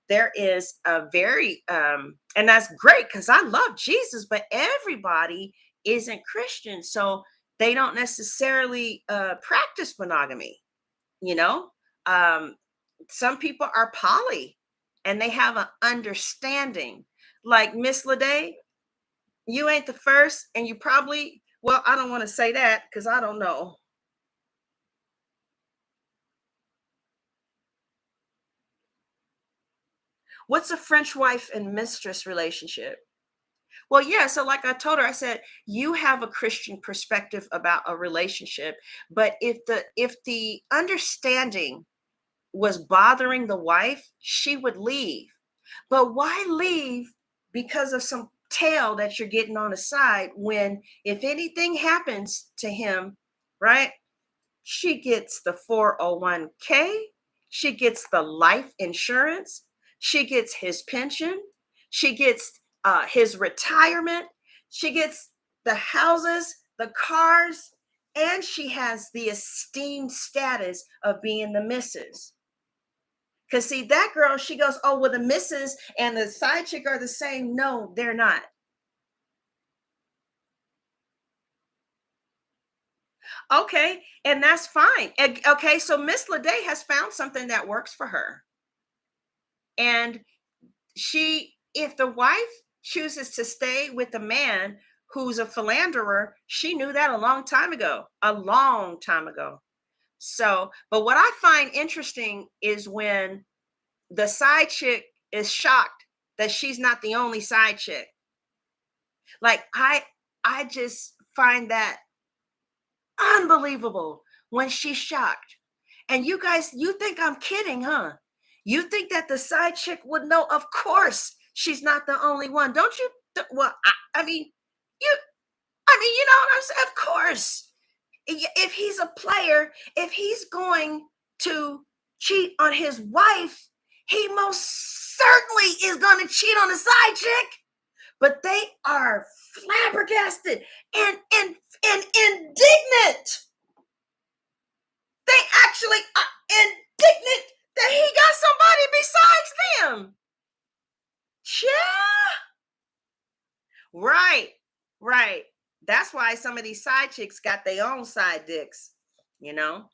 there is a very, and that's great because I love Jesus, but everybody isn't Christian. So they don't necessarily practice monogamy. you know some people are poly and they have an understanding. Like Miss Lede, you ain't the first, and you probably, well, I don't want to say that because I don't know. What's a French wife and mistress relationship? Well, yeah. So, like I told her, I said you have a Christian perspective about a relationship, but if the understanding was bothering the wife, she would leave. But why leave because of some tail that you're getting on the side, when if anything happens to him, right? She gets the 401k, she gets the life insurance, she gets his pension, she gets his retirement, she gets the houses, the cars, and she has the esteemed status of being the missus. Because see, that girl, she goes, oh, well, the missus and the side chick are the same. No, they're not. Okay, and that's fine. Okay, so Miss Lede has found something that works for her. And if the wife chooses to stay with a man who's a philanderer, she knew that a long time ago, a long time ago. So, but what I find interesting is when the side chick is shocked that she's not the only side chick. Like I just find that unbelievable when she's shocked. And you guys, you think I'm kidding, huh? You think that the side chick would know? Of course, she's not the only one. Don't you? Well, I mean, you. I mean, you know what I'm saying? Of course, if he's a player, if he's going to cheat on his wife, he most certainly is going to cheat on the side chick. But they are flabbergasted and indignant. They actually are indignant that he got somebody besides them. Yeah. Right. Right. That's why some of these side chicks got their own side dicks, you know.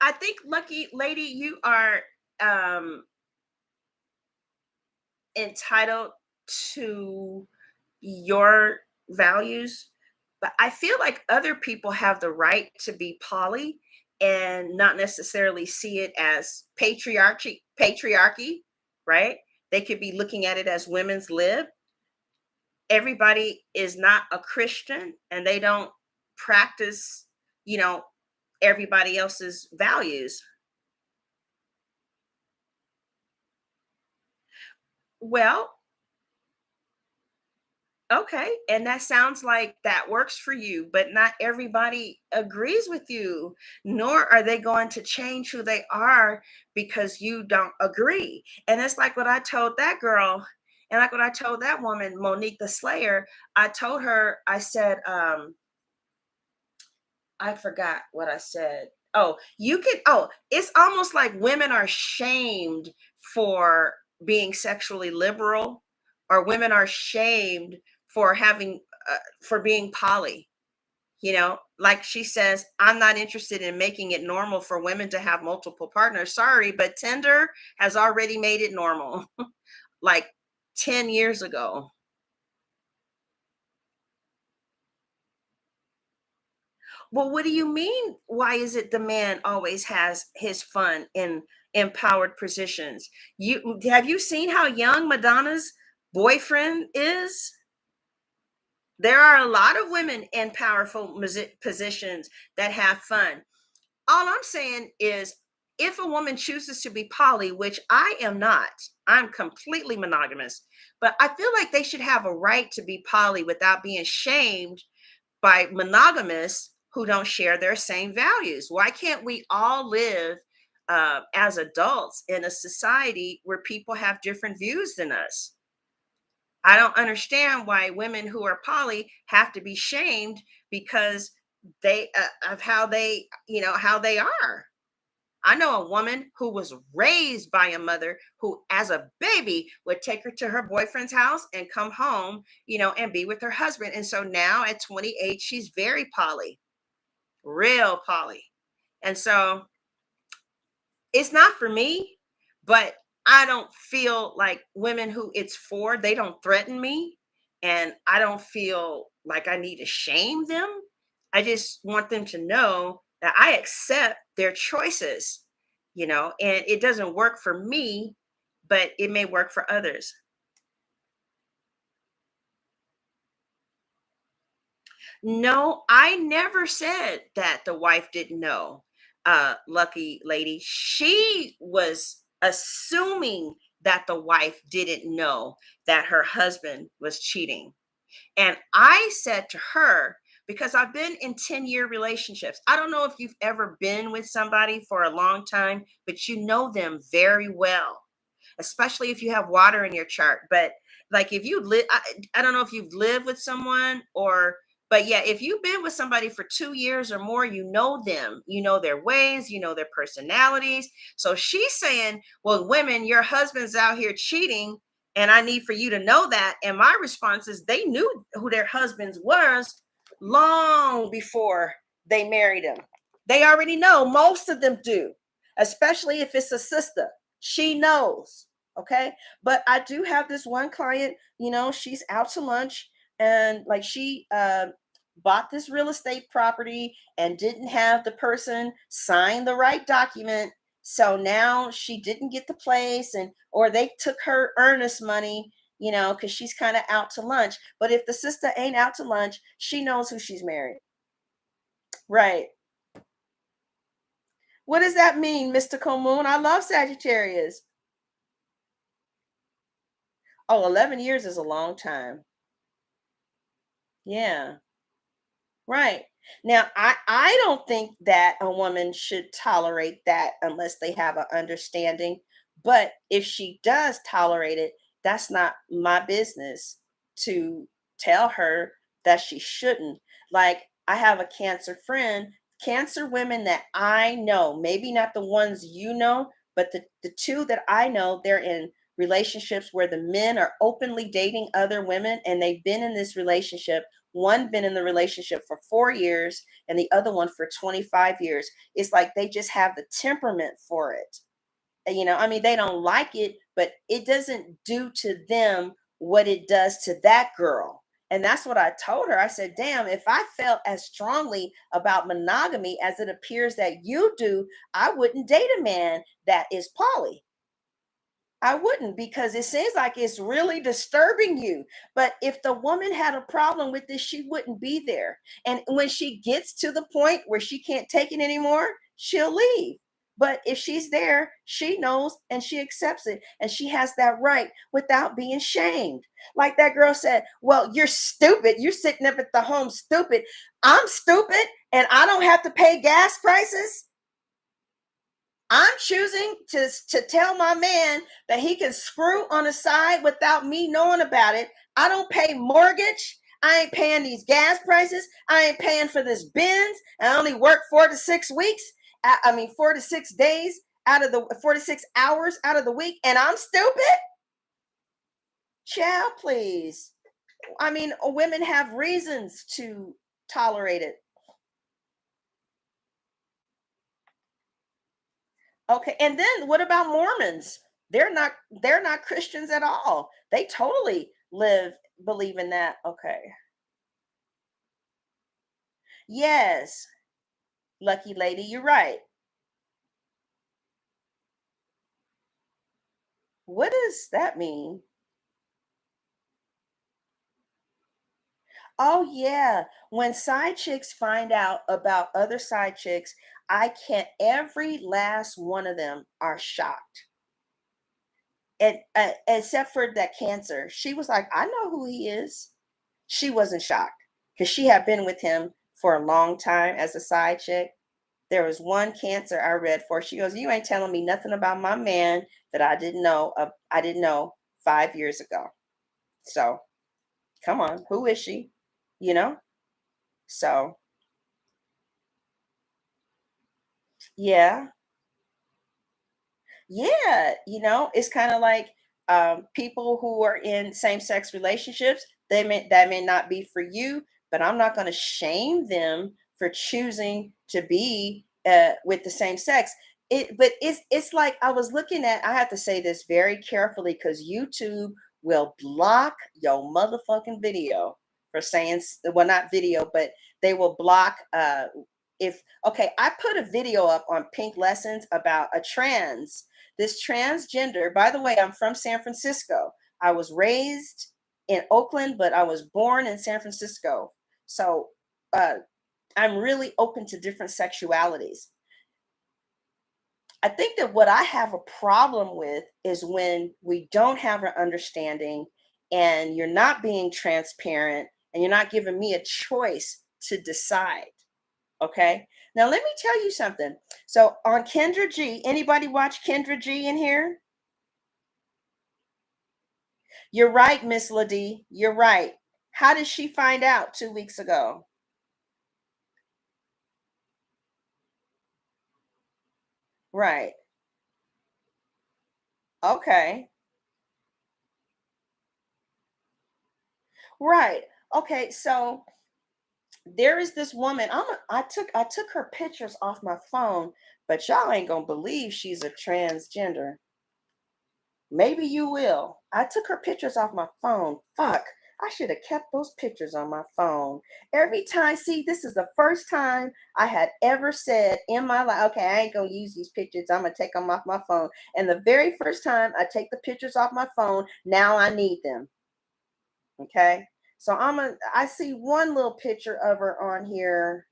I think, lucky lady, you are um entitled to your values, but I feel like other people have the right to be poly and not necessarily see it as patriarchy, right? They could be looking at it as women's lib. Everybody is not a Christian and they don't practice, you know, everybody else's values. Well, okay, and that sounds like that works for you, but not everybody agrees with you, nor are they going to change who they are because you don't agree. And it's like what I told that girl, and like what I told that woman, Monique the Slayer. I told her, I said, I forgot what I said. Oh, it's almost like women are shamed for being sexually liberal, or women are shamed for for being poly. Like she says, I'm not interested in making it normal for women to have multiple partners. Sorry, but Tinder has already made it normal like 10 years ago. Well, what do you mean? Why is it the man always has his fun in empowered positions? Have you seen how young Madonna's boyfriend is? There are a lot of women in powerful positions that have fun. All I'm saying is, if a woman chooses to be poly, which I am not, I'm completely monogamous, but I feel like they should have a right to be poly without being shamed by monogamists who don't share their same values. Why can't we all live as adults in a society where people have different views than us? I don't understand why women who are poly have to be shamed because they of how they are. I know a woman who was raised by a mother who, as a baby, would take her to her boyfriend's house and come home, and be with her husband. And so now at 28, she's very poly, real poly. And so it's not for me, but I don't feel like women who it's for, they don't threaten me. And I don't feel like I need to shame them. I just want them to know that I accept their choices, and it doesn't work for me, but it may work for others. No, I never said that the wife didn't know. Lucky lady, she was assuming that the wife didn't know that her husband was cheating. And I said to her, because I've been in 10-year relationships, I don't know if you've ever been with somebody for a long time, but you know them very well, especially if you have water in your chart. But like if you live, I don't know if you've lived with someone but yeah, if you've been with somebody for 2 years or more, you know them, you know their ways, you know their personalities. So she's saying, well, women, your husband's out here cheating, and I need for you to know that. And my response is, they knew who their husbands was long before they married him. They already know. Most of them do, especially if it's a sister. She knows. Okay. But I do have this one client, she's out to lunch, and like she bought this real estate property and didn't have the person sign the right document. So now she didn't get the place, or they took her earnest money, because she's kind of out to lunch. But if the sister ain't out to lunch, she knows who she's married. Right. What does that mean, Mystical Moon? I love Sagittarius. Oh, 11 years is a long time. Yeah. Right. Now, I don't think that a woman should tolerate that unless they have an understanding. But if she does tolerate it, that's not my business to tell her that she shouldn't. Like, I have a Cancer friend, Cancer women that I know, maybe not the ones you know, but the two that I know, they're in relationships where the men are openly dating other women, and they've been in this relationship one been in the relationship for 4 years and the other one for 25 years. It's like they just have the temperament for it. I mean, they don't like it, but it doesn't do to them what it does to that girl. And that's what I told her. I said, damn, if I felt as strongly about monogamy as it appears that you do, I wouldn't date a man that is poly. I wouldn't, because it seems like it's really disturbing you. But if the woman had a problem with this, she wouldn't be there. And when she gets to the point where she can't take it anymore, she'll leave. But if she's there, she knows and she accepts it. And she has that right without being shamed. Like that girl said, well, you're stupid. You're sitting up at the home stupid. I'm stupid and I don't have to pay gas prices. I'm choosing to tell my man that he can screw on the side without me knowing about it. I don't pay mortgage. I ain't paying these gas prices. I ain't paying for this Benz. I only work 4 to 6 weeks. 4 to 6 days out of the 46 hours out of the week, and I'm stupid. Child, please. I mean, women have reasons to tolerate it. Okay, and then what about Mormons? They're not Christians at all. They totally believe in that. Okay. Yes, lucky lady, you're right. What does that mean? Oh yeah, when side chicks find out about other side chicks, I can't every last one of them are shocked. And except for that Cancer. She was like, "I know who he is." She wasn't shocked because she had been with him for a long time as a side chick. There was one Cancer I read for. She goes, "You ain't telling me nothing about my man that I didn't know. I didn't know 5 years ago." So come on, who is she? You know. So yeah, yeah. It's kind of like people who are in same-sex relationships. That may not be for you, but I'm not going to shame them for choosing to be with the same sex. But it's like I was looking at. I have to say this very carefully because YouTube will block your motherfucking video for saying well, not video, but they will block. If okay, I put a video up on Pink Lessons about this transgender. By the way, I'm from San Francisco. I was raised in Oakland, but I was born in San Francisco. So uh, I'm really open to different sexualities. I think that what I have a problem with is when we don't have an understanding and you're not being transparent and you're not giving me a choice to decide. Okay. Now let me tell you something. So on Kendra G, anybody watch Kendra G in here? You're right, Miss Ladie. You're right. How did she find out 2 weeks ago? Right. Okay. Right. Okay. So there is this woman. I took her pictures off my phone, but y'all ain't gonna believe she's a transgender. Maybe you will. I took her pictures off my phone. Fuck. I should have kept those pictures on my phone. Every time, see, this is the first time I had ever said in my life, okay, I ain't gonna use these pictures. I'm gonna take them off my phone. And the very first time I take the pictures off my phone, now I need them. Okay. So I see one little picture of her on here,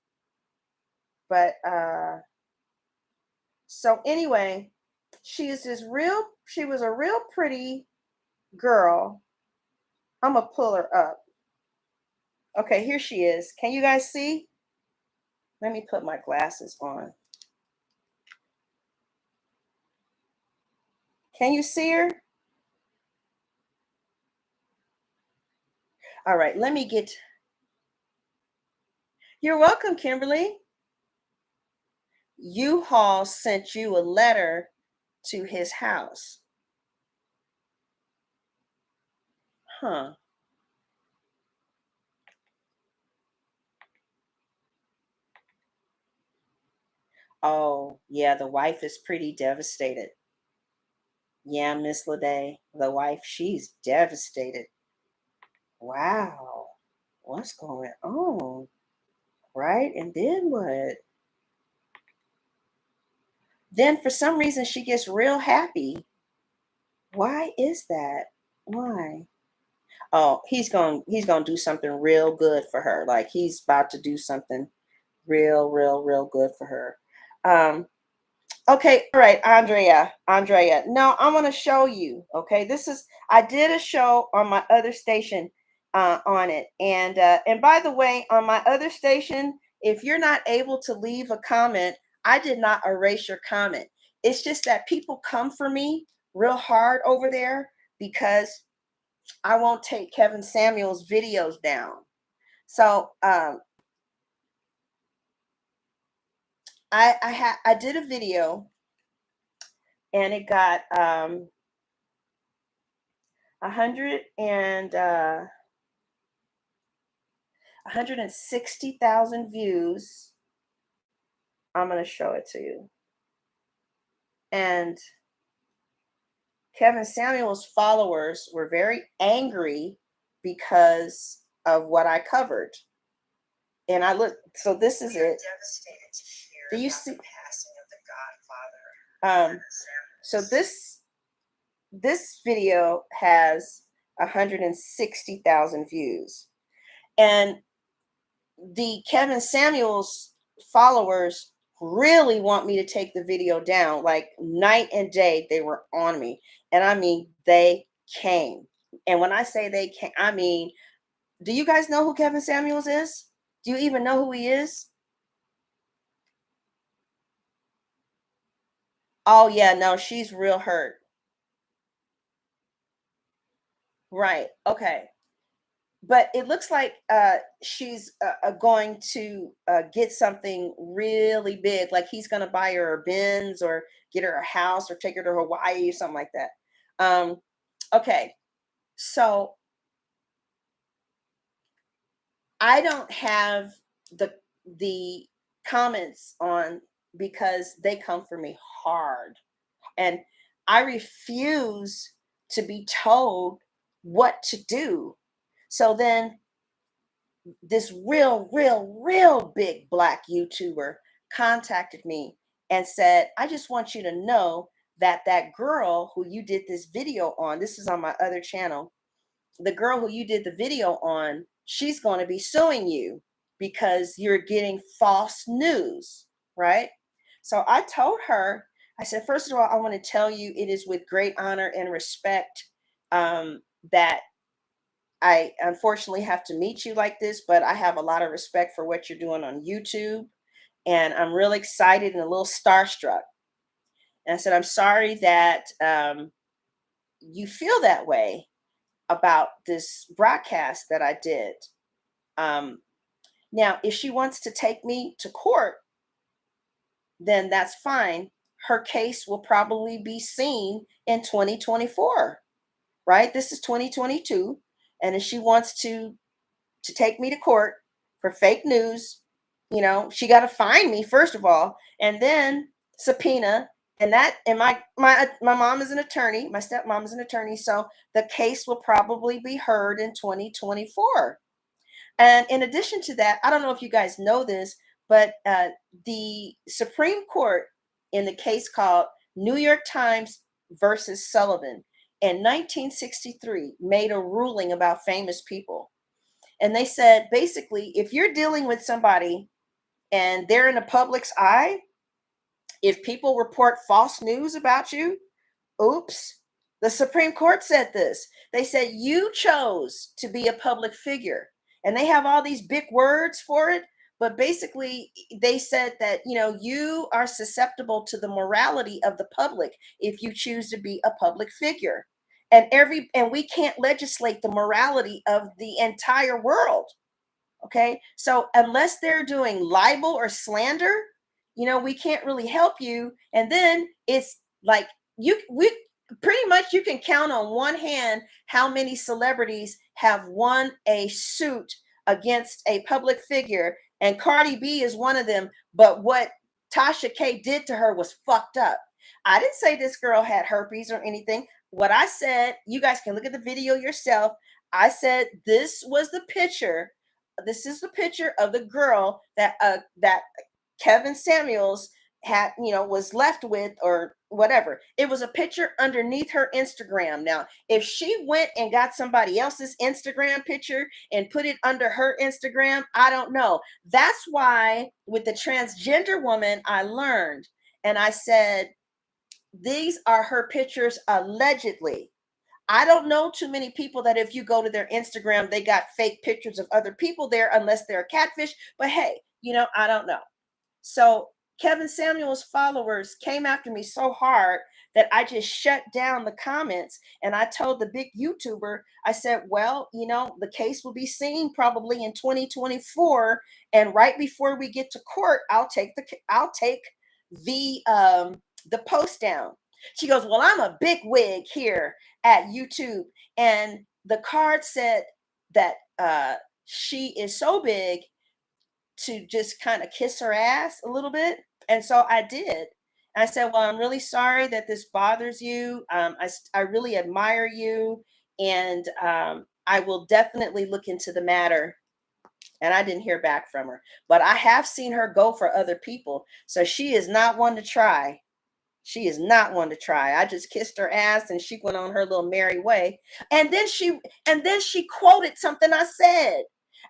but so anyway, she was a real pretty girl. I'm gonna pull her up. Okay, here she is. Can you guys see? Let me put my glasses on. Can you see her? All right, let me get. You're welcome, Kimberly. U-Haul sent you a letter to his house. Huh. Oh, yeah, the wife is pretty devastated. Yeah, Miss Lede, the wife, she's devastated. Wow. What's going on? Right? And then what? Then for some reason she gets real happy. Why is that? Why? Oh, he's gonna do something real good for her. Like he's about to do something real good for her. Um, Okay, all right, Andrea. No, I'm gonna show you. Okay, I did a show on my other station on it, and by the way, on my other station, if you're not able to leave a comment, I did not erase your comment. It's just that people come for me real hard over there because I won't take Kevin Samuel's videos down. So I did a video and it got 160,000 views. I'm going to show it to you. And Kevin Samuel's followers were very angry because of what I covered. And I look, so this is it. Do you see? So this video has 160,000 views. And the Kevin Samuels followers really want me to take the video down. Like night and day, they were on me. And I mean, they came. And when I say they came, I mean, do you guys know who Kevin Samuels is? Do you even know who he is? Oh, yeah, no, she's real hurt. Right. Okay. But it looks like she's going to get something really big. Like he's going to buy her a Benz or get her a house or take her to Hawaii or something like that. Okay, so I don't have the comments on because they come for me hard, and I refuse to be told what to do. So then this real big black YouTuber contacted me and said, I just want you to know that that girl who you did this video on, this is on my other channel, the girl who you did the video on, she's going to be suing you because you're getting false news, right? So I told her, I said, first of all, I want to tell you it is with great honor and respect that I unfortunately have to meet you like this, but I have a lot of respect for what you're doing on YouTube. And I'm really excited and a little starstruck. And I said, I'm sorry that you feel that way about this broadcast that I did. Now, if she wants to take me to court, then that's fine. Her case will probably be seen in 2024, right? This is 2022. And if she wants to take me to court for fake news, she got to find me first of all, and then subpoena. And my mom is an attorney. My stepmom is an attorney, so the case will probably be heard in 2024. And in addition to that, I don't know if you guys know this, but the Supreme Court in the case called New York Times versus Sullivan in 1963 made a ruling about famous people. And they said, basically, if you're dealing with somebody and they're in the public's eye, if people report false news about you, oops, the Supreme Court said this. They said you chose to be a public figure. And they have all these big words for it. But basically, they said that, you are susceptible to the morality of the public if you choose to be a public figure. And we can't legislate the morality of the entire world. Okay. So unless they're doing libel or slander, we can't really help you. And then it's like we pretty much you can count on one hand how many celebrities have won a suit against a public figure. And Cardi B is one of them. But what Tasha K did to her was fucked up. I didn't say this girl had herpes or anything. What I said, you guys can look at the video yourself. I said this was the picture. This is the picture of the girl that Kevin Samuels had, was left with or whatever. It was a picture underneath her Instagram. Now, if she went and got somebody else's Instagram picture and put it under her Instagram, I don't know. That's why with the transgender woman, I learned and I said, these are her pictures allegedly. I don't know too many people that if you go to their Instagram, they got fake pictures of other people there unless they're a catfish. But hey, I don't know. So Kevin Samuel's followers came after me so hard that I just shut down the comments and I told the big YouTuber, I said, well, the case will be seen probably in 2024. And right before we get to court, I'll take the post down. She goes, well, I'm a big wig here at YouTube. And the card said that she is so big to just kind of kiss her ass a little bit. And so I did. I said, well, I'm really sorry that this bothers you. I really admire you. And I will definitely look into the matter. And I didn't hear back from her. But I have seen her go for other people. So she is not one to try. She is not one to try. I just kissed her ass and she went on her little merry way. And then she quoted something I said.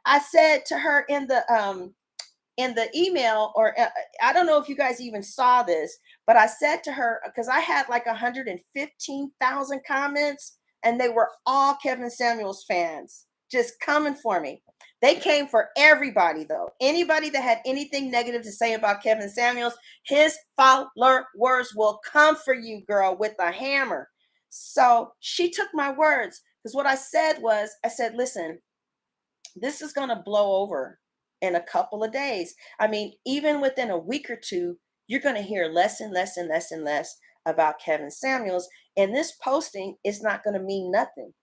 I said to her in the email, or I don't know if you guys even saw this, but I said to her, because I had like 115,000 comments and they were all Kevin Samuels fans just coming for me. They came for everybody though. Anybody that had anything negative to say about Kevin Samuels, his followers will come for you, girl, with a hammer. So she took my words, because what I said was, I said, listen, this is going to blow over in a couple of days. I mean, even within a week or two, you're going to hear less and less and less and less about Kevin Samuels. And this posting is not going to mean nothing.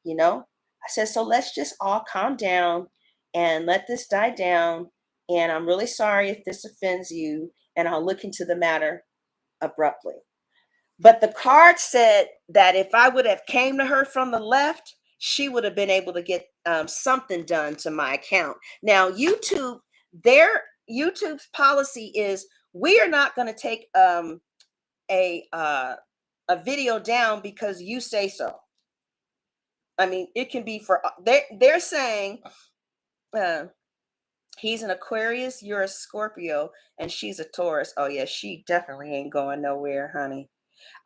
I said, so let's just all calm down and let this die down. And I'm really sorry if this offends you. And I'll look into the matter abruptly. But the card said that if I would have came to her from the left, she would have been able to get something done to my account. Now, YouTube's policy is we are not going to take a video down because you say so. I mean, it can be for they're saying he's an Aquarius, you're a Scorpio, and she's a Taurus. Oh yeah, she definitely ain't going nowhere, honey.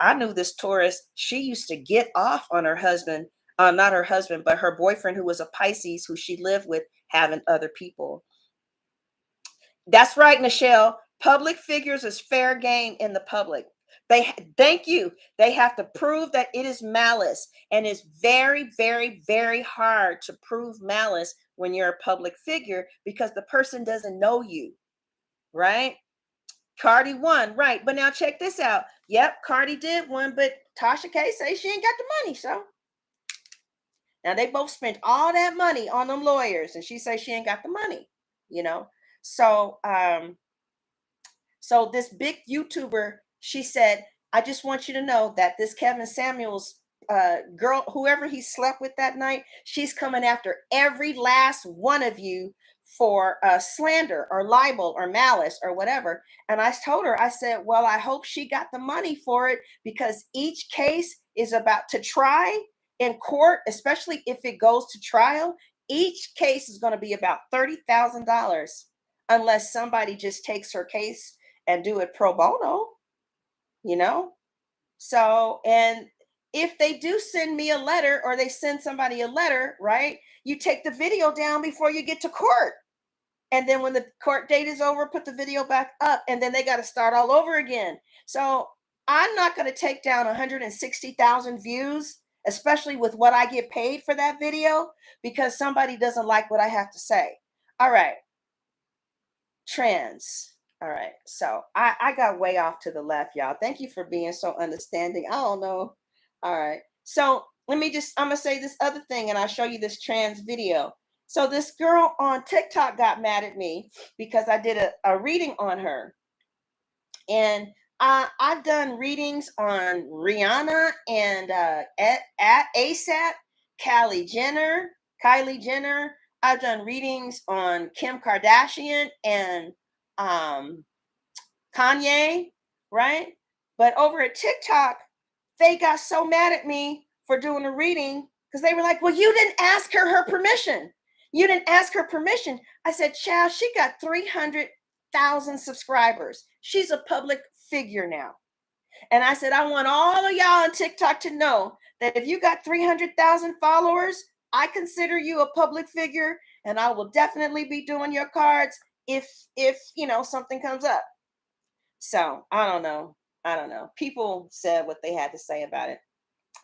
I knew this Taurus, she used to get off on her husband, not her husband, but her boyfriend, who was a Pisces, who she lived with, having other people. That's right, Nichelle. Public figures is fair game in the public. Thank you. They have to prove that it is malice. And it's very, very, very hard to prove malice when you're a public figure because the person doesn't know you, right? Cardi won, right? But now check this out. Yep, Cardi did win, but Tasha K say she ain't got the money. So now they both spent all that money on them lawyers, and she says she ain't got the money. So so this big YouTuber, she said, I just want you to know that this Kevin Samuels girl, whoever he slept with that night, she's coming after every last one of you for slander or libel or malice or whatever. And I told her, I said, well, I hope she got the money for it, because each case is about to try in court, especially if it goes to trial. Each case is going to be about $30,000 unless somebody just takes her case and do it pro bono, So, and if they do send me a letter or they send somebody a letter, right? You take the video down before you get to court. And then when the court date is over, put the video back up, and then they got to start all over again. So I'm not going to take down 160,000 views, especially with what I get paid for that video, because somebody doesn't like what I have to say. All right. Trends. All right. So I got way off to the left, y'all. Thank you for being so understanding. I don't know. All right. So I'm going to say this other thing and I'll show you this trans video. So this girl on TikTok got mad at me because I did a reading on her. And I've done readings on Rihanna and at ASAP, Kylie Jenner. I've done readings on Kim Kardashian and um, Kanye, right? But over at TikTok, they got so mad at me for doing a reading because they were like, well, you didn't ask her permission. You didn't ask her permission. I said, child, she got 300,000 subscribers. She's a public figure now. And I said, I want all of y'all on TikTok to know that if you got 300,000 followers, I consider you a public figure and I will definitely be doing your cards if something comes up. So I don't know. I don't know. People said what they had to say about it.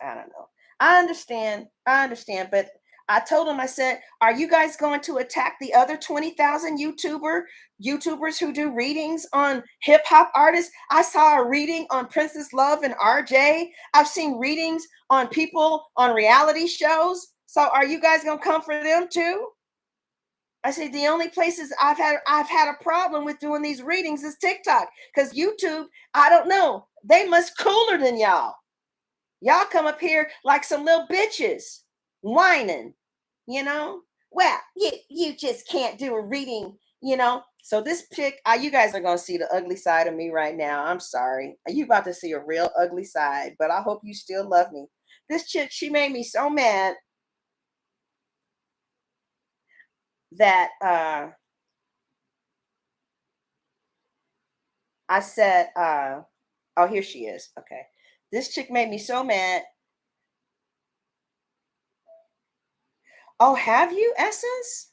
I don't know. I understand. But I told them, I said, are you guys going to attack the other 20,000 YouTubers who do readings on hip hop artists? I saw a reading on Princess Love and RJ. I've seen readings on people on reality shows. So are you guys going to come for them too? I say the only places I've had a problem with doing these readings is TikTok, because YouTube, I don't know, they must cooler than y'all. Y'all come up here like some little bitches whining, you know. Well, you just can't do a reading, you know. So this chick, you guys are gonna see the ugly side of me right now. I'm sorry, you about to see a real ugly side, but I hope you still love me. This chick, she made me so mad that I said, oh, here she is. Okay. This chick made me so mad. Oh, have you, Essence?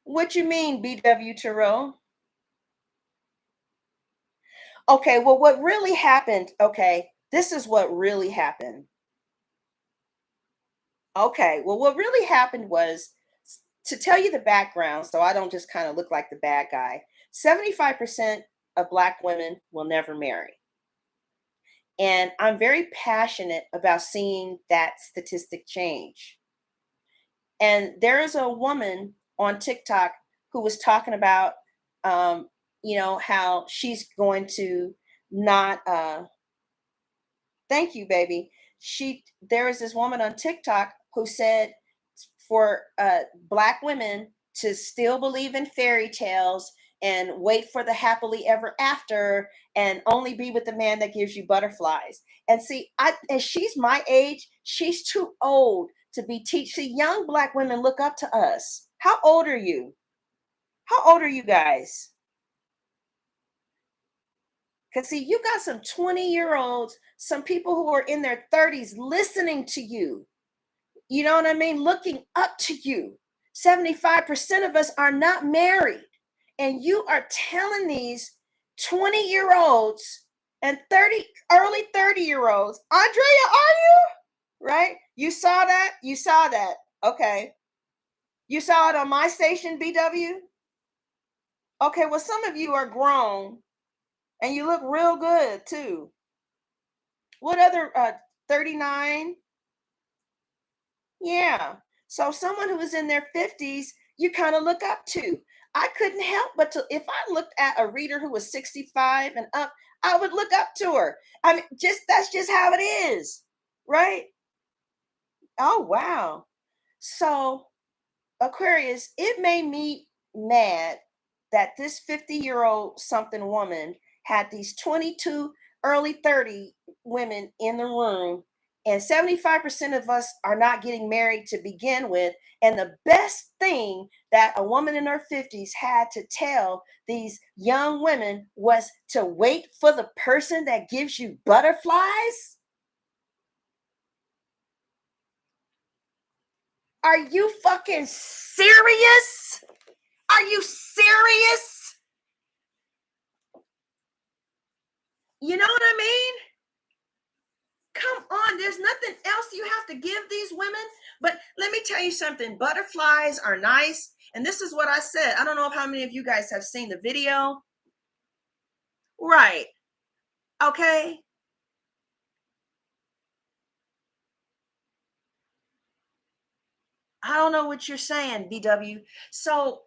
What you mean, BW Tarot? Okay, well, what really happened, okay, this is what really happened. Okay, well, what really happened was, to tell you the background, so I don't just kind of look like the bad guy, 75% of Black women will never marry. And I'm very passionate about seeing that statistic change. And there is a woman on TikTok who was talking about, um, how she's going to not, thank you, baby. There is this woman on TikTok who said for Black women to still believe in fairy tales and wait for the happily ever after and only be with the man that gives you butterflies. And see, and she's my age, she's too old to be see, young Black women look up to us. How old are you? How old are you guys? Because see, you got some 20-year-olds, some people who are in their 30s listening to you. You know what I mean? Looking up to you. 75% of us are not married. And you are telling these 20-year-olds and early 30-year-olds, Andrea, are you? Right? You saw that? You saw that. Okay. You saw it on my station, BW? Okay, well, some of you are grown and you look real good too. What other 39? Yeah. So someone who is in their 50s, you kind of look up to. I couldn't help but to, if I looked at a reader who was 65 and up, I would look up to her. I mean, that's just how it is, right? Oh, wow. So, Aquarius, it made me mad that this 50-year-old something woman had these 22, early 30 women in the room, and 75% of us are not getting married to begin with. And the best thing that a woman in her 50s had to tell these young women was to wait for the person that gives you butterflies. Are you fucking serious? Are you serious? You know what I mean? Come on, there's nothing else you have to give these women. But let me tell you something, butterflies are nice. And this is what I said. I don't know how many of you guys have seen the video. Right. Okay. I don't know what you're saying, BW. So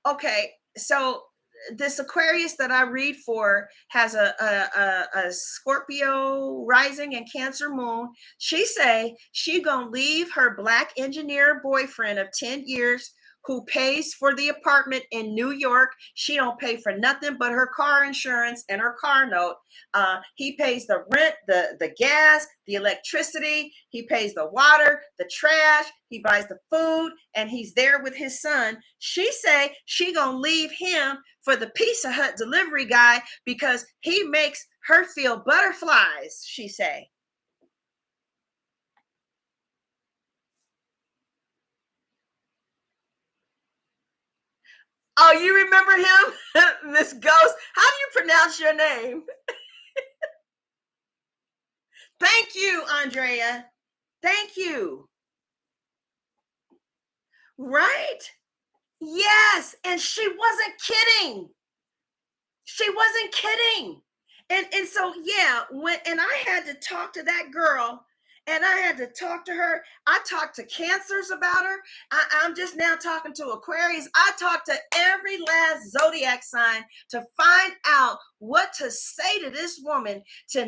okay, so this Aquarius that I read for has a Scorpio rising and Cancer moon. She say she gonna leave her black engineer boyfriend of 10 years who pays for the apartment in New York. She don't pay for nothing but her car insurance and her car note. He pays the rent, the gas, the electricity. He pays the water, the trash. He buys the food, and he's there with his son. She say she gonna leave him for the Pizza Hut delivery guy because he makes her feel butterflies. She say. Oh, you remember him, Miss Ghost? How do you pronounce your name? Thank you, Andrea. Thank you. Right? Yes. And she wasn't kidding. She wasn't kidding. And so yeah, when and I had to talk to that girl and I had to talk to her. I talked to Cancers about her. I'm just now talking to Aquarius. I talked to every last zodiac sign to find out what to say to this woman. To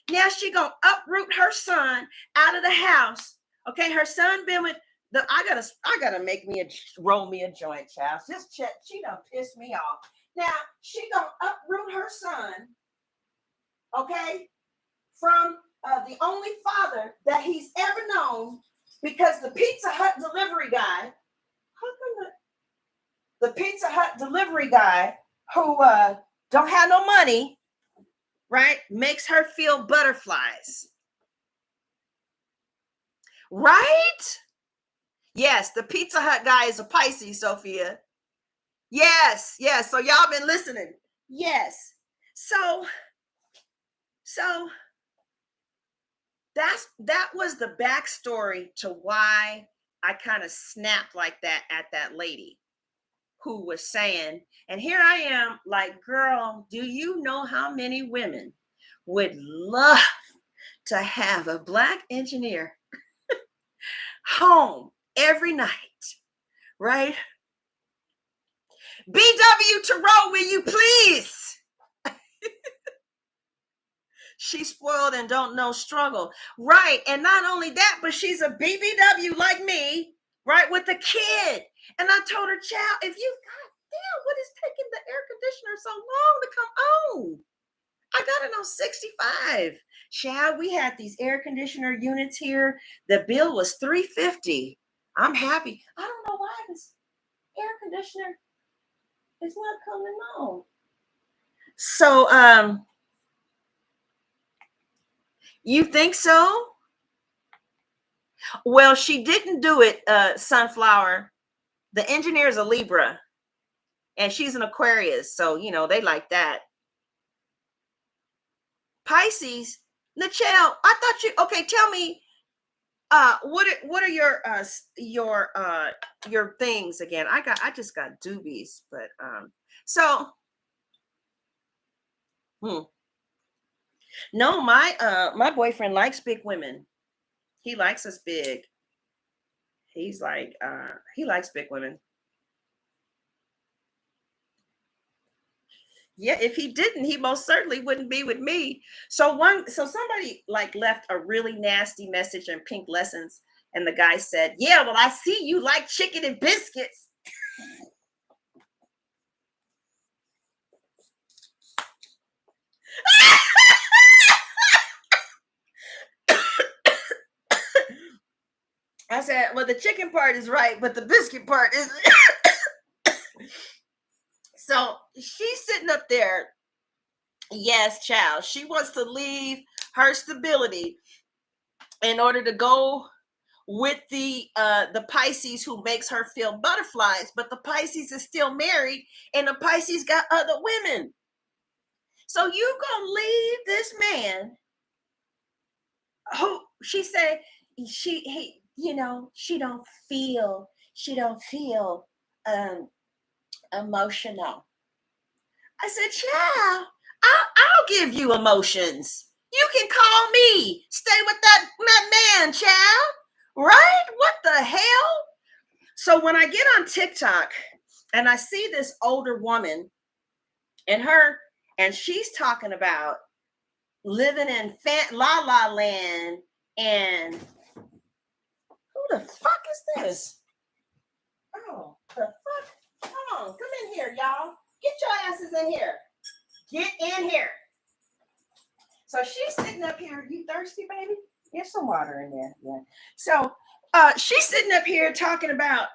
now she gonna uproot her son out of the house. Okay, her son been with the. I gotta make me roll me a joint, child. Just check. She done pissed me off. Now she gonna uproot her son, okay, from the only father that he's ever known, because the Pizza Hut delivery guy, how come the Pizza Hut delivery guy who don't have no money, right, makes her feel butterflies, right? Yes, the Pizza Hut guy is a Pisces, Sophia. Yes, yes. So y'all been listening. Yes. So that was the backstory to why I kind of snapped like that at that lady who was saying, and here I am, like, girl, do you know how many women would love to have a black engineer home every night, right? BW Tarot, will you please? She's spoiled and don't know struggle. Right. And not only that, but she's a BBW like me, right, with a kid. And I told her, child, if you, God damn, what is taking the air conditioner so long to come on? I got it on 65. Child, we had these air conditioner units here. The bill was $350. I'm happy. I don't know why this air conditioner is not coming on. So, you think so? Well, she didn't do it, Sunflower. The engineer is a Libra, and she's an Aquarius, so they like that. Pisces, Nichelle, I thought you okay. Tell me, what are your things again? I just got doobies, but so no, my boyfriend likes big women. He likes us big. He's like he likes big women. Yeah, if he didn't, he most certainly wouldn't be with me. So somebody like left a really nasty message in Pink Lessons, and the guy said, "Yeah, well, I see you like chicken and biscuits." I said, "Well, the chicken part is right, but the biscuit part is." So she's sitting up there. Yes, child. She wants to leave her stability in order to go with the Pisces who makes her feel butterflies, but the Pisces is still married and the Pisces got other women. So you gonna leave this man who she said she don't feel emotional. I said, child, I'll give you emotions. You can call me. Stay with that man, child. Right? What the hell? So when I get on TikTok, and I see this older woman and she's talking about living in la la land. And who the fuck is this? Oh, the fuck. Come on, come in here, y'all. Get your asses in here. Get in here. So she's sitting up here. You thirsty, baby? Get some water in there. Yeah. So she's sitting up here talking about,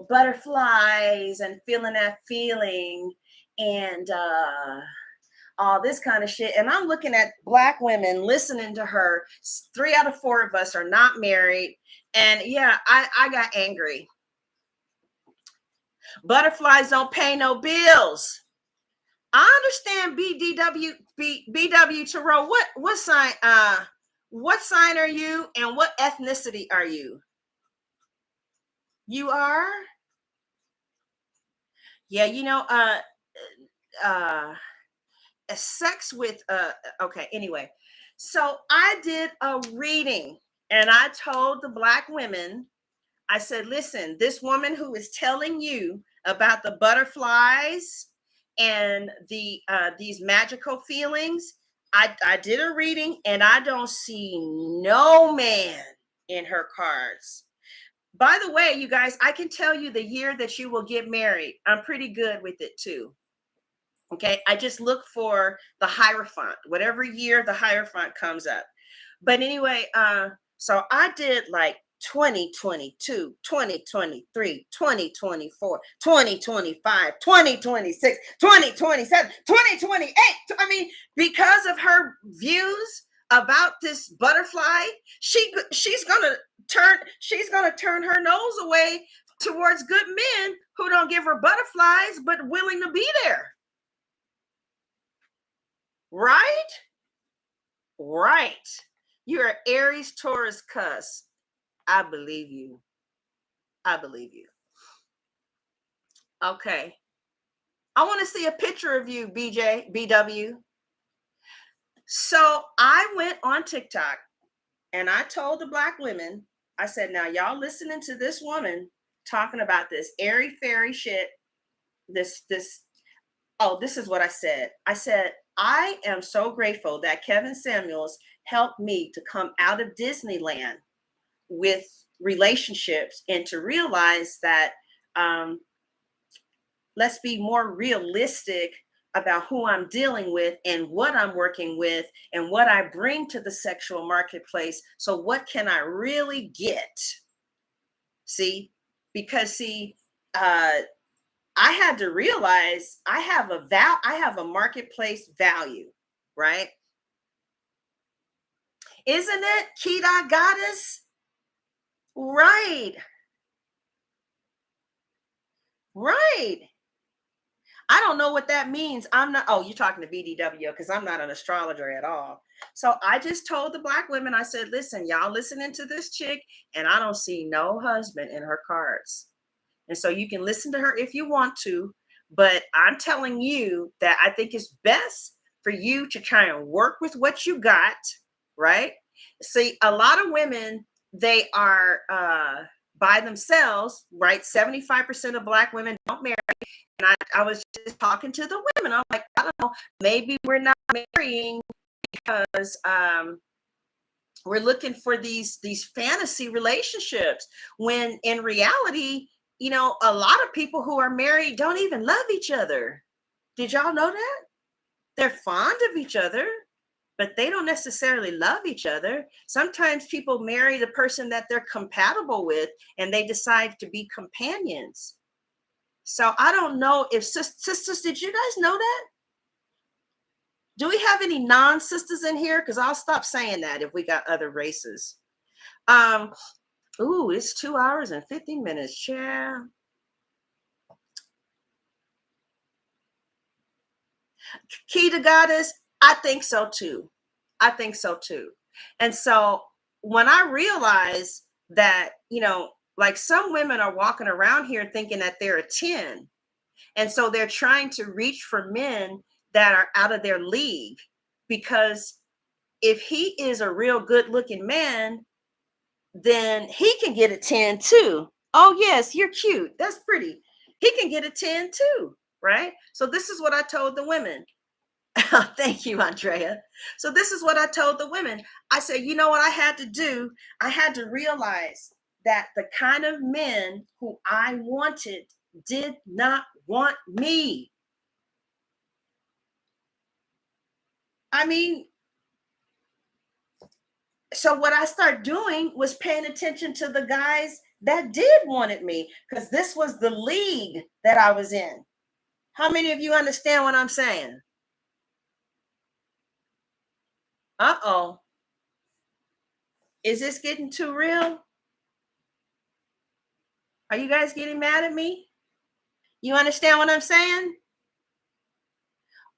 butterflies and feeling that feeling and all this kind of shit. And I'm looking at Black women listening to her. 3 out of 4 of us are not married. And yeah, I got angry. Butterflies don't pay no bills. I understand BW Tarot. What sign are you and what ethnicity are you? You are? Yeah, sex with okay, anyway. So I did a reading and I told the Black women, I said, listen, this woman who is telling you about the butterflies and these magical feelings, I did a reading and I don't see no man in her cards. By the way, you guys, I can tell you the year that you will get married. I'm pretty good with it too. Okay, I just look for the Hierophant, whatever year the Hierophant comes up. But anyway, so I did like 2022, 2023, 2024, 2025, 2026, 2027, 2028. I mean, because of her views about this butterfly, she's gonna turn her nose away towards good men who don't give her butterflies but willing to be there. Right? Right. You're an Aries Taurus cuss. I believe you. I believe you. Okay. I want to see a picture of you, BW. So I went on TikTok and I told the Black women, I said, now y'all listening to this woman talking about this airy fairy shit. This is what I said. I said, I am so grateful that Kevin Samuels helped me to come out of Disneyland with relationships and to realize that let's be more realistic about who I'm dealing with and what I'm working with and what I bring to the sexual marketplace. So what can I really get? See, because I had to realize I have a marketplace value, right? Isn't it, Kita Goddess? Right. Right. I don't know what that means. I'm not, oh, you're talking to BDW because I'm not an astrologer at all. So I just told the Black women, I said, listen, y'all listening to this chick, and I don't see no husband in her cards. And so you can listen to her if you want to, but I'm telling you that I think it's best for you to try and work with what you got, right? See, a lot of women, they are by themselves, right? 75% of Black women don't marry. And I was just talking to the women. I'm like, I don't know, maybe we're not marrying because we're looking for these fantasy relationships when in reality, a lot of people who are married don't even love each other. Did y'all know that? They're fond of each other, but they don't necessarily love each other. Sometimes people marry the person that they're compatible with and they decide to be companions. So I don't know if sisters, did you guys know that? Do we have any non-sisters in here? Because I'll stop saying that if we got other races. Ooh, it's 2 hours and 15 minutes, yeah. Kita Goddess, I think so too. I think so too. And so when I realized that, like some women are walking around here thinking that they're a 10. And so they're trying to reach for men that are out of their league, because if he is a real good looking man, then he can get a 10 too. Oh yes, you're cute. That's pretty. He can get a 10 too, right? So this is what I told the women. Thank you, Andrea. So this is what I told the women. I said, you know what I had to do? I had to realize that the kind of men who I wanted did not want me. I mean, so what I started doing was paying attention to the guys that did wanted me, because this was the league that I was in. How many of you understand what I'm saying? Uh-oh. Is this getting too real? Are you guys getting mad at me? You understand what I'm saying?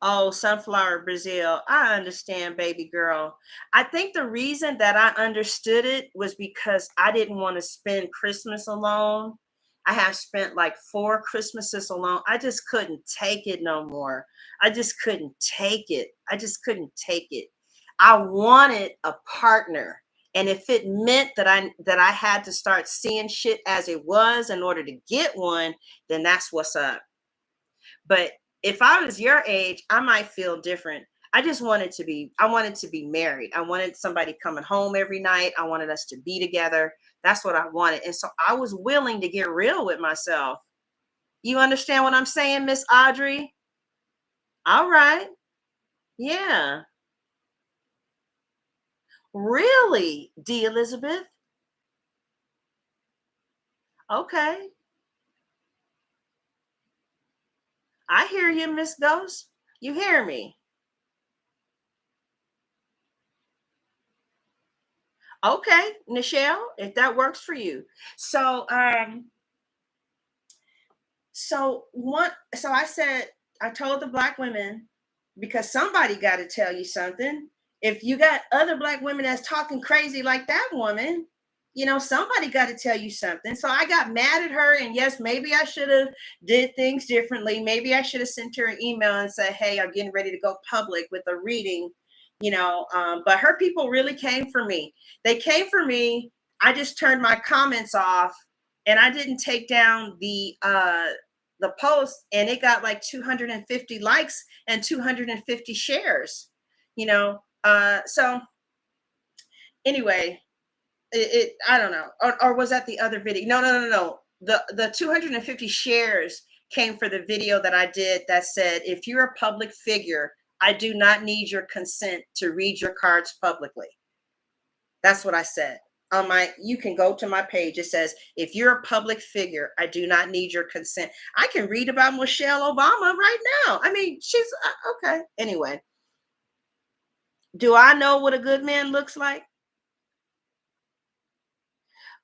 Oh, Sunflower Brazil. I understand, baby girl. I think the reason that I understood it was because I didn't want to spend Christmas alone. I have spent like 4 Christmases alone. I just couldn't take it no more. I just couldn't take it. I just couldn't take it. I wanted a partner. And if it meant that I had to start seeing shit as it was in order to get one, then that's what's up. But if I was your age, I might feel different. I wanted to be married. I wanted somebody coming home every night. I wanted us to be together. That's what I wanted. And so I was willing to get real with myself. You understand what I'm saying, Miss Audrey? All right. Yeah. Really, D. Elizabeth? Okay. I hear you, Miss Ghost. You hear me? Okay, Nichelle, if that works for you. So so I said, I told the black women, because somebody got to tell you something. If you got other black women that's talking crazy like that woman, somebody got to tell you something. So I got mad at her, and yes, maybe I should have did things differently. Maybe I should have sent her an email and said, hey, I'm getting ready to go public with a reading, but her people really came for me. They came for me. I just turned my comments off, and I didn't take down the post, and it got like 250 likes and 250 shares. So anyway, I don't know, or was that the other video? No. The 250 shares came for the video that I did that said, if you're a public figure, I do not need your consent to read your cards publicly. That's what I said. You can go to my page. It says, if you're a public figure, I do not need your consent. I can read about Michelle Obama right now. I mean, she's okay. Anyway, do I know what a good man looks like?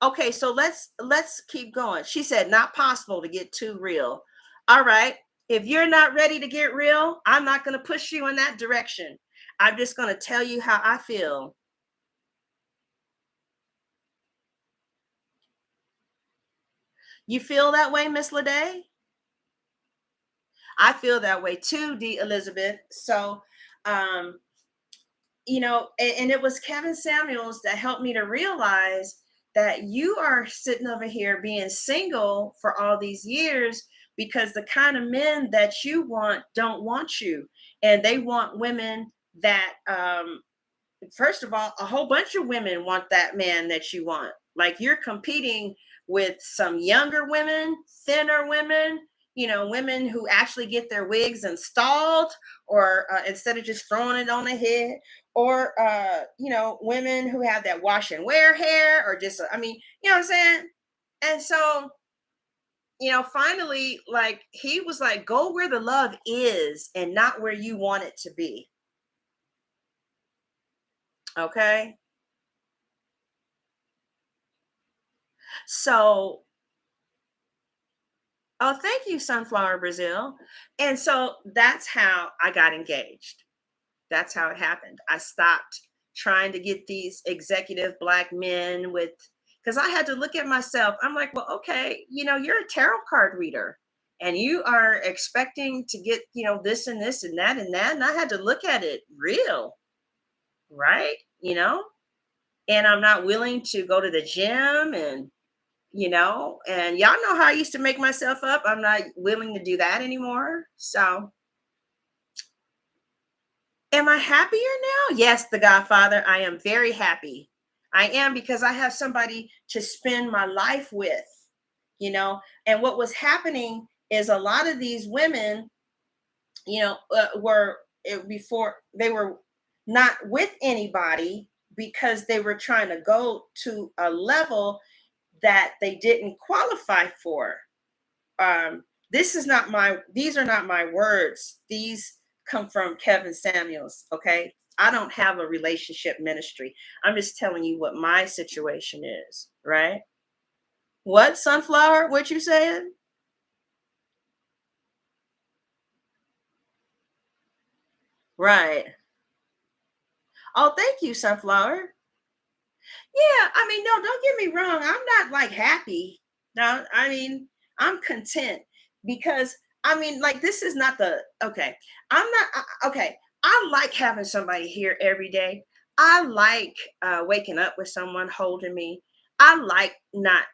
Okay, so let's keep going. She said, not possible to get too real. All right. If you're not ready to get real, I'm not going to push you in that direction. I'm just going to tell you how I feel. You feel that way, Miss Lede? I feel that way too, D. Elizabeth. So, and it was Kevin Samuels that helped me to realize that you are sitting over here being single for all these years because the kind of men that you want don't want you. And they want women that, first of all, a whole bunch of women want that man that you want. Like, you're competing with some younger women, thinner women, women who actually get their wigs installed, or instead of just throwing it on the head, or women who have that wash and wear hair, or just, I mean, you know what I'm saying? And so, finally, like, he was like, go where the love is and not where you want it to be. Okay. So, oh, thank you, Sunflower Brazil. And so that's how I got engaged. That's how it happened. I stopped trying to get these executive black men with, because I had to look at myself. I'm like, well, okay, you're a tarot card reader and you are expecting to get, this and this and that and that. And I had to look at it real, right? And I'm not willing to go to the gym and, and y'all know how I used to make myself up. I'm not willing to do that anymore. So, am I happier now? Yes, the Godfather, I am very happy. I am, because I have somebody to spend my life with, and what was happening is a lot of these women, were before they were not with anybody because they were trying to go to a level that they didn't qualify for. um these are not my words. These come from Kevin Samuels. Okay, I don't have a relationship ministry. I'm just telling you what my situation is, right? What, Sunflower, what you saying? Right. Oh, thank you, Sunflower. Yeah, I mean, no, don't get me wrong. I'm not like happy. No, I mean, I'm content because I mean, like, this is not the okay. I'm not okay. I like having somebody here every day. I like waking up with someone holding me. I like not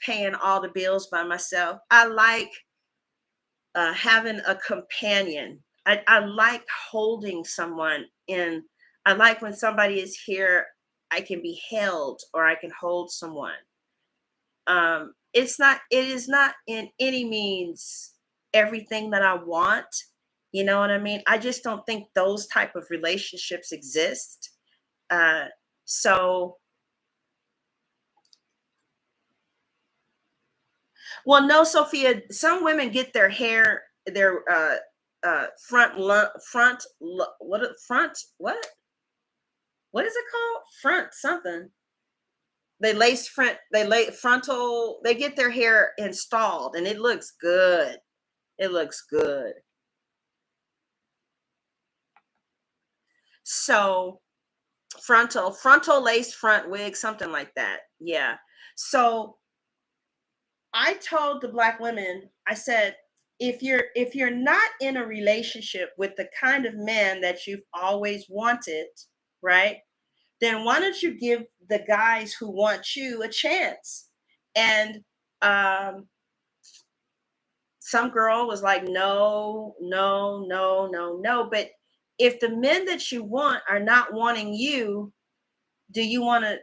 paying all the bills by myself. I like having a companion. I like holding someone in. I like when somebody is here, I can be held or I can hold someone. It is not in any means everything that I want. You know what I mean? I just don't think those type of relationships exist. Uh, so, well, no, Sophia, some women get their what is it called? Front something. They get their hair installed and it looks good. It looks good. So, frontal lace front wig, something like that. Yeah. So, I told the black women, I said, if you're not in a relationship with the kind of man that you've always wanted, right? Then why don't you give the guys who want you a chance? And um, some girl was like, no, no, no, no, no. But if the men that you want are not wanting you, do you want to?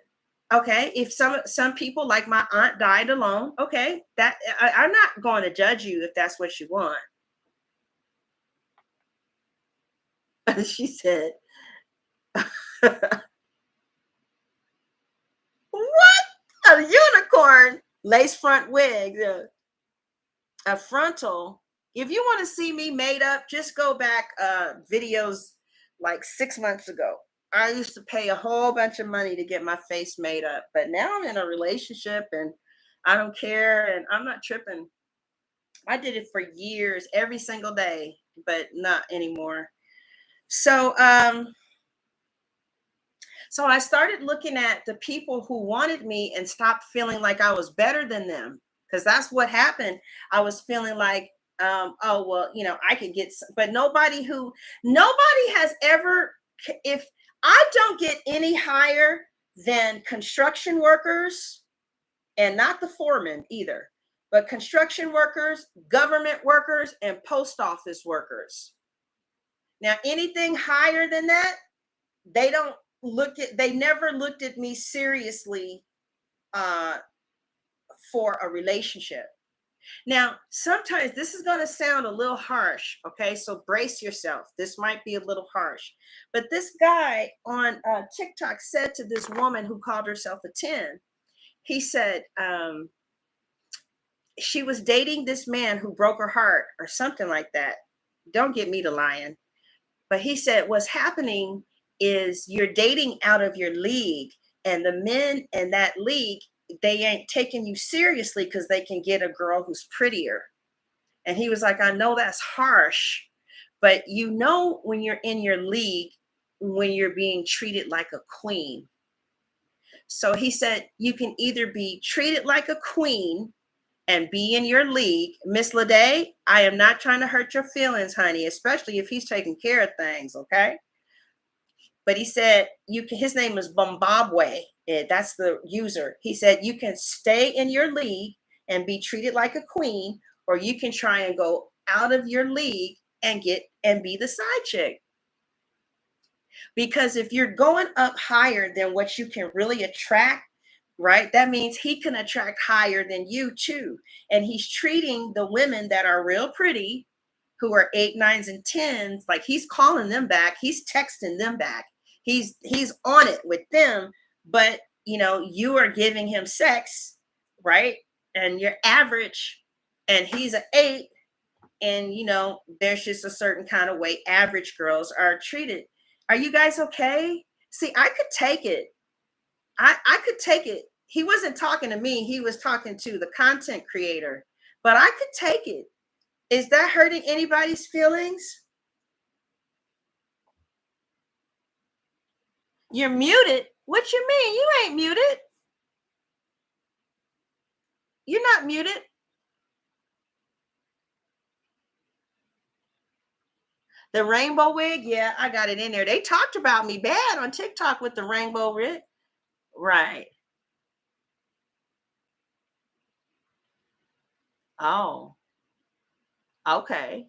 Okay, if some people, like my aunt, died alone. Okay, I'm not going to judge you if that's what you want. She said, "What? A unicorn lace front wig? A frontal? If you want to see me made up, just go back videos like 6 months ago. I used to pay a whole bunch of money to get my face made up, but now I'm in a relationship and I don't care and I'm not tripping. I did it for years, every single day, but not anymore. So, so I started looking at the people who wanted me and stopped feeling like I was better than them, because that's what happened. I was feeling like, oh well, I could get, but nobody has ever. If I don't get any higher than construction workers, and not the foreman either, but construction workers, government workers, and post office workers. Now, anything higher than that, they don't they never looked at me seriously uh, for a relationship. Now, sometimes this is going to sound a little harsh, okay? So brace yourself. This might be a little harsh. But this guy on TikTok said to this woman who called herself a 10, he said, she was dating this man who broke her heart or something like that. Don't get me to lying. But he said, what's happening is you're dating out of your league, and the men in that league, they ain't taking you seriously because they can get a girl who's prettier. And he was like, I know that's harsh, but when you're in your league, when you're being treated like a queen. So he said, you can either be treated like a queen and be in your league. Miss Lede, I am not trying to hurt your feelings, honey, especially if he's taking care of things, okay? But he said you can, his name is Bombabwe. That's the user. He said you can stay in your league and be treated like a queen, or you can try and go out of your league and get and be the side chick. Because if you're going up higher than what you can really attract, right, that means he can attract higher than you too. And he's treating the women that are real pretty, who are 8, 9s, and 10s, like he's calling them back, he's texting them back, he's on it with them. But you know, you are giving him sex, right? And you're average, and he's an 8, and you know, there's just a certain kind of way average girls are treated. Are you guys okay? See, I could take it. I could take it. He wasn't talking to me, he was talking to the content creator, but I could take it. Is that hurting anybody's feelings? You're muted. What you mean? You ain't muted. You're not muted. The rainbow wig, yeah, I got it in there. They talked about me bad on TikTok with the rainbow wig. Right. Oh, okay.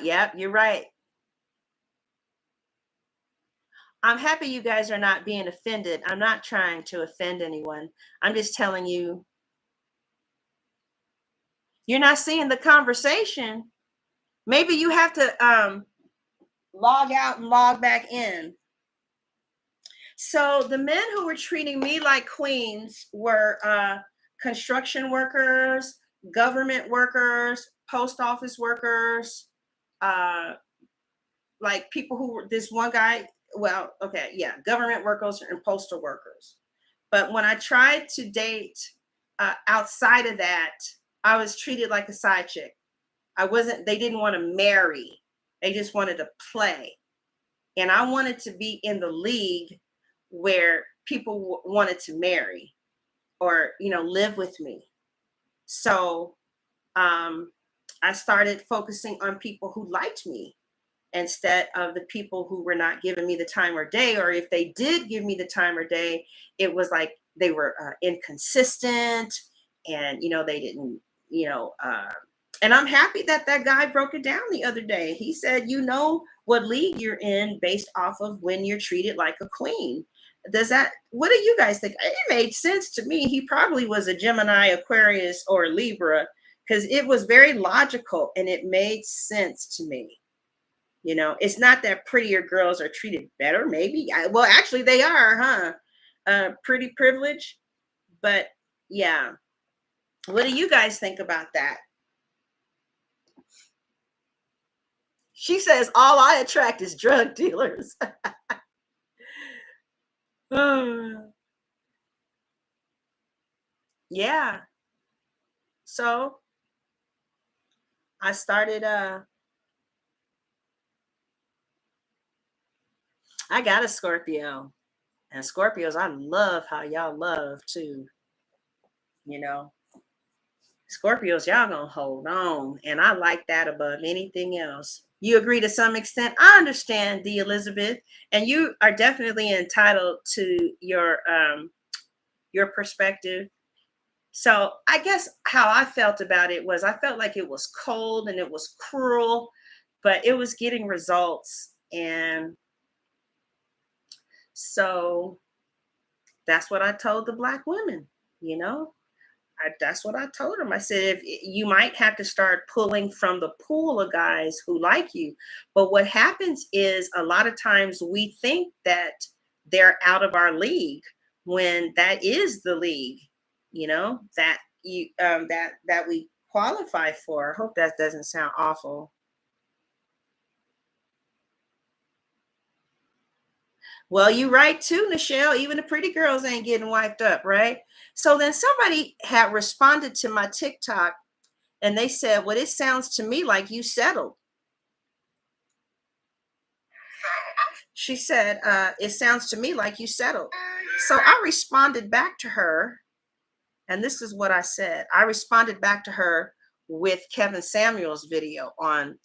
Yep, you're right. I'm happy you guys are not being offended. I'm not trying to offend anyone. I'm just telling you, you're not seeing the conversation. Maybe you have to log out and log back in. So the men who were treating me like queens were construction workers, government workers, post office workers, uh, like people who were this one guy. Well, okay, yeah, government workers and postal workers. But when I tried to date outside of that, I was treated like a side chick. I wasn't. They didn't want to marry. They just wanted to play, and I wanted to be in the league where people wanted to marry or live with me. So I started focusing on people who liked me instead of the people who were not giving me the time or day, or if they did give me the time or day, it was like they were inconsistent, and they didn't you know and I'm happy that that guy broke it down the other day. He said, you know what league you're in based off of when you're treated like a queen. What do you guys think? It made sense to me. He probably was a Gemini, Aquarius, or Libra, because it was very logical and it made sense to me. It's not that prettier girls are treated better. Maybe, well, actually, they are, huh? Pretty privilege, but yeah. What do you guys think about that? She says all I attract is drug dealers. Yeah. So I started. I got a Scorpio, and Scorpios, I love how y'all love too. You know, Scorpios, y'all gonna hold on, and I like that above anything else. You agree to some extent. I understand, the Elizabeth, and you are definitely entitled to your perspective. So I guess how I felt about it was I felt like it was cold and it was cruel, but it was getting results, and so that's what I told the black women. You know, that's what I told them. I said, if you might have to start pulling from the pool of guys who like you. But what happens is a lot of times we think that they're out of our league when that is the league, that that we qualify for. I hope that doesn't sound awful. Well, you right too, Nichelle. Even the pretty girls ain't getting wiped up, right? So then somebody had responded to my TikTok and they said, well, it sounds to me like you settled. She said, it sounds to me like you settled. So I responded back to her, and this is what I said. I responded back to her, with Kevin Samuel's video on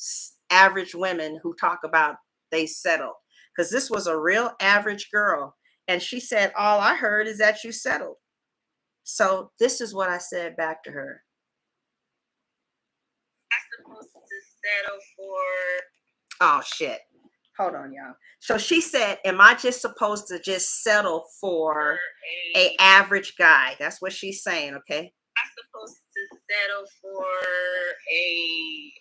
average women who talk about they settled, because this was a real average girl, and she said, all I heard is that you settled. So this is what I said back to her. I'm supposed to settle for... Oh shit, hold on, y'all. So she said, am I just supposed to just settle for a average guy? That's what she's saying. Okay, I'm supposed to settle for a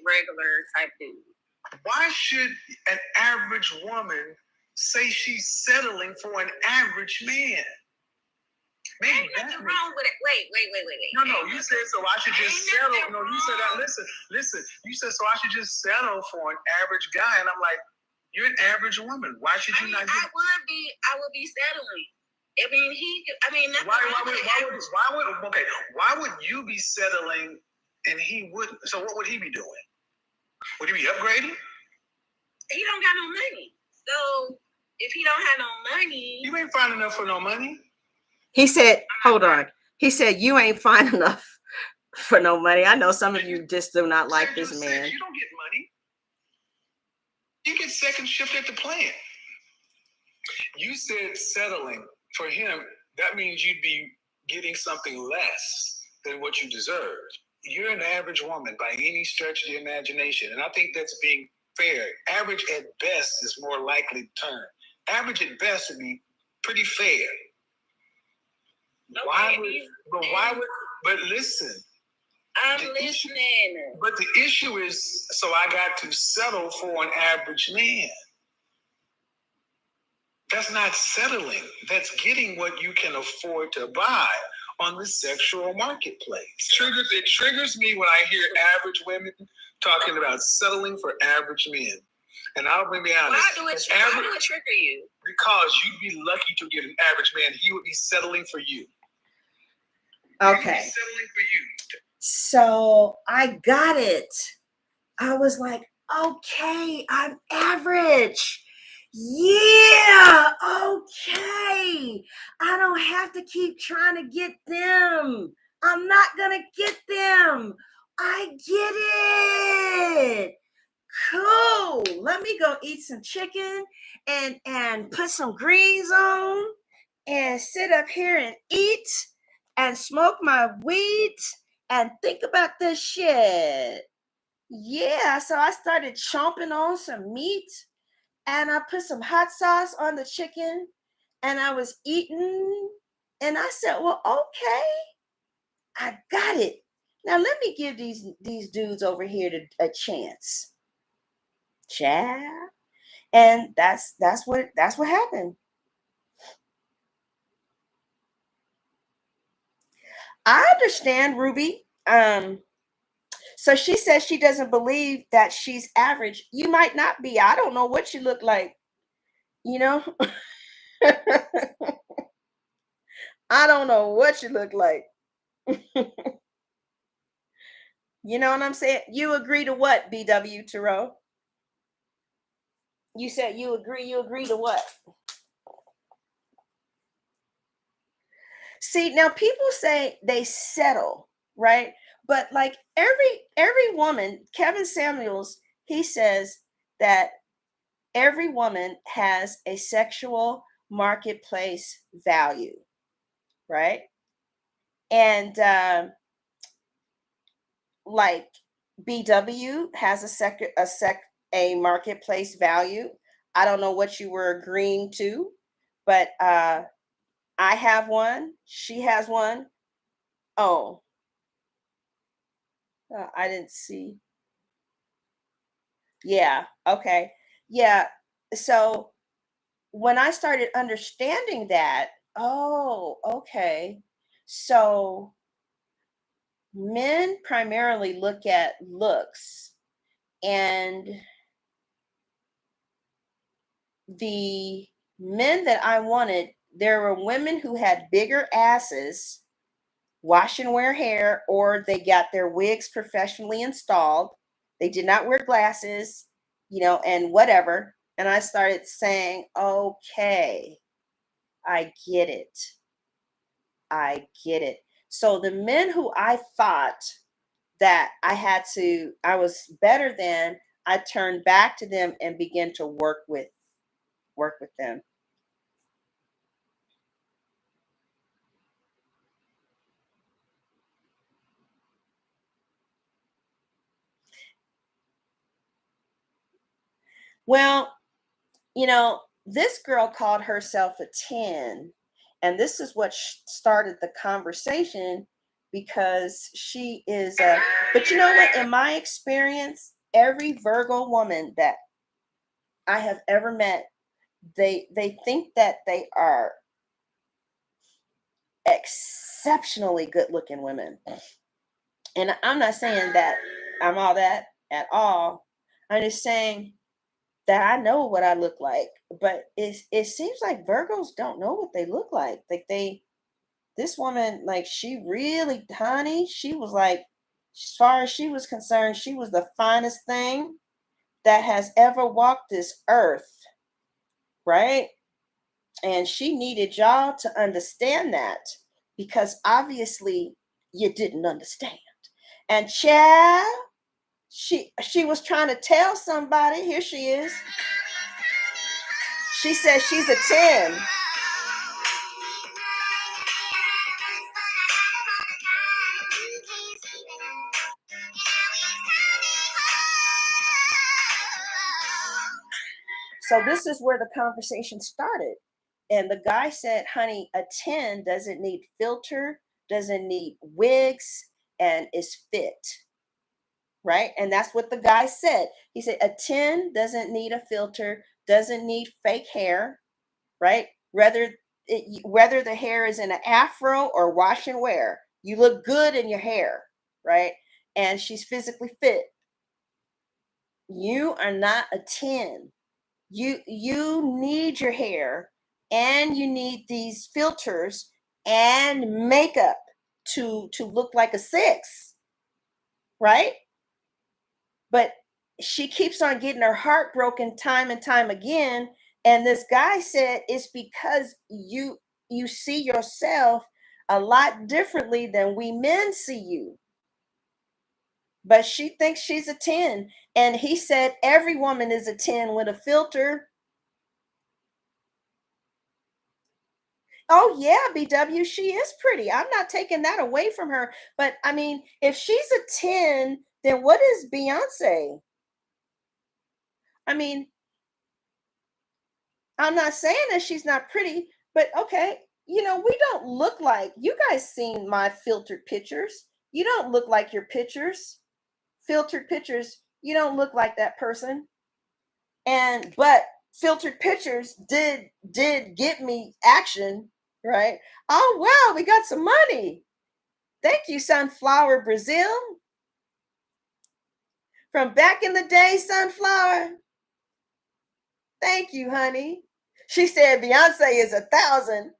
regular type dude. Why should an average woman say she's settling for an average man? Maybe ain't nothing wrong with it. Wait. No, you said so I should just settle. No, you said that. Listen. You said so I should just settle for an average guy, and I'm like, you're an average woman. Why should you not? I would be settling. Why would you be settling and he wouldn't? So what would he be doing? Would he be upgrading? He don't got no money. So if he don't have no money, you ain't fine enough for no money. He said, hold on. He said, you ain't fine enough for no money. I know some of you just do not like this man. You don't get money. You get second shift at the plant. You said settling for him. That means you'd be getting something less than what you deserve. You're an average woman by any stretch of the imagination. And I think that's being fair. Average at best is more likely term. Average at best would be pretty fair. But listen. I'm listening. But the issue is, so I got to settle for an average man. That's not settling. That's getting what you can afford to buy on the sexual marketplace. It triggers me when I hear average women talking about settling for average men. And I'll be honest. Why do it trigger you? Because you'd be lucky to get an average man. He would be settling for you. Okay. So I got it. I was like, okay, I'm average. Yeah, okay. I don't have to keep trying to get them. I'm not going to get them. I get it. Cool. Let me go eat some chicken and put some greens on and sit up here and eat and smoke my weed and think about this shit. Yeah, so I started chomping on some meat and I put some hot sauce on the chicken and I was eating and I said, well, okay, I got it. Now let me give these dudes over here a chance. Child. And that's what happened. I understand, Ruby. So she says she doesn't believe that she's average. You might not be. I don't know what you look like. You know? I don't know what you look like. You know what I'm saying? You agree to what, BW Tarot? You said you agree to what? See, now people say they settle, right? But like every woman, Kevin Samuels, he says that every woman has a sexual marketplace value, right? And like BW has a marketplace value. I don't know what you were agreeing to, but I have one. She has one. Oh, I didn't see. Yeah. Okay. Yeah. So when I started understanding that, oh, okay. So men primarily look at looks, and the men that I wanted, there were women who had bigger asses, wash and wear hair, or they got their wigs professionally installed. They did not wear glasses, and whatever. And I started saying, okay, I get it. I get it. So the men who I thought that I was better than, I turned back to them and began to work with them. Well, this girl called herself a 10, and this is what started the conversation because she is a, but you know what? In my experience, every Virgo woman that I have ever met, they think that they are exceptionally good looking women. And I'm not saying that I'm all that at all. I'm just saying that I know what I look like, but it seems like Virgos don't know what they look like. Like this woman, like she really, honey, she was like, as far as she was concerned, she was the finest thing that has ever walked this earth, right? And she needed y'all to understand that because obviously you didn't understand. And child, she was trying to tell somebody. Here she is. She says she's a 10. So this is where the conversation started. And the guy said, honey, a 10 doesn't need filter, doesn't need wigs, and is fit. Right? And that's what the guy said. He said a 10 doesn't need a filter, doesn't need fake hair, right? Whether the hair is in an afro or wash and wear, you look good in your hair, right? And she's physically fit. You are not a 10. You need your hair and you need these filters and makeup to look like a 6, right? But she keeps on getting her heart broken time and time again. And this guy said it's because you see yourself a lot differently than we men see you. But she thinks she's a 10. And he said every woman is a 10 with a filter. Oh yeah, BW, she is pretty. I'm not taking that away from her. But I mean, if she's a 10, then what is Beyonce? I mean, I'm not saying that she's not pretty, but okay, we don't look like you guys seen my filtered pictures. You don't look like your pictures. Filtered pictures, you don't look like that person. And but filtered pictures did get me action, right? Oh wow, we got some money. Thank you, Sunflower Brazil. From back in the day, Sunflower. Thank you, honey. She said Beyonce is 1,000.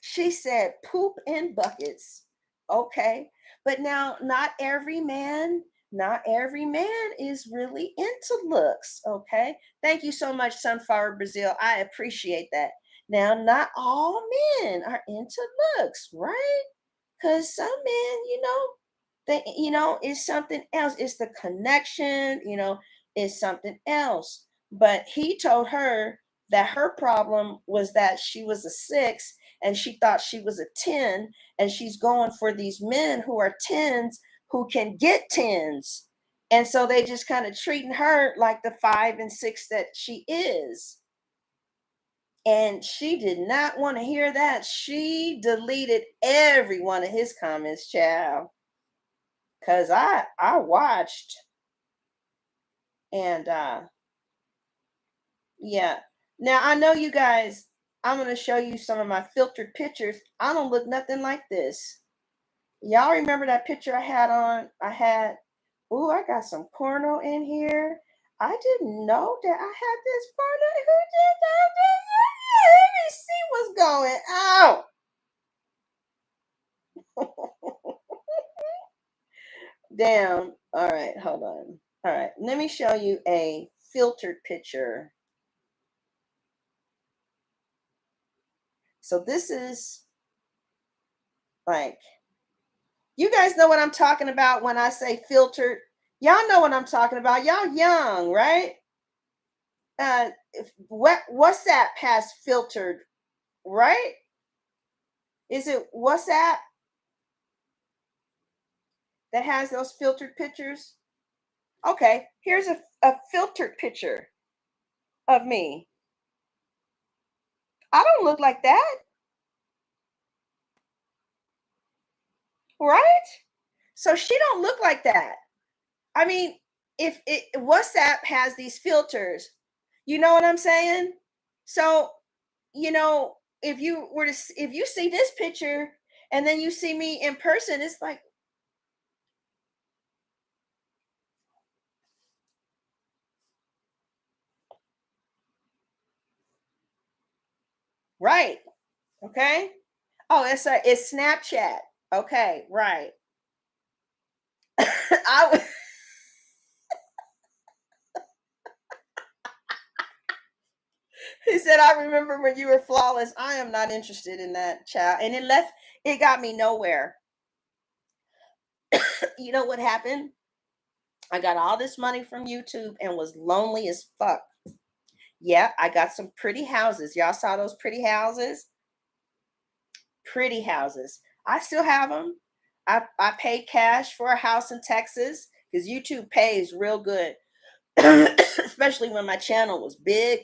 She said poop in buckets. Okay. But now not every man is really into looks. Okay. Thank you so much, Sunflower Brazil. I appreciate that. Now, not all men are into looks, right? Because some men, it's something else. It's the connection, it's something else. But he told her that her problem was that she was a 6 and she thought she was a 10, and she's going for these men who are 10s who can get 10s. And so they just kind of treating her like the 5 and 6 that she is. And she did not want to hear that. She deleted every one of his comments, child. Cause I watched, and yeah. Now I know you guys, I'm gonna show you some of my filtered pictures. I don't look nothing like this. Y'all remember that picture I had on? Oh, I got some porno in here. I didn't know that I had this porno. Who did that? Let me see what's going on. Damn. All right, hold on. All right, let me show you a filtered picture. So this is like, you guys know what I'm talking about when I say filtered. Y'all know what I'm talking about. Y'all young, right? WhatsApp has filtered, right? Is it WhatsApp that has those filtered pictures? Okay, here's a filtered picture of me. I don't look like that, right? So she don't look like that. I mean, if WhatsApp has these filters, you know what I'm saying? So, if you were to if you see this picture and then you see me in person, it's like, right. Okay. Oh, it's Snapchat. Okay, right. I He said, I remember when you were flawless. I am not interested in that, child. And it got me nowhere. You know what happened? I got all this money from YouTube and was lonely as fuck. Yeah, I got some pretty houses. Y'all saw those pretty houses? Pretty houses. I still have them. I paid cash for a house in Texas because YouTube pays real good, especially when my channel was big.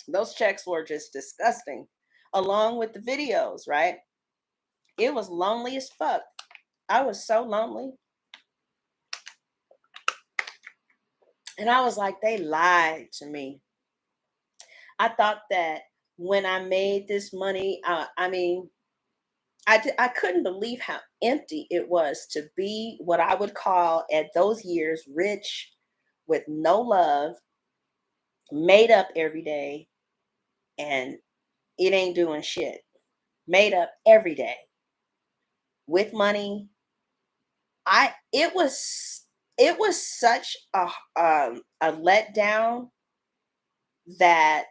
Those checks were just disgusting, along with the videos, right? It was lonely as fuck. I was so lonely. And I was like, they lied to me. I thought that when I made this money, I couldn't believe how empty it was to be what I would call at those years rich with no love, made up every day, and it ain't doing shit. Made up every day with money. It was such a letdown that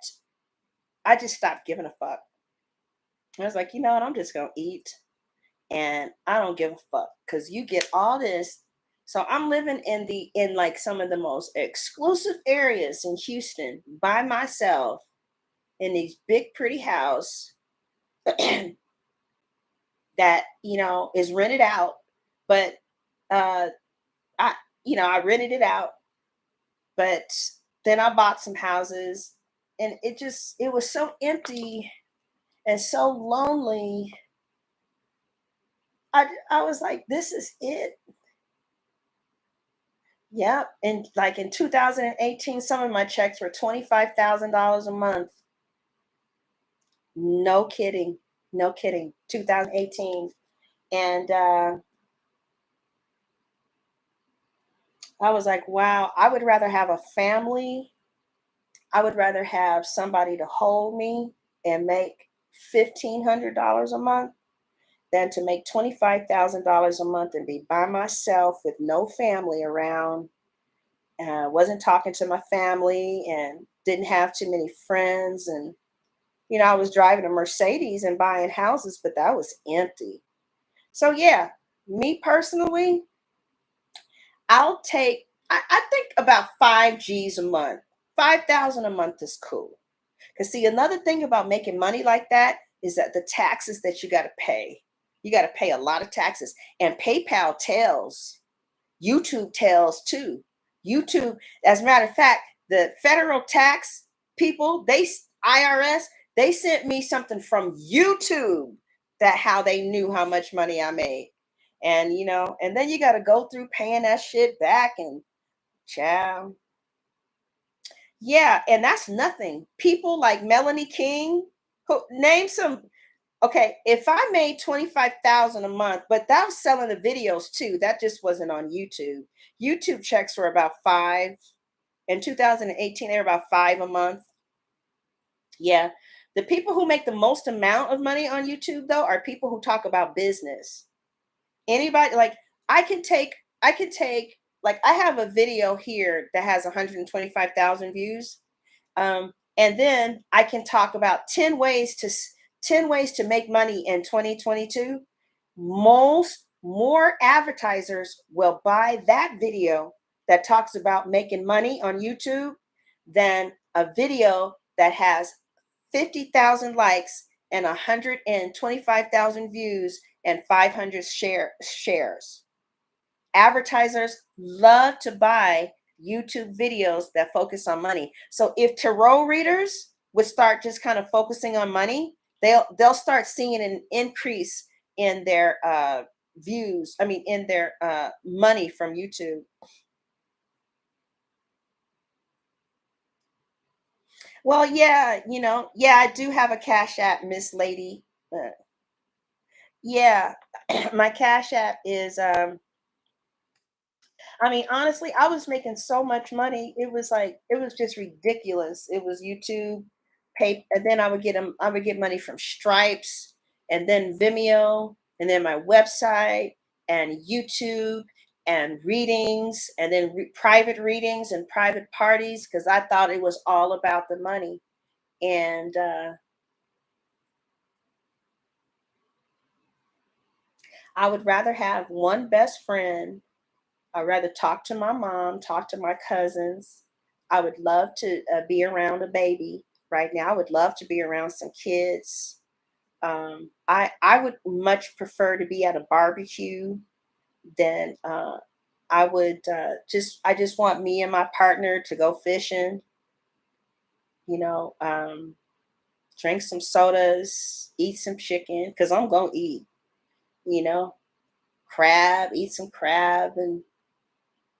I just stopped giving a fuck. I was like, you know what? I'm just gonna eat, and I don't give a fuck because you get all this. So I'm living in like some of the most exclusive areas in Houston by myself in these big pretty house that is rented out, but uh I rented it out, but then I bought some houses, and it was so empty and so lonely. I was like, this is it. Yep. And like in 2018, some of my checks were $25,000 a month. No kidding. No kidding. 2018. And I was like, wow, I would rather have a family. I would rather have somebody to hold me and make $1,500 a month than to make $25,000 a month and be by myself with no family around. Wasn't talking to my family and didn't have too many friends. And, I was driving a Mercedes and buying houses, but that was empty. So, yeah, me personally, I think about 5 G's a month. 5,000 a month is cool. Because, see, another thing about making money like that is that the taxes that you got to pay. You got to pay a lot of taxes. And PayPal tells, YouTube tells too. YouTube, as a matter of fact, the federal tax people, IRS, they sent me something from YouTube that how they knew how much money I made. And, and then you got to go through paying that shit back and child. Yeah, and that's nothing. People like Melanie King, who name some. Okay, if I made 25,000 a month, but that was selling the videos too. That just wasn't on YouTube. YouTube checks were about 5. In 2018, they were about 5 a month. Yeah. The people who make the most amount of money on YouTube though are people who talk about business. Anybody like I can take like I have a video here that has 125,000 views. And then I can talk about 10 ways 10 ways to make money in 2022. More advertisers will buy that video that talks about making money on YouTube than a video that has 50,000 likes and 125,000 views and 500 shares. Advertisers love to buy YouTube videos that focus on money. So if tarot readers would start just kind of focusing on money, they'll start seeing an increase in their views. I mean, in their money from YouTube. Well, yeah, yeah, I do have a Cash App, Miss Lady. Yeah, my Cash App is I mean, honestly, I was making so much money. It was like it was just ridiculous. It was YouTube, pay, and then I would get money from Stripes, and then Vimeo, and then my website, and YouTube, and readings, and then private readings and private parties because I thought it was all about the money. And I would rather have one best friend. I'd rather talk to my mom, talk to my cousins. I would love to be around a baby right now. I would love to be around some kids. I would much prefer to be at a barbecue than I would I just want me and my partner to go fishing, you know, drink some sodas, eat some chicken, because I'm going to eat, you know, crab, eat some crab. And,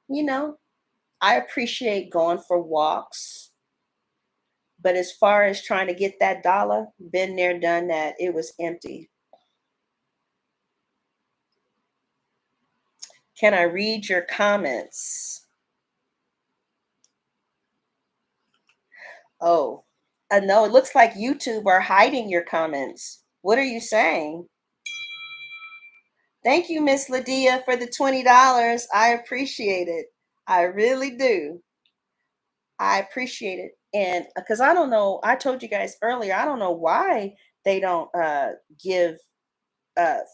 you know, I appreciate going for walks. But as far as trying to get that dollar, been there, done that. It was empty. Can I read your comments? Oh, no, it looks like YouTube are hiding your comments. What are you saying? Thank you, Miss Lydia, for the $20. I appreciate it. I really do. I appreciate it. And because I don't know, I told you guys earlier, I don't know why they don't give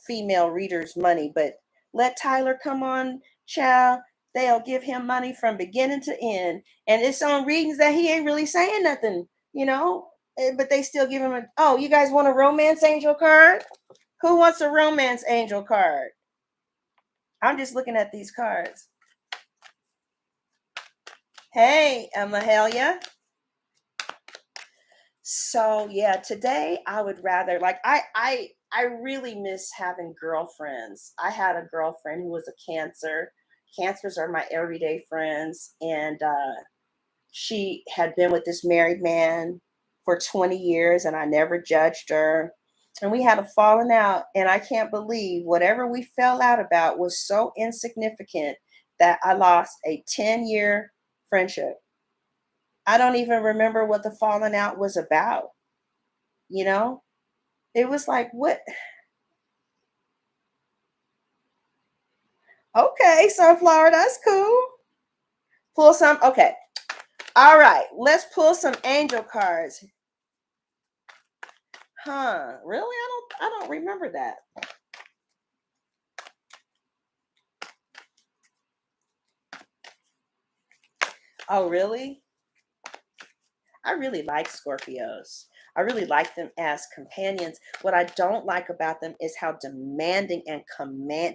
female readers money, but let Tyler come on, child. They'll give him money from beginning to end. And it's on readings that he ain't really saying nothing, you know? But they still give him oh, you guys want a romance angel card? Who wants a romance angel card? I'm just looking at these cards. Hey, Mahalia. So yeah, today I would rather I really miss having girlfriends. I had a girlfriend who was a Cancer. Cancers are my everyday friends, and she had been with this married man for 20 years, and I never judged her. And we had a falling out, and I can't believe whatever we fell out about was so insignificant that I lost a 10-year friendship. I don't even remember what the falling out was about, you know? It was like, what? Okay, sunflower, that's cool. Pull some. Okay. All right. Let's pull some angel cards. Huh. Really? I don't remember that. Oh, really? I really like Scorpios. I really like them as companions. What I don't like about them is how demanding and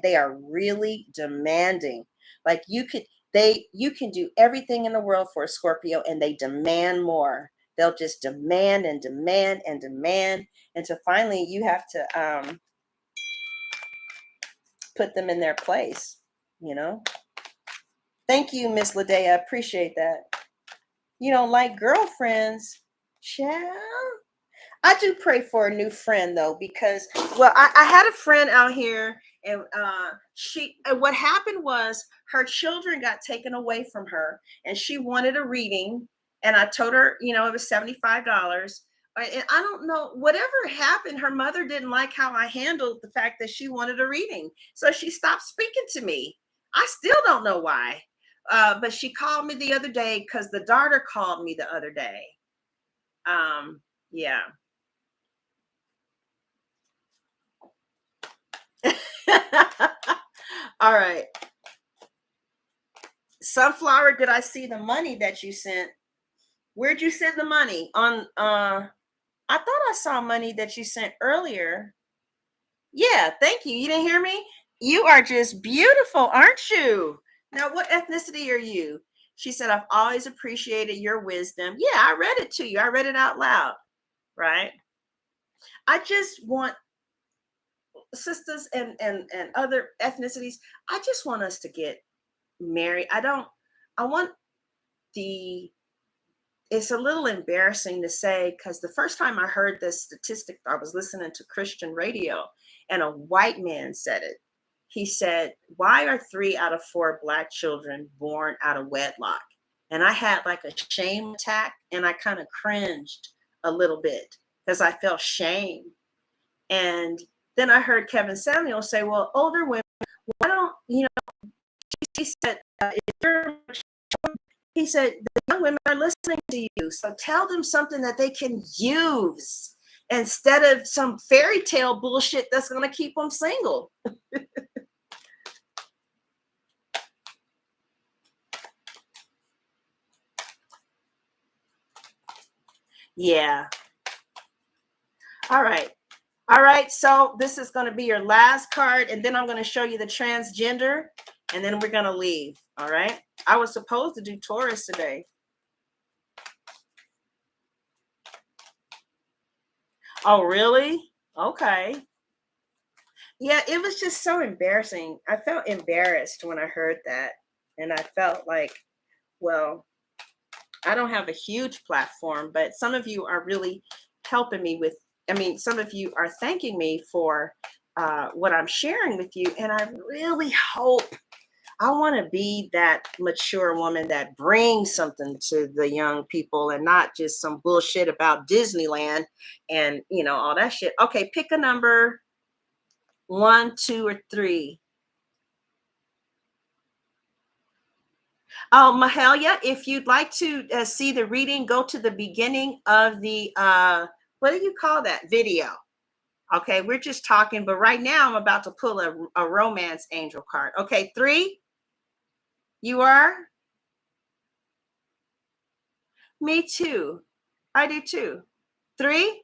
they are really demanding. Like you can do everything in the world for a Scorpio and they demand more. They'll just demand and demand and demand until finally you have to put them in their place, you know? Thank you, Miss Ladea. Appreciate that. You don't like girlfriends, child. I do pray for a new friend though, because I had a friend out here, and what happened was her children got taken away from her, and she wanted a reading, and I told her, it was $75. And I don't know, whatever happened, her mother didn't like how I handled the fact that she wanted a reading, so she stopped speaking to me. I still don't know why, but she called me the other day because the daughter called me the other day. Yeah. All right. Sunflower, did I see the money that you sent? Where'd you send the money? On I thought I saw money that you sent earlier. Yeah, thank you. You didn't hear me? You are just beautiful, aren't you? Now, what ethnicity are you? She said, I've always appreciated your wisdom. Yeah, I read it to you. I read it out loud, right? I just want sisters and other ethnicities. I just want us to get married. I want the it's a little embarrassing to say because the first time I heard this statistic, I was listening to Christian radio and a white man said it. He said, why are 3 out of 4 Black children born out of wedlock? And I had like a shame attack and I kind of cringed a little bit because I felt shame. And then I heard Kevin Samuel say, well, older women, why don't, he said, if you're he said, the young women are listening to you. So tell them something that they can use instead of some fairy tale bullshit that's going to keep them single. Yeah. All right. All right. So this is going to be your last card. And then I'm going to show you the transgender. And then we're going to leave. All right. I was supposed to do Taurus today. Oh, really? Okay. Yeah, it was just so embarrassing. I felt embarrassed when I heard that. And I felt like, well, I don't have a huge platform, but some of you are really helping me with, some of you are thanking me for what I'm sharing with you. And I really hope I want to be that mature woman that brings something to the young people and not just some bullshit about Disneyland and, all that shit. Okay, pick a number 1, 2, or 3. Oh, Mahalia, if you'd like to see the reading, go to the beginning of the, what do you call that? Video. Okay, we're just talking, but right now I'm about to pull a romance angel card. Okay, 3. You are? Me too. I do too. 3.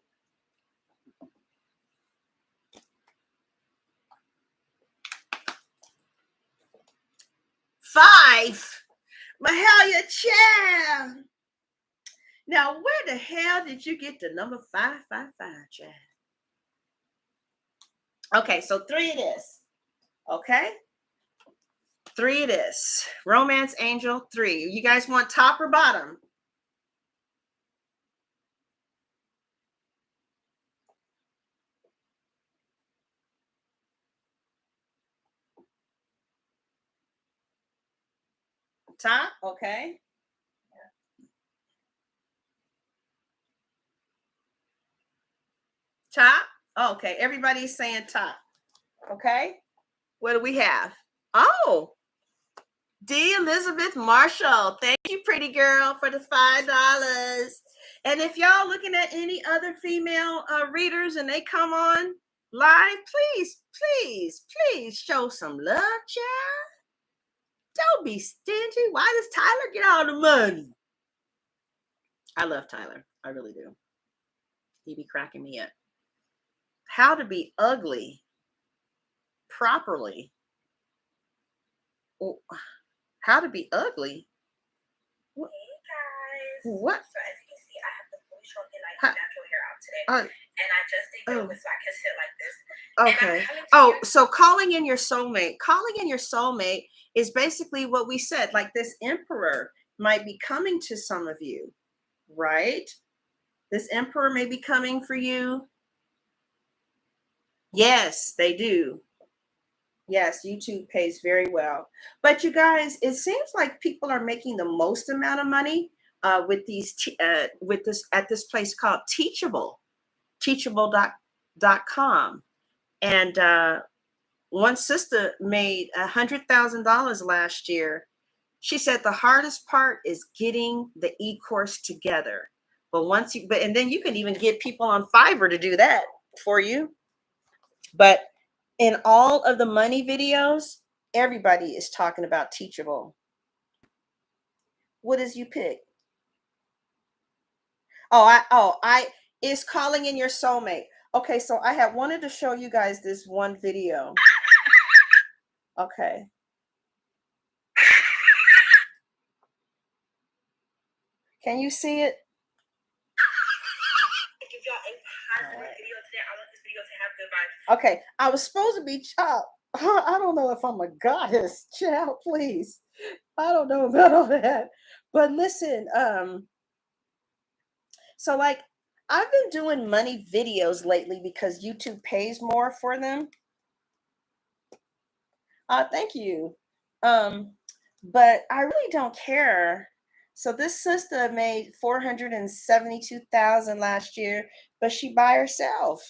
5. Mahalia Child. Now, where the hell did you get the number 555, Child? Okay, so 3 it is. Okay. 3 it is. Romance angel 3. You guys want top or bottom? Top, okay. Top, okay. Everybody's saying top. Okay. What do we have? Oh, D. Elizabeth Marshall. Thank you, pretty girl, for the $5. And if y'all looking at any other female readers and they come on live, please show some love, child. Don't be stingy. Why does Tyler get all the money? I love Tyler. I really do. He be cracking me up. How to be ugly properly. How to be ugly? Hey guys. What? So as you can see, I have the fully shrunken natural hair out today. And I just did yoga so I can sit like this. Okay. Oh, so calling in your soulmate. Calling in your soulmate is basically what we said. Like this emperor might be coming to some of you, right? This emperor may be coming for you. Yes, they do. Yes, YouTube pays very well. But you guys, it seems like people are making the most amount of money with this at this place called teachable.com. And one sister made $100,000 last year. She said the hardest part is getting the e-course together. But and then you can even get people on Fiverr to do that for you. But in all of the money videos, everybody is talking about Teachable. What does you pick? I is calling in your soulmate. Okay, so I had wanted to show you guys this one video. Okay. Can you see it? If y'all a positive video today, I want this video to have good vibes. Okay, I was supposed to be chopped. I don't know if I'm a goddess, child, please. I don't know about all that. But listen, so like I've been doing money videos lately because YouTube pays more for them. Thank you. But I really don't care. So this sister made 472,000 last year, but she by herself.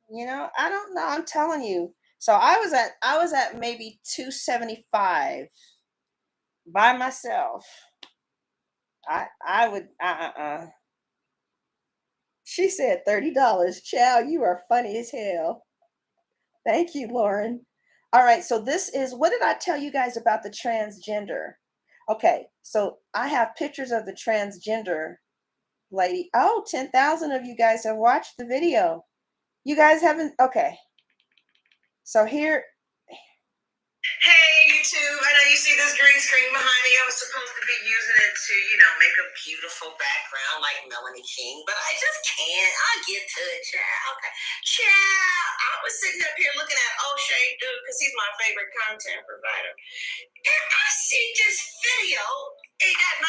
You know, I don't know. I'm telling you. So I was at maybe 275 by myself. I would She said $30. Child, you are funny as hell. Thank you, Lauren. All right, so this is, what did I tell you guys about the transgender? Okay, so I have pictures of the transgender lady. Oh, 10,000 of you guys have watched the video. You guys haven't? Okay. So here. Hey, YouTube. I know you see this green screen behind me. I was supposed to be using it to, make a beautiful background like Melanie King, but I just can't. I'll get to it, child. Okay. Child, I was sitting up here looking at O'Shea Dude because he's my favorite content provider. And I see this video. It got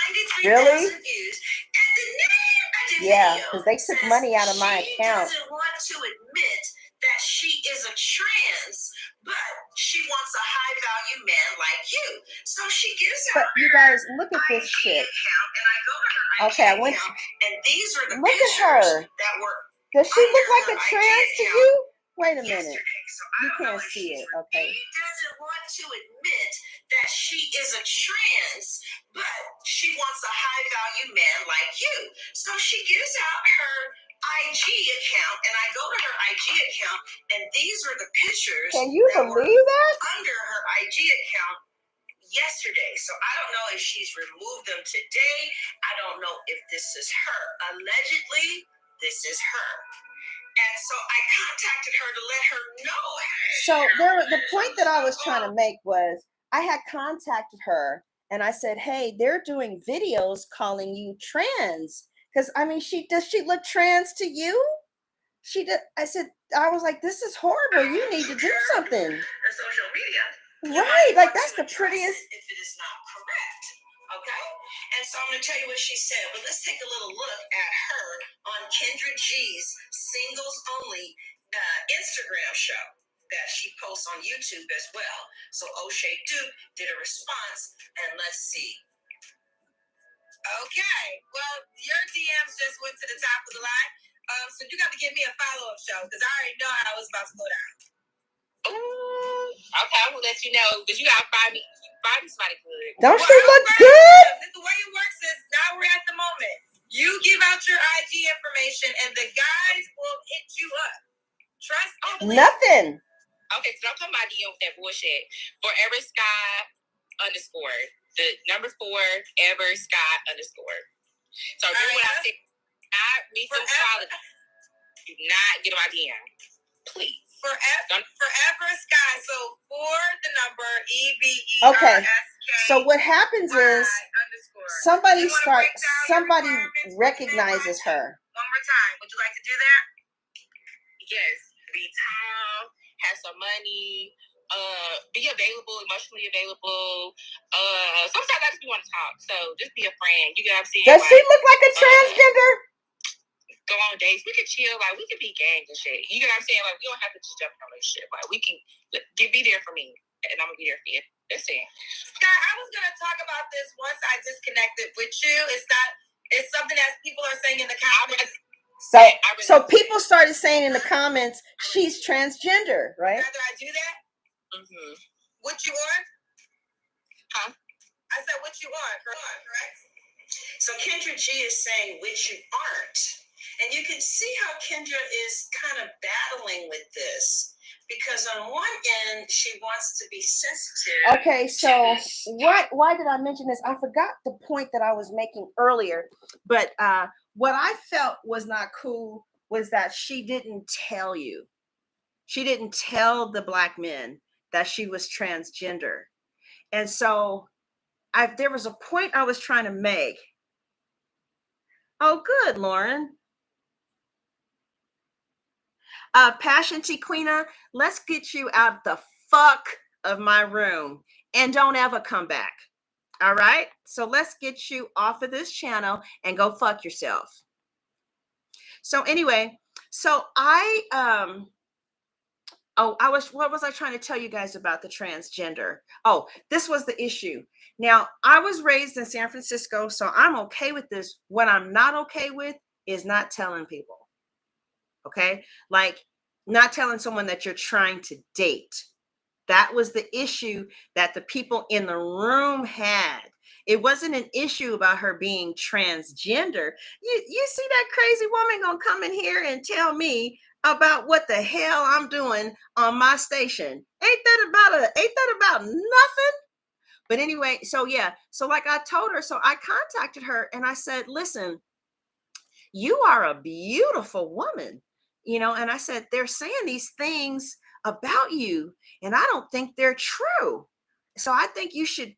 93,000 Really? views. And the name of the Yeah, video because they took money out of my account. She doesn't want to admit that she is a trans, but she wants a high value man like you. So she gives her. But you guys, look at this chick. Account, and I go to her okay, I went. Account, and these are the look at her. That were. Does she look like a trans to you? Wait a minute. So you can't see it. Okay. She doesn't want to admit that she is a trans, but she wants a high value man like you. So she gives out her IG account, and I go to her IG account, and these are the pictures. Can you believe that? Under her IG account yesterday. So I don't know if she's removed them today. I don't know if this is her. Allegedly, this is her. And so I contacted her to let her know. So the point that I was trying to make was I had contacted her and I said, hey, they're doing videos calling you trans. Because I mean, does she look trans to you? She did. I was like, this is horrible. You need to do something. Social media. Right. Like that's the prettiest. If it is not correct. Okay. And so I'm going to tell you what she said. But let's take a little look at her on Kendra G's Singles Only Instagram show that she posts on YouTube as well. So O'Shea Duke did a response, and let's see. Okay, well, your DMs just went to the top of the line. So you got to give me a follow-up show because I already know how it's about to go down. Okay, I'm gonna let you know because you gotta find me somebody good. Don't she look good? The way it works is now we're at the moment. You give out your IG information and the guys will hit you up. Trust me. Nothing. Okay, so don't come my DM with that bullshit. Forever Sky _ the number 4 ever Sky _. So remember what I said. Not me some solid. Do not get on my DM, please. Forever Sky. So for the number EBERSK. Okay. So what happens is somebody recognizes her. One more time. Would you like to do that? Yes. Be tall, have some money, be available, emotionally available. Sometimes I just want to talk. So just be a friend. You get what I'm saying? Does she look like a transgender? Go on dates. We can chill. Like we can be gangs and shit. You get what I'm saying? Like we don't have to just jump in a relationship. Like we can be there for me, and I'm gonna be there for you. That's it. Sky, I was gonna talk about this once I disconnected with you. It's something that people are saying in the comments. So people started saying in the comments she's transgender, right? Rather I do that? Mm-hmm. What you on? Huh? I said what you on, correct? So Kendra G is saying which you aren't. And you can see how Kendra is kind of battling with this Because on one end, she wants to be sensitive. Okay, so why did I mention this? I forgot the point that I was making earlier. But what I felt was not cool was that she didn't tell you. She didn't tell the black men that she was transgender. And so there was a point I was trying to make. Oh, good, Lauren. Passion Tiquina, let's get you out the fuck of my room and don't ever come back. All right? So let's get you off of this channel and go fuck yourself. So anyway, so what was I trying to tell you guys about the transgender? Oh, this was the issue. Now, I was raised in San Francisco, so I'm okay with this. What I'm not okay with is not telling people. Okay? Like not telling someone that you're trying to date. That was the issue that the people in the room had. It wasn't an issue about her being transgender. You see that crazy woman gonna come in here and tell me about what the hell I'm doing on my station? Ain't that about nothing? But anyway, so yeah, so like I told her, so I contacted her and I said, listen, you are a beautiful woman, and I said, they're saying these things about you, and I don't think they're true. So I think you should,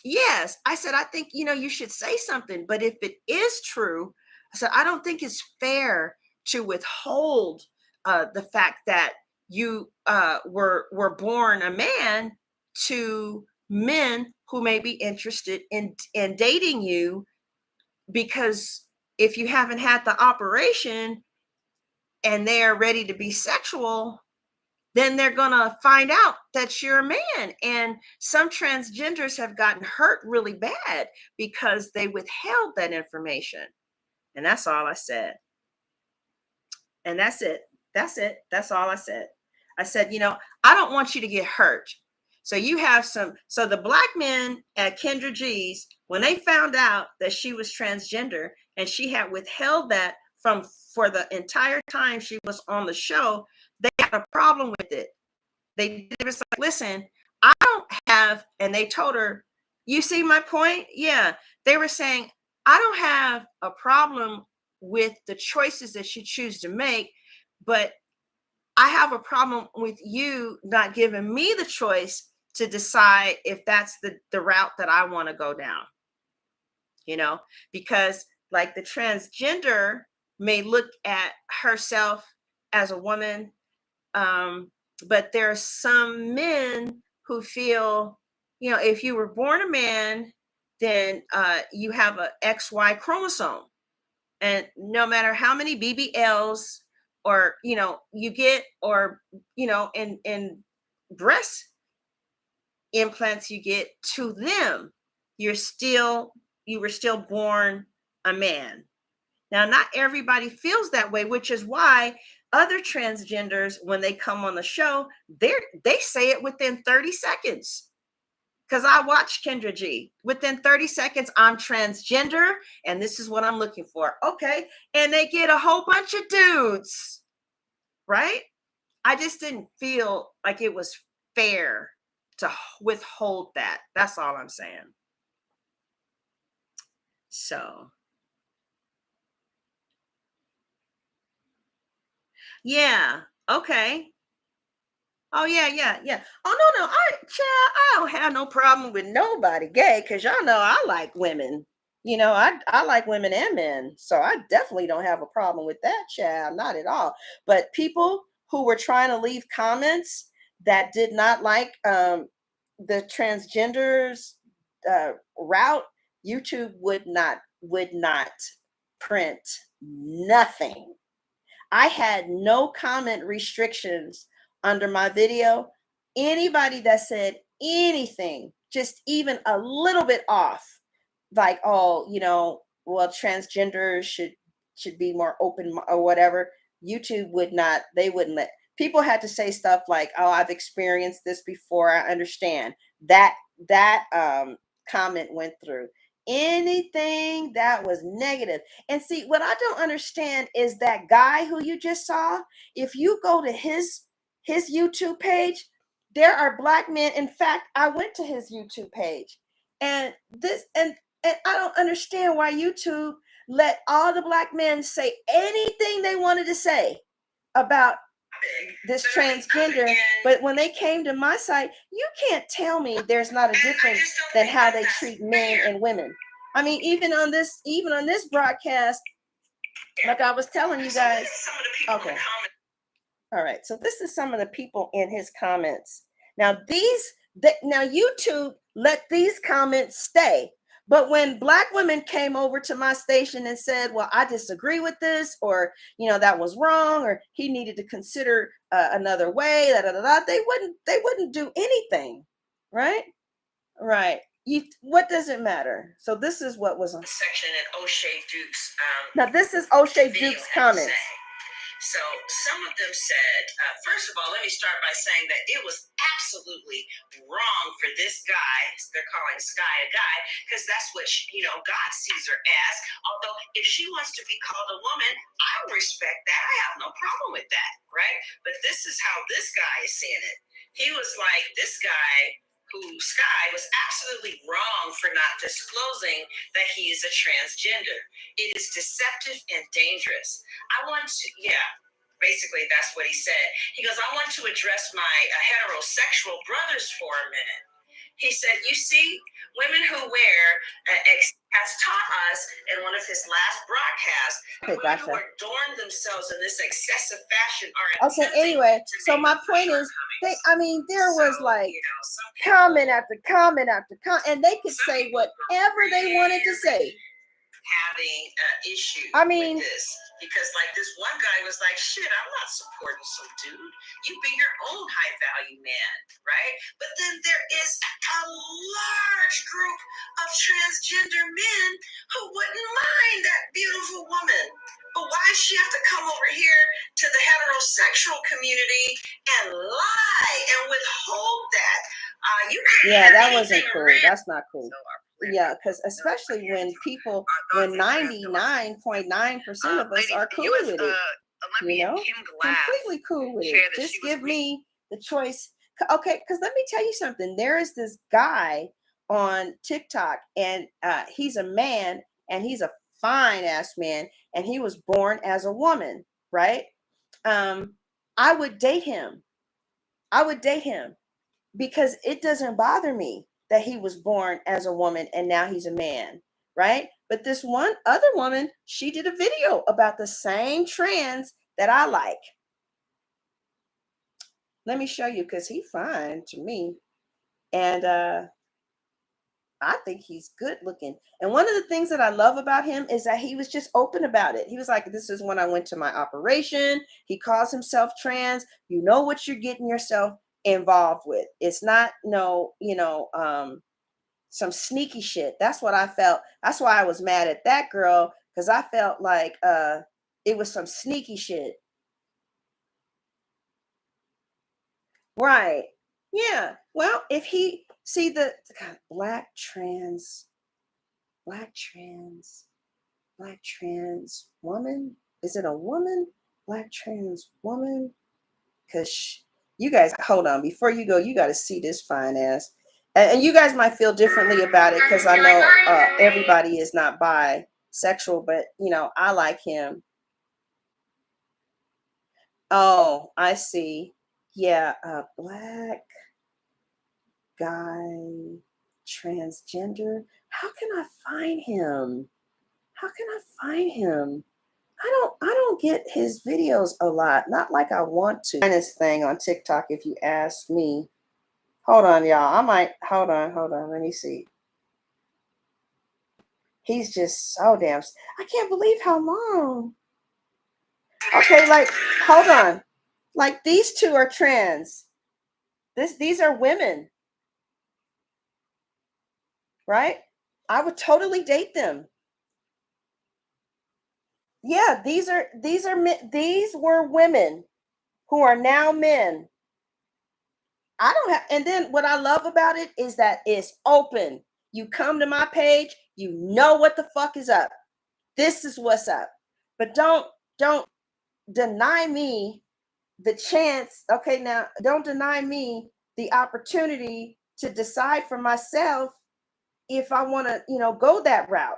yes, I said, I think, you should say something. But if it is true, I said, I don't think it's fair to withhold the fact that you were born a man to men who may be interested in dating you, because if you haven't had the operation and they're ready to be sexual, then they're going to find out that you're a man. And some transgenders have gotten hurt really bad because they withheld that information. And that's all I said. And that's it. That's it. That's all I said. I said, I don't want you to get hurt. So so the black men at Kendra G's, when they found out that she was transgender and she had withheld that for the entire time she was on the show, they had a problem with it. They was like, listen, I don't have, and they told her, you see my point? Yeah. They were saying, I don't have a problem with the choices that you choose to make, but I have a problem with you not giving me the choice to decide if that's the route that I want to go down. Because like the transgender may look at herself as a woman, but there are some men who feel, if you were born a man, then you have a XY chromosome. And no matter how many BBLs or, you get, or, in breast implants you get, to them, you were still born a man. Now, not everybody feels that way, which is why other transgenders, when they come on the show, they say it within 30 seconds. Because I watched Kendra G. Within 30 seconds, I'm transgender, and this is what I'm looking for. Okay. And they get a whole bunch of dudes, right? I just didn't feel like it was fair to withhold that. That's all I'm saying. So, yeah. Okay. Oh yeah. Oh no, I don't have no problem with nobody gay, because y'all know I like women. I like women and men, so I definitely don't have a problem with that, child, not at all. But people who were trying to leave comments that did not like the transgenders route, YouTube would not print nothing. I had no comment restrictions under my video. Anybody that said anything, just even a little bit off, like, oh, well, transgenders should be more open or whatever, YouTube they wouldn't let. People had to say stuff like, oh, I've experienced this before, I understand. That comment went through. anything that was negative. And see, what I don't understand is that guy who you just saw, if you go to his YouTube page, there are black men. In fact, I went to his YouTube page, and I don't understand why YouTube let all the black men say anything they wanted to say about this transgender, but when they came to my site, you can't tell me there's not a difference than how they treat men and women. I mean, even on this broadcast, like I was telling you guys. Okay. All right. So this is some of the people in his comments. Now now YouTube let these comments stay. But when black women came over to my station and said, well, I disagree with this, or, that was wrong, or he needed to consider another way, they wouldn't do anything. Right. Right. What does it matter? So this is what was on section in O'Shea Duke's. Now this is O'Shea Duke's comments. So some of them said, first of all, let me start by saying that it was absolutely wrong for this guy, they're calling Sky a guy, because that's what, God sees her as. Although if she wants to be called a woman, I respect that. I have no problem with that, right? But this is how this guy is seeing it. He was like, this guy, Sky, was absolutely wrong for not disclosing that he is a transgender. It is deceptive and dangerous. Basically that's what he said. He goes, I want to address my heterosexual brothers for a minute. He said, you see, women who wear, has taught us in one of his last broadcasts, women who adorn themselves in this excessive fashion are okay. Anyway, so my point is, there was like comment after comment after comment, and they could say whatever they wanted to say. Having issues with this, because like this one guy was like, shit, I'm not supporting some dude. You be your own high value man, right? But then there is a large group of transgender men who wouldn't mind that beautiful woman. But why does she have to come over here to the heterosexual community and lie and withhold that? That wasn't cool. That's not cool. Yeah, because especially when 99.9% of us are cool with it, completely cool with it. Just give me the choice. Okay, because let me tell you something. There is this guy on TikTok, and he's a man, and he's a fine ass man, and he was born as a woman, right? I would date him. Because it doesn't bother me that he was born as a woman and now he's a man, right? But this one other woman, she did a video about the same trans that I like. Let me show you, because he's fine to me. And I think he's good looking. And one of the things that I love about him is that he was just open about it. He was like, this is when I went to my operation. He calls himself trans. You know what you're getting yourself involved with. It's not some sneaky shit. That's what I felt. That's why I was mad at that girl, because I felt like it was some sneaky shit. Right. Yeah. Well, if he see the black trans woman, is it a woman? Black trans woman? Because you guys, hold on, before you go, you got to see this fine ass. And you guys might feel differently about it, because I know everybody is not bisexual, but I like him. Oh, I see. Yeah, a black guy, transgender. How can I find him? I don't get his videos a lot. Not like I want to. This thing on TikTok, if you ask me. Hold on, y'all. I might hold on. Let me see. He's just so damn. I can't believe how long. Okay, like hold on. Like these two are trans. These are women. Right? I would totally date them. Yeah, these were women who are now men. I don't have, and then what I love about it is that it's open. You come to my page, You know what the fuck is up. This is what's up. But don't deny me the chance. Okay, now don't deny me the opportunity to decide for myself if I want to, go that route.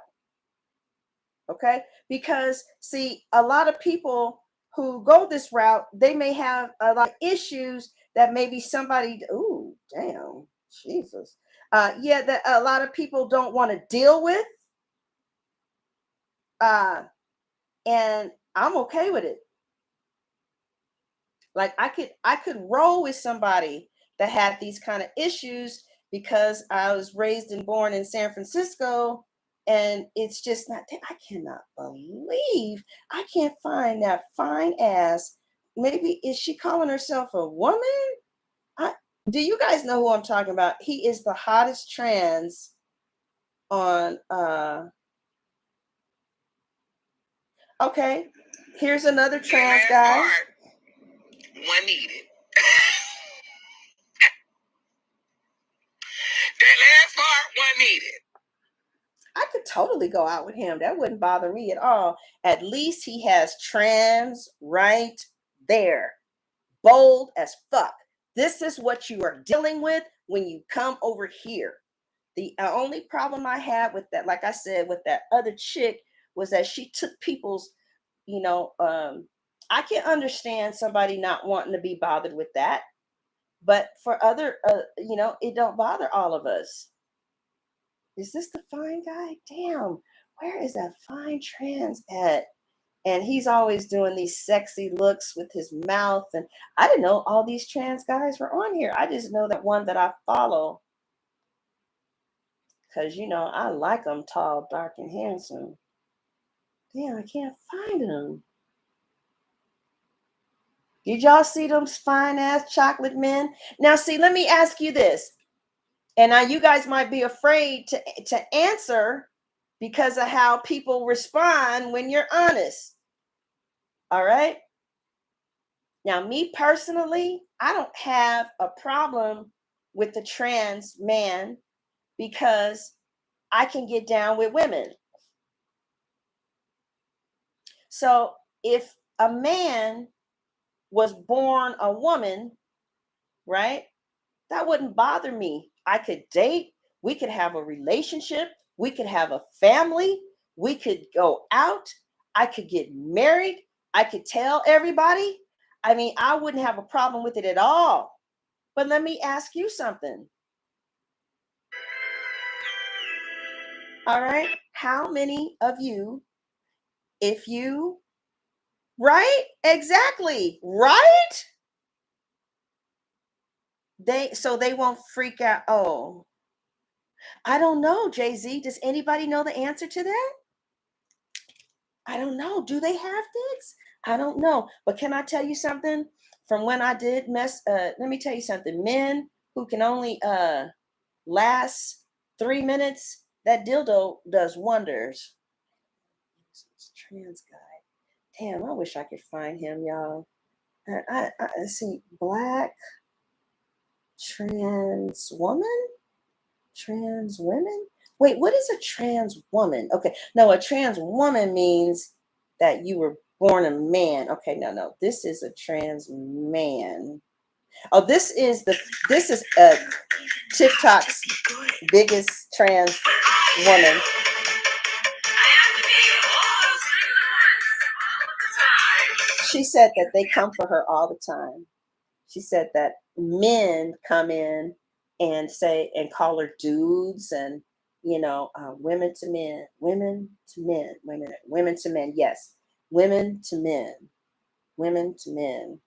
Okay, because see, a lot of people who go this route, they may have a lot of issues that maybe somebody, ooh, damn, Jesus. Yeah, that a lot of people don't want to deal with. And I'm okay with it. Like I could roll with somebody that had these kind of issues because I was raised and born in San Francisco, and it's just not. I cannot believe I can't find that fine ass. Maybe is she calling herself a woman? I, do you guys know who I'm talking about? He is the hottest trans on. Okay, here's another trans guy. One needed. That last part, one needed. I could totally go out with him. That wouldn't bother me at all. At least he has trans right there. Bold as fuck. This is what you are dealing with when you come over here. The only problem I had with that, like I said, with that other chick was that she took people's, I can understand somebody not wanting to be bothered with that. But for other, it don't bother all of us. Is this the fine guy? Damn, where is that fine trans at? And he's always doing these sexy looks with his mouth. And I didn't know all these trans guys were on here. I just know that one that I follow. Because, I like them tall, dark, and handsome. Damn, I can't find him. Did y'all see them fine ass chocolate men? Now, see, let me ask you this. And now you guys might be afraid to answer because of how people respond when you're honest. All right. Now, me personally, I don't have a problem with the trans man because I can get down with women. So if a man was born a woman, right, that wouldn't bother me. I could date, we could have a relationship, we could have a family, we could go out, I could get married, I could tell everybody. I mean, I wouldn't have a problem with it at all. But let me ask you something. All right. How many of you, if you, right? Exactly. Right? They won't freak out. Oh, I don't know, Jay-Z. Does anybody know the answer to that? I don't know. Do they have dicks? I don't know. But can I tell you something? From when I did let me tell you something. Men who can only last 3 minutes, that dildo does wonders. Trans guy. Damn, I wish I could find him, y'all. I see black trans woman, trans women. Wait, what is a trans woman? Okay, no, a trans woman means that you were born a man. Okay, no, this is a trans man. Oh, this is TikTok's biggest trans woman. She said that they come for her all the time. She said that men come in and say and call her dudes and women to men, women to men, women to men. Yes, women to men, women to men.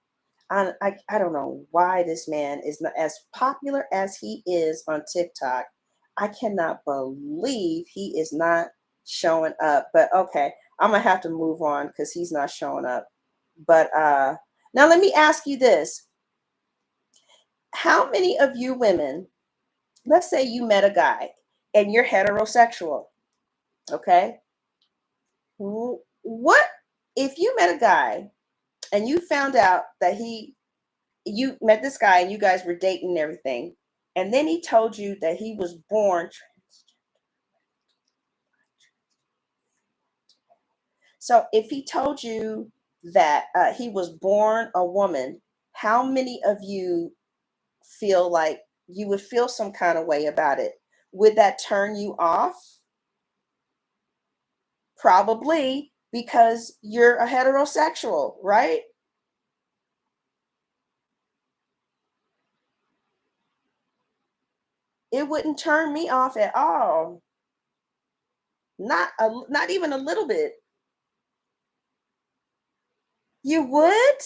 I don't know why this man is not as popular as he is on TikTok. I cannot believe he is not showing up. But okay, I'm gonna have to move on because he's not showing up. But now let me ask you this. How many of you women, let's say you met a guy and you're heterosexual, okay? What if you met a guy and you found out that you met this guy and you guys were dating and everything, and then he told you that he was born So if he told you that he was born a woman, how many of you feel like you would feel some kind of way about it? Would that turn you off? Probably, because you're a heterosexual, right? It wouldn't turn me off at all. Not even a little bit. You would?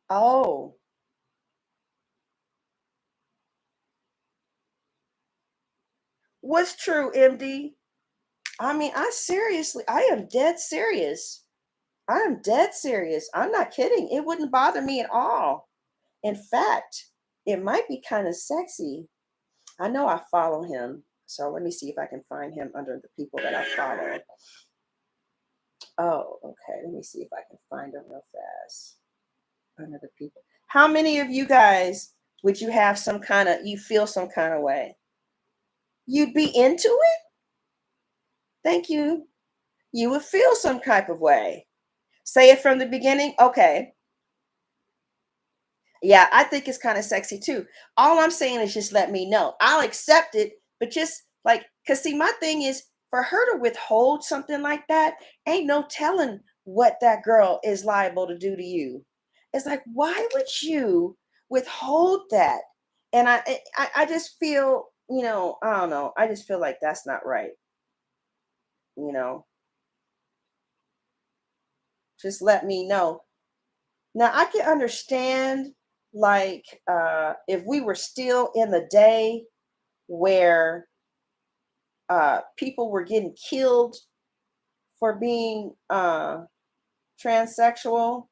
Oh. What's true, MD? I mean, I am dead serious. I am dead serious. I'm not kidding. It wouldn't bother me at all. In fact, it might be kind of sexy. I know I follow him. So let me see if I can find him under the people that I follow. Oh, okay. Let me see if I can find him real fast. Under the people. How many of you guys would you have you feel some kind of way? You'd be into it? Thank you. You would feel some type of way. Say it from the beginning. Okay. Yeah, I think it's kind of sexy too. All I'm saying is just let me know. I'll accept it, but just like, because see, my thing is for her to withhold something like that, ain't no telling what that girl is liable to do to you. It's like, why would you withhold that? And I just feel, I don't know. I just feel like that's not right. You know, just let me know. Now I can understand like if we were still in the day where people were getting killed for being transsexual,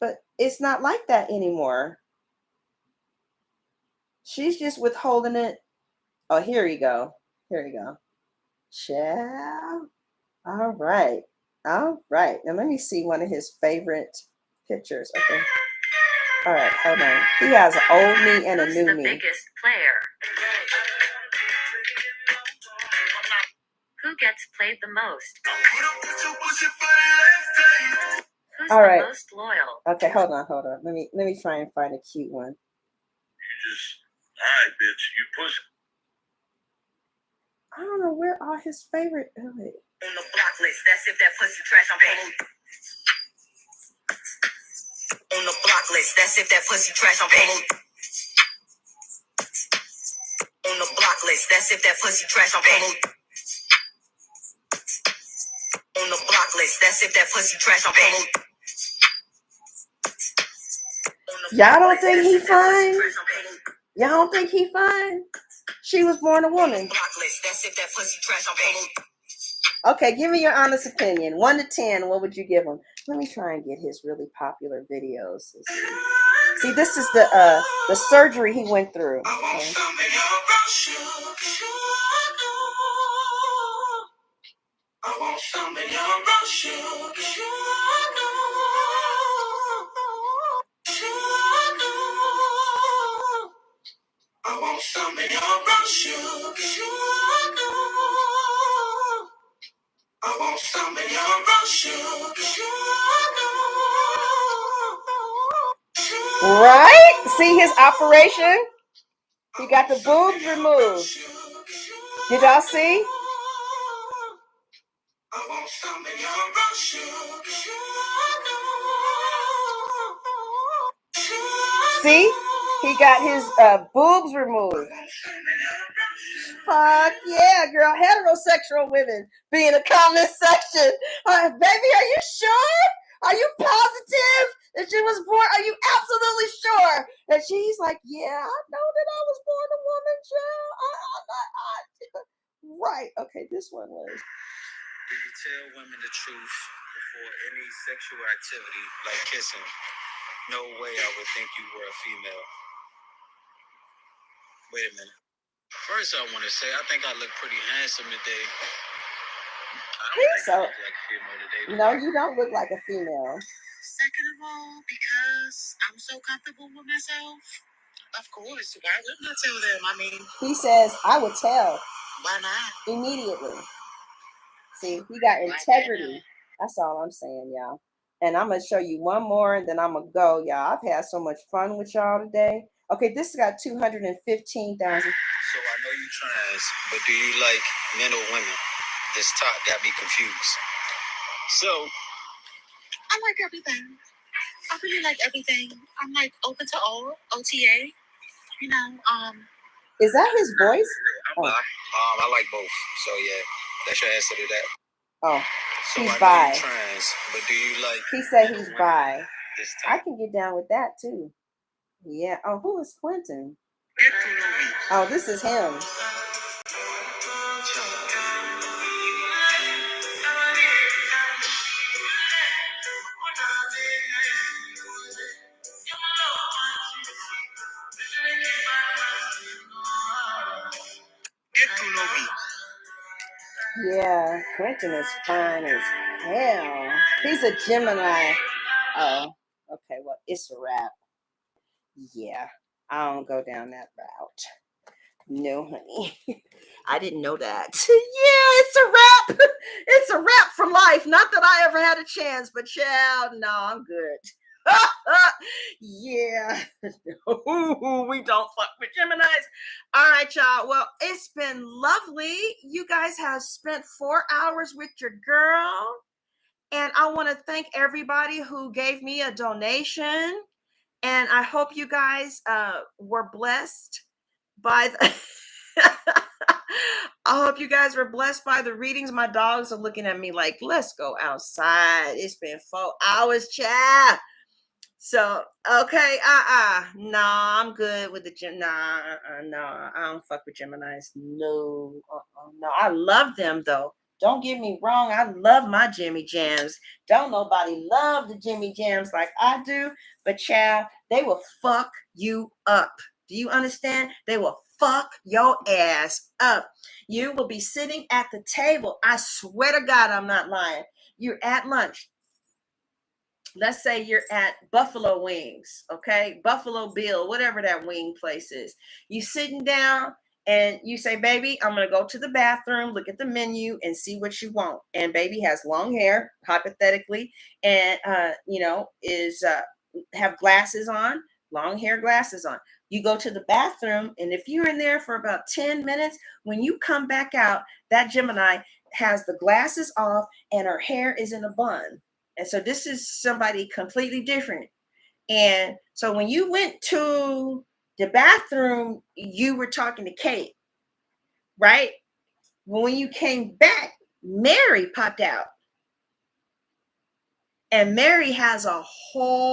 but it's not like that anymore. She's just withholding it. Oh, here you go. Here you go. Ciao. All right. All right. Now let me see one of his favorite pictures. Okay. All right, hold on. He has an old me and a new me. Who's the biggest player? Who gets played the most? Who's all right. The most loyal? Okay, hold on. Let me try and find a cute one. You just, all right, bitch, you push. I don't know where are his favorite. Oh, wait. On the block list, that's if that pussy trash, I'm polo. On the block list, that's if that pussy trash, I'm polo. On the block list, that's if that pussy trash, I'm polo. On the block list, that's if that pussy trash, I'm polo. Y'all don't think he fine? Y'all don't think he fine? She was born a woman. Okay, give me your honest opinion. 1 to 10, what would you give him? Let me try and get his really popular videos. See, this is the surgery he went through. Okay. I want some of your brown sugar. I want some of your brown sugar. I want some of your brown sugar. Right? See his operation? He got the boobs removed. Did y'all see? I want some of your brown sugar. See? He got his boobs removed. Fuck yeah, girl. Heterosexual women be in the comment section. Baby, are you sure? Are you positive that she was born? Are you absolutely sure? And she's like, yeah, I know that I was born a woman, child. Right. Okay, this one was. Do you tell women the truth before any sexual activity like kissing? No way I would think you were a female. Wait a minute. First, I want to say I think I look pretty handsome today. I don't think I look like a female today. No, you don't look like a female. Second of all, because I'm so comfortable with myself. Of course. Why wouldn't I tell them? I mean, he says, I would tell. Why not? Immediately. See, he got integrity. That's all I'm saying, y'all. And I'm going to show you one more, and then I'm going to go, y'all. I've had so much fun with y'all today. Okay, this got 215,000. So I know you trans, but do you like men or women? This talk got me confused. So I like everything. I really like everything. I'm like open to all OTA. You know, Is that his voice? Oh. I like both. So yeah, that's your answer to that. Oh, so he's I know bi. you're trans, but do you like? He said he's bi. I can get down with that too. Yeah. Oh, who is Clinton? Oh, this is him. Yeah, Quentin is fine as hell. He's a Gemini. Oh, okay. Well, it's a wrap. Yeah, I don't go down that route. No, honey. I didn't know that. Yeah, it's a wrap. It's a wrap for life. Not that I ever had a chance, but child, no, I'm good. Yeah. We don't fuck with Geminis. All right, y'all. Well, it's been lovely. You guys have spent 4 hours with your girl. And I want to thank everybody who gave me a donation. And I hope you guys were blessed by the I hope you guys were blessed by the readings. My dogs are looking at me like, let's go outside. It's been 4 hours, child. So, okay, no, I'm good with the Gem. No, I don't fuck with Geminis. No, no, I love them though. Don't get me wrong. I love my Jimmy Jams. Don't nobody love the Jimmy Jams like I do. But child, they will fuck you up. Do you understand? They will fuck your ass up. You will be sitting at the table. I swear to God, I'm not lying. You're at lunch. Let's say you're at Buffalo Wings, okay? Buffalo Bill, whatever that wing place is. You sitting down and you say, baby, I'm going to go to the bathroom, look at the menu and see what you want. And baby has long hair, hypothetically, and, have glasses on, long hair glasses on. You go to the bathroom, and if you're in there for about 10 minutes, when you come back out, that Gemini has the glasses off and her hair is in a bun. And so this is somebody completely different. And so when you went to the bathroom, you were talking to Kate, right? When you came back, Mary popped out. And Mary has a whole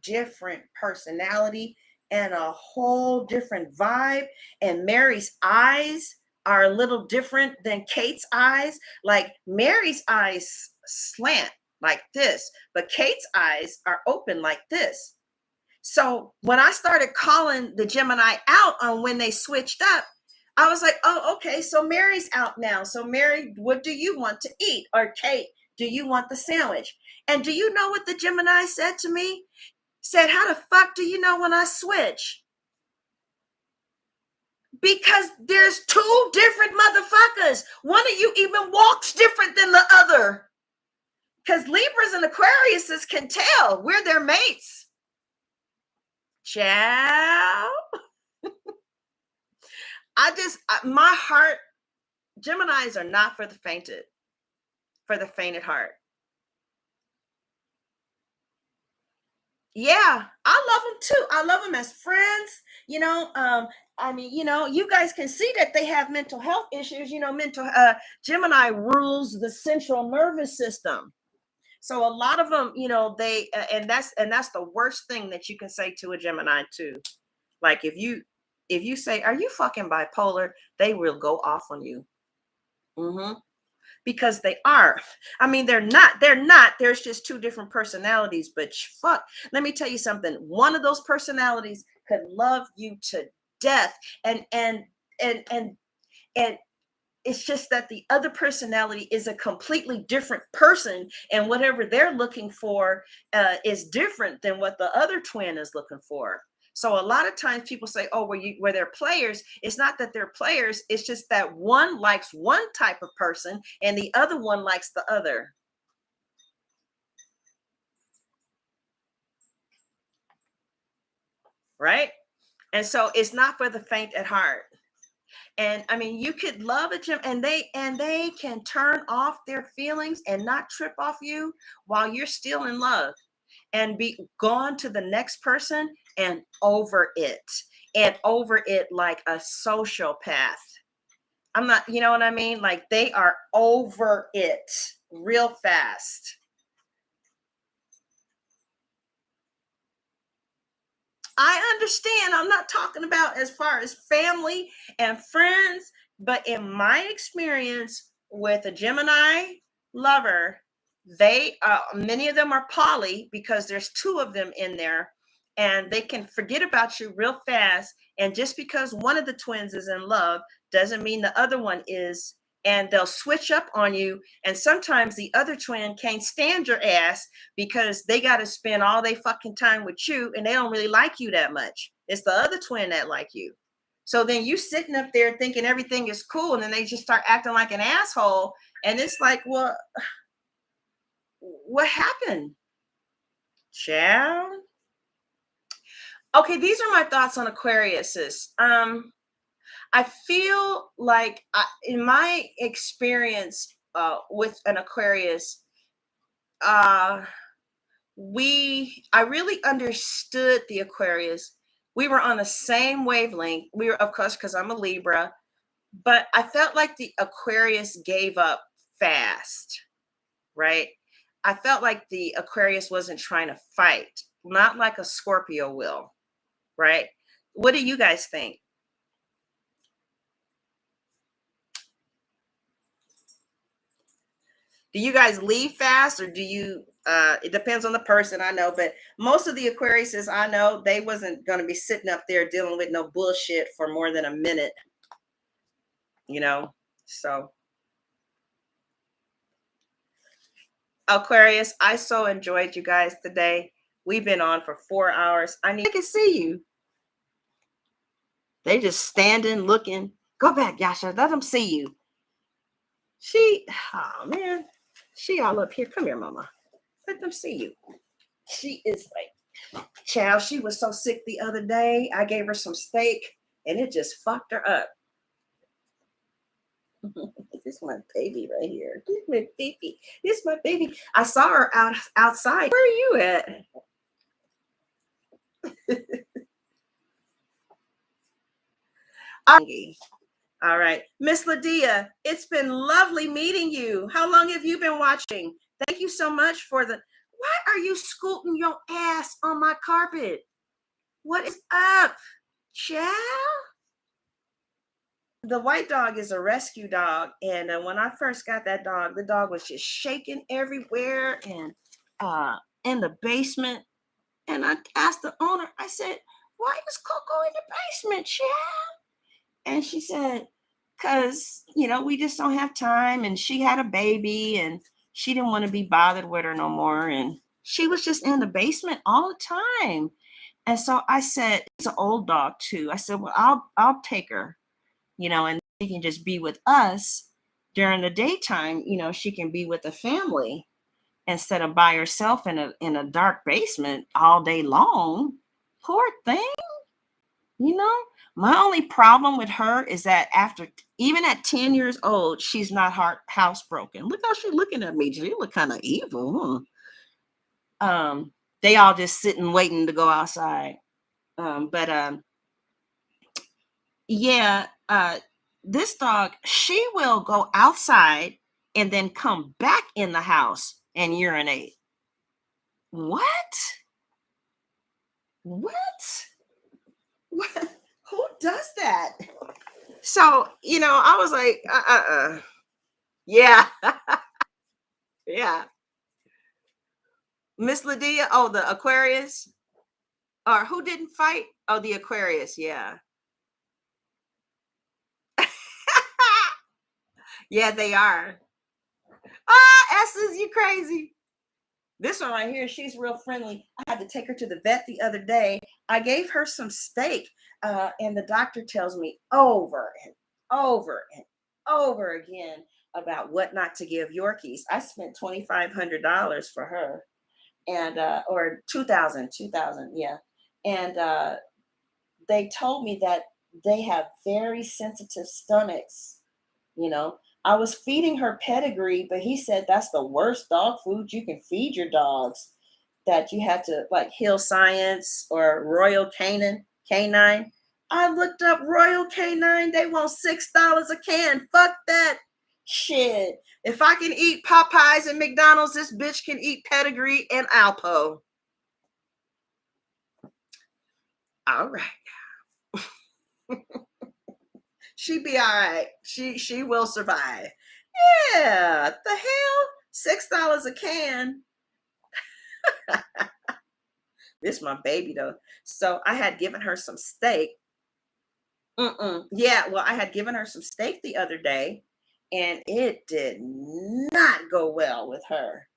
different personality and a whole different vibe. And Mary's eyes are a little different than Kate's eyes. Like Mary's eyes slant like this, but Kate's eyes are open like this. So when I started calling the Gemini out on when they switched up, I was like, oh, okay, so Mary's out now. So Mary, what do you want to eat? Or Kate, do you want the sandwich? And do you know what the Gemini said to me? Said, how the fuck do you know when I switch? Because there's 2 different motherfuckers. One of you even walks different than the other. Because Libras and Aquariuses can tell we're their mates. Ciao. My heart, Geminis are not for the fainted heart. Yeah, I love them too. I love them as friends. You guys can see that they have mental health issues. Gemini rules the central nervous system. So a lot of them, they and that's the worst thing that you can say to a Gemini too. Like if you say, "Are you fucking bipolar?" they will go off on you. Because they are. I mean, they're not. There's just 2 different personalities. But fuck, let me tell you something. One of those personalities could love you to death, and it's just that the other personality is a completely different person, and whatever they're looking for is different than what the other twin is looking for. So a lot of times people say, oh, were they're players. It's not that they're players. It's just that one likes one type of person and the other one likes the other. Right? And so it's not for the faint at heart. And I mean, you could love a gym and they can turn off their feelings and not trip off you while you're still in love and be gone to the next person and over it like a sociopath. I'm not, you know what I mean? Like they are over it real fast. I understand. I'm not talking about as far as family and friends, but in my experience with a Gemini lover, they many of them are poly because there's two of them in there, and they can forget about you real fast. And just because one of the twins is in love doesn't mean the other one is, and they'll switch up on you. And sometimes the other twin can't stand your ass because they got to spend all their fucking time with you and they don't really like you that much. It's the other twin that like you. So then you sitting up there thinking everything is cool, and then they just start acting like an asshole. And it's like, well, what happened? Child. Okay, these are my thoughts on Aquariuses. I feel like in my experience with an Aquarius, I really understood the Aquarius. We were on the same wavelength. We were, of course, because I'm a Libra, but I felt like the Aquarius gave up fast, right? I felt like the Aquarius wasn't trying to fight, not like a Scorpio will, right? What do you guys think? Do you guys leave fast, or do you it depends on the person, I know, but most of the Aquariuses I know, they wasn't going to be sitting up there dealing with no bullshit for more than a minute, you know. So Aquarius, I so enjoyed you guys today. We've been on for 4 hours. I can see you. They just standing looking. Go back, Yasha, let them see you. Oh man, she all up here. Come here, mama, let them see you. She is like, child, she was so sick the other day. I gave her some steak and it just fucked her up. This is my baby right here. This is my baby. This is my baby. I saw her outside. Where are you at? All right. Miss Lydia, it's been lovely meeting you. How long have you been watching? Thank you so much for the. Why are you scooting your ass on my carpet? What is up, child? The white dog is a rescue dog, and when I first got that dog, the dog was just shaking everywhere and in the basement. And I asked the owner, I said, why is Coco in the basement, child? And she said, because we just don't have time, and she had a baby and she didn't want to be bothered with her no more, and she was just in the basement all the time. And so I said, it's an old dog too. I said, well, I'll take her, and she can just be with us during the daytime. She can be with the family instead of by herself in a dark basement all day long. Poor thing. My only problem with her is that even at 10 years old, she's not housebroken. Look how she's looking at me. She look kind of evil. Huh? They all just sitting waiting to go outside. But yeah, this dog, she will go outside and then come back in the house and urinate. What? What? What? Who does that? So, I was like, yeah, yeah. Miss Lydia, oh, the Aquarius, or who didn't fight? Oh, the Aquarius, yeah. Yeah, they are. Ah, Essence, you crazy. This one right here, she's real friendly. I had to take her to the vet the other day. I gave her some steak, and the doctor tells me over and over and over again about what not to give Yorkies. I spent $2,500 for her, and or 2,000, yeah. And they told me that they have very sensitive stomachs. You know, I was feeding her pedigree, but he said that's the worst dog food you can feed your dogs. That you have to like Hill Science or Royal Canine. I looked up Royal Canine. They want $6 a can. Fuck that shit. If I can eat Popeyes and McDonald's, this bitch can eat pedigree and Alpo. All right. She be all right. She will survive. Yeah, the hell? $6 a can. This is my baby though. So I had given her some steak. Yeah, well, I had given her some steak the other day, and it did not go well with her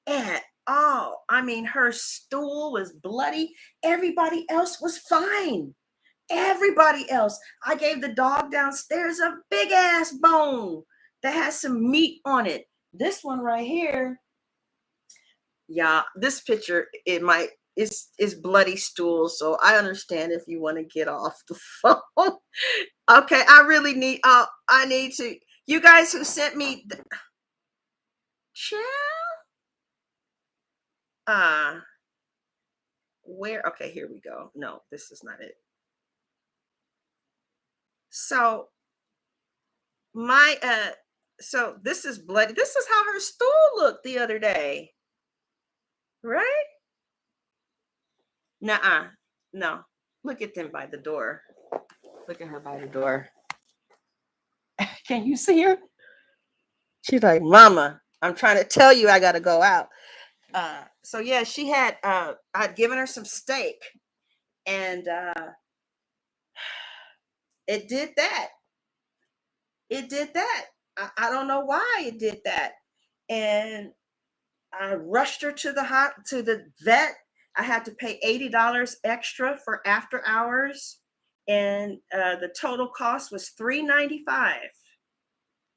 at all. I mean, her stool was bloody. Everybody else was fine. Everybody else. I gave the dog downstairs a big ass bone that has some meat on it. This one right here, yeah, this picture, it might is bloody stool. So I understand if you want to get off the phone. Okay, I really need I need to, you guys who sent me where, okay, here we go. No, this is not it. So my so this is bloody. This is how her stool looked the other day. Right? Nuh-uh. No. Look at them by the door. Look at her by the door. Can you see her? She's like, Mama, I'm trying to tell you I gotta go out. So yeah, she had I'd given her some steak, and it did that. It did that. I don't know why it did that. And I rushed her to the vet. I had to pay $80 extra for after hours, and the total cost was $3.95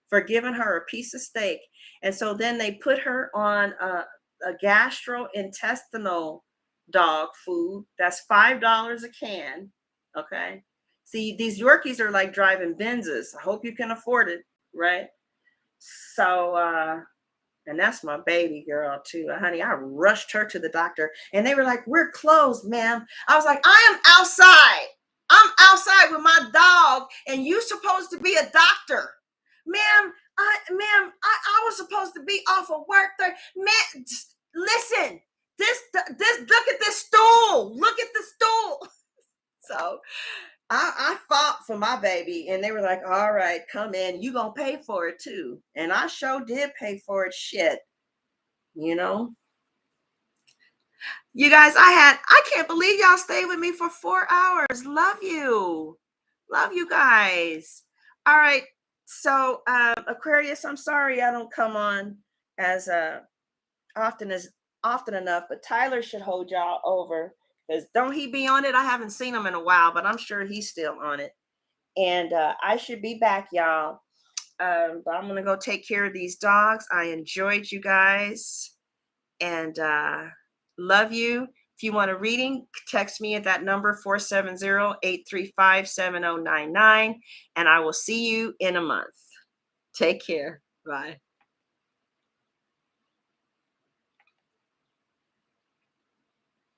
for giving her a piece of steak. And so then they put her on a gastrointestinal dog food. That's $5 a can. Okay. See, these Yorkies are like driving Benzes. I hope you can afford it, right? So and that's my baby girl too, honey. I rushed her to the doctor, and they were like, "We're closed, ma'am." I was like, "I am outside. I'm outside with my dog, and you supposed to be a doctor, ma'am. I was supposed to be off of work there, man. Listen, this. Look at this stool. Look at the stool." So I fought for my baby, and they were like, "All right, come in. You gonna pay for it too." And I sure did pay for it. Shit, you know. You guys, I can't believe y'all stayed with me for 4 hours. Love you. Love you guys. All right. So Aquarius, I'm sorry I don't come on as often as often enough, but Tyler should hold y'all over, because don't he be on it? I haven't seen him in a while, but I'm sure he's still on it. And I should be back, y'all. But I'm gonna go take care of these dogs. I enjoyed you guys, and love you. If you want a reading, text me at that number 470-835-7099, and I will see you in a month. Take care. Bye.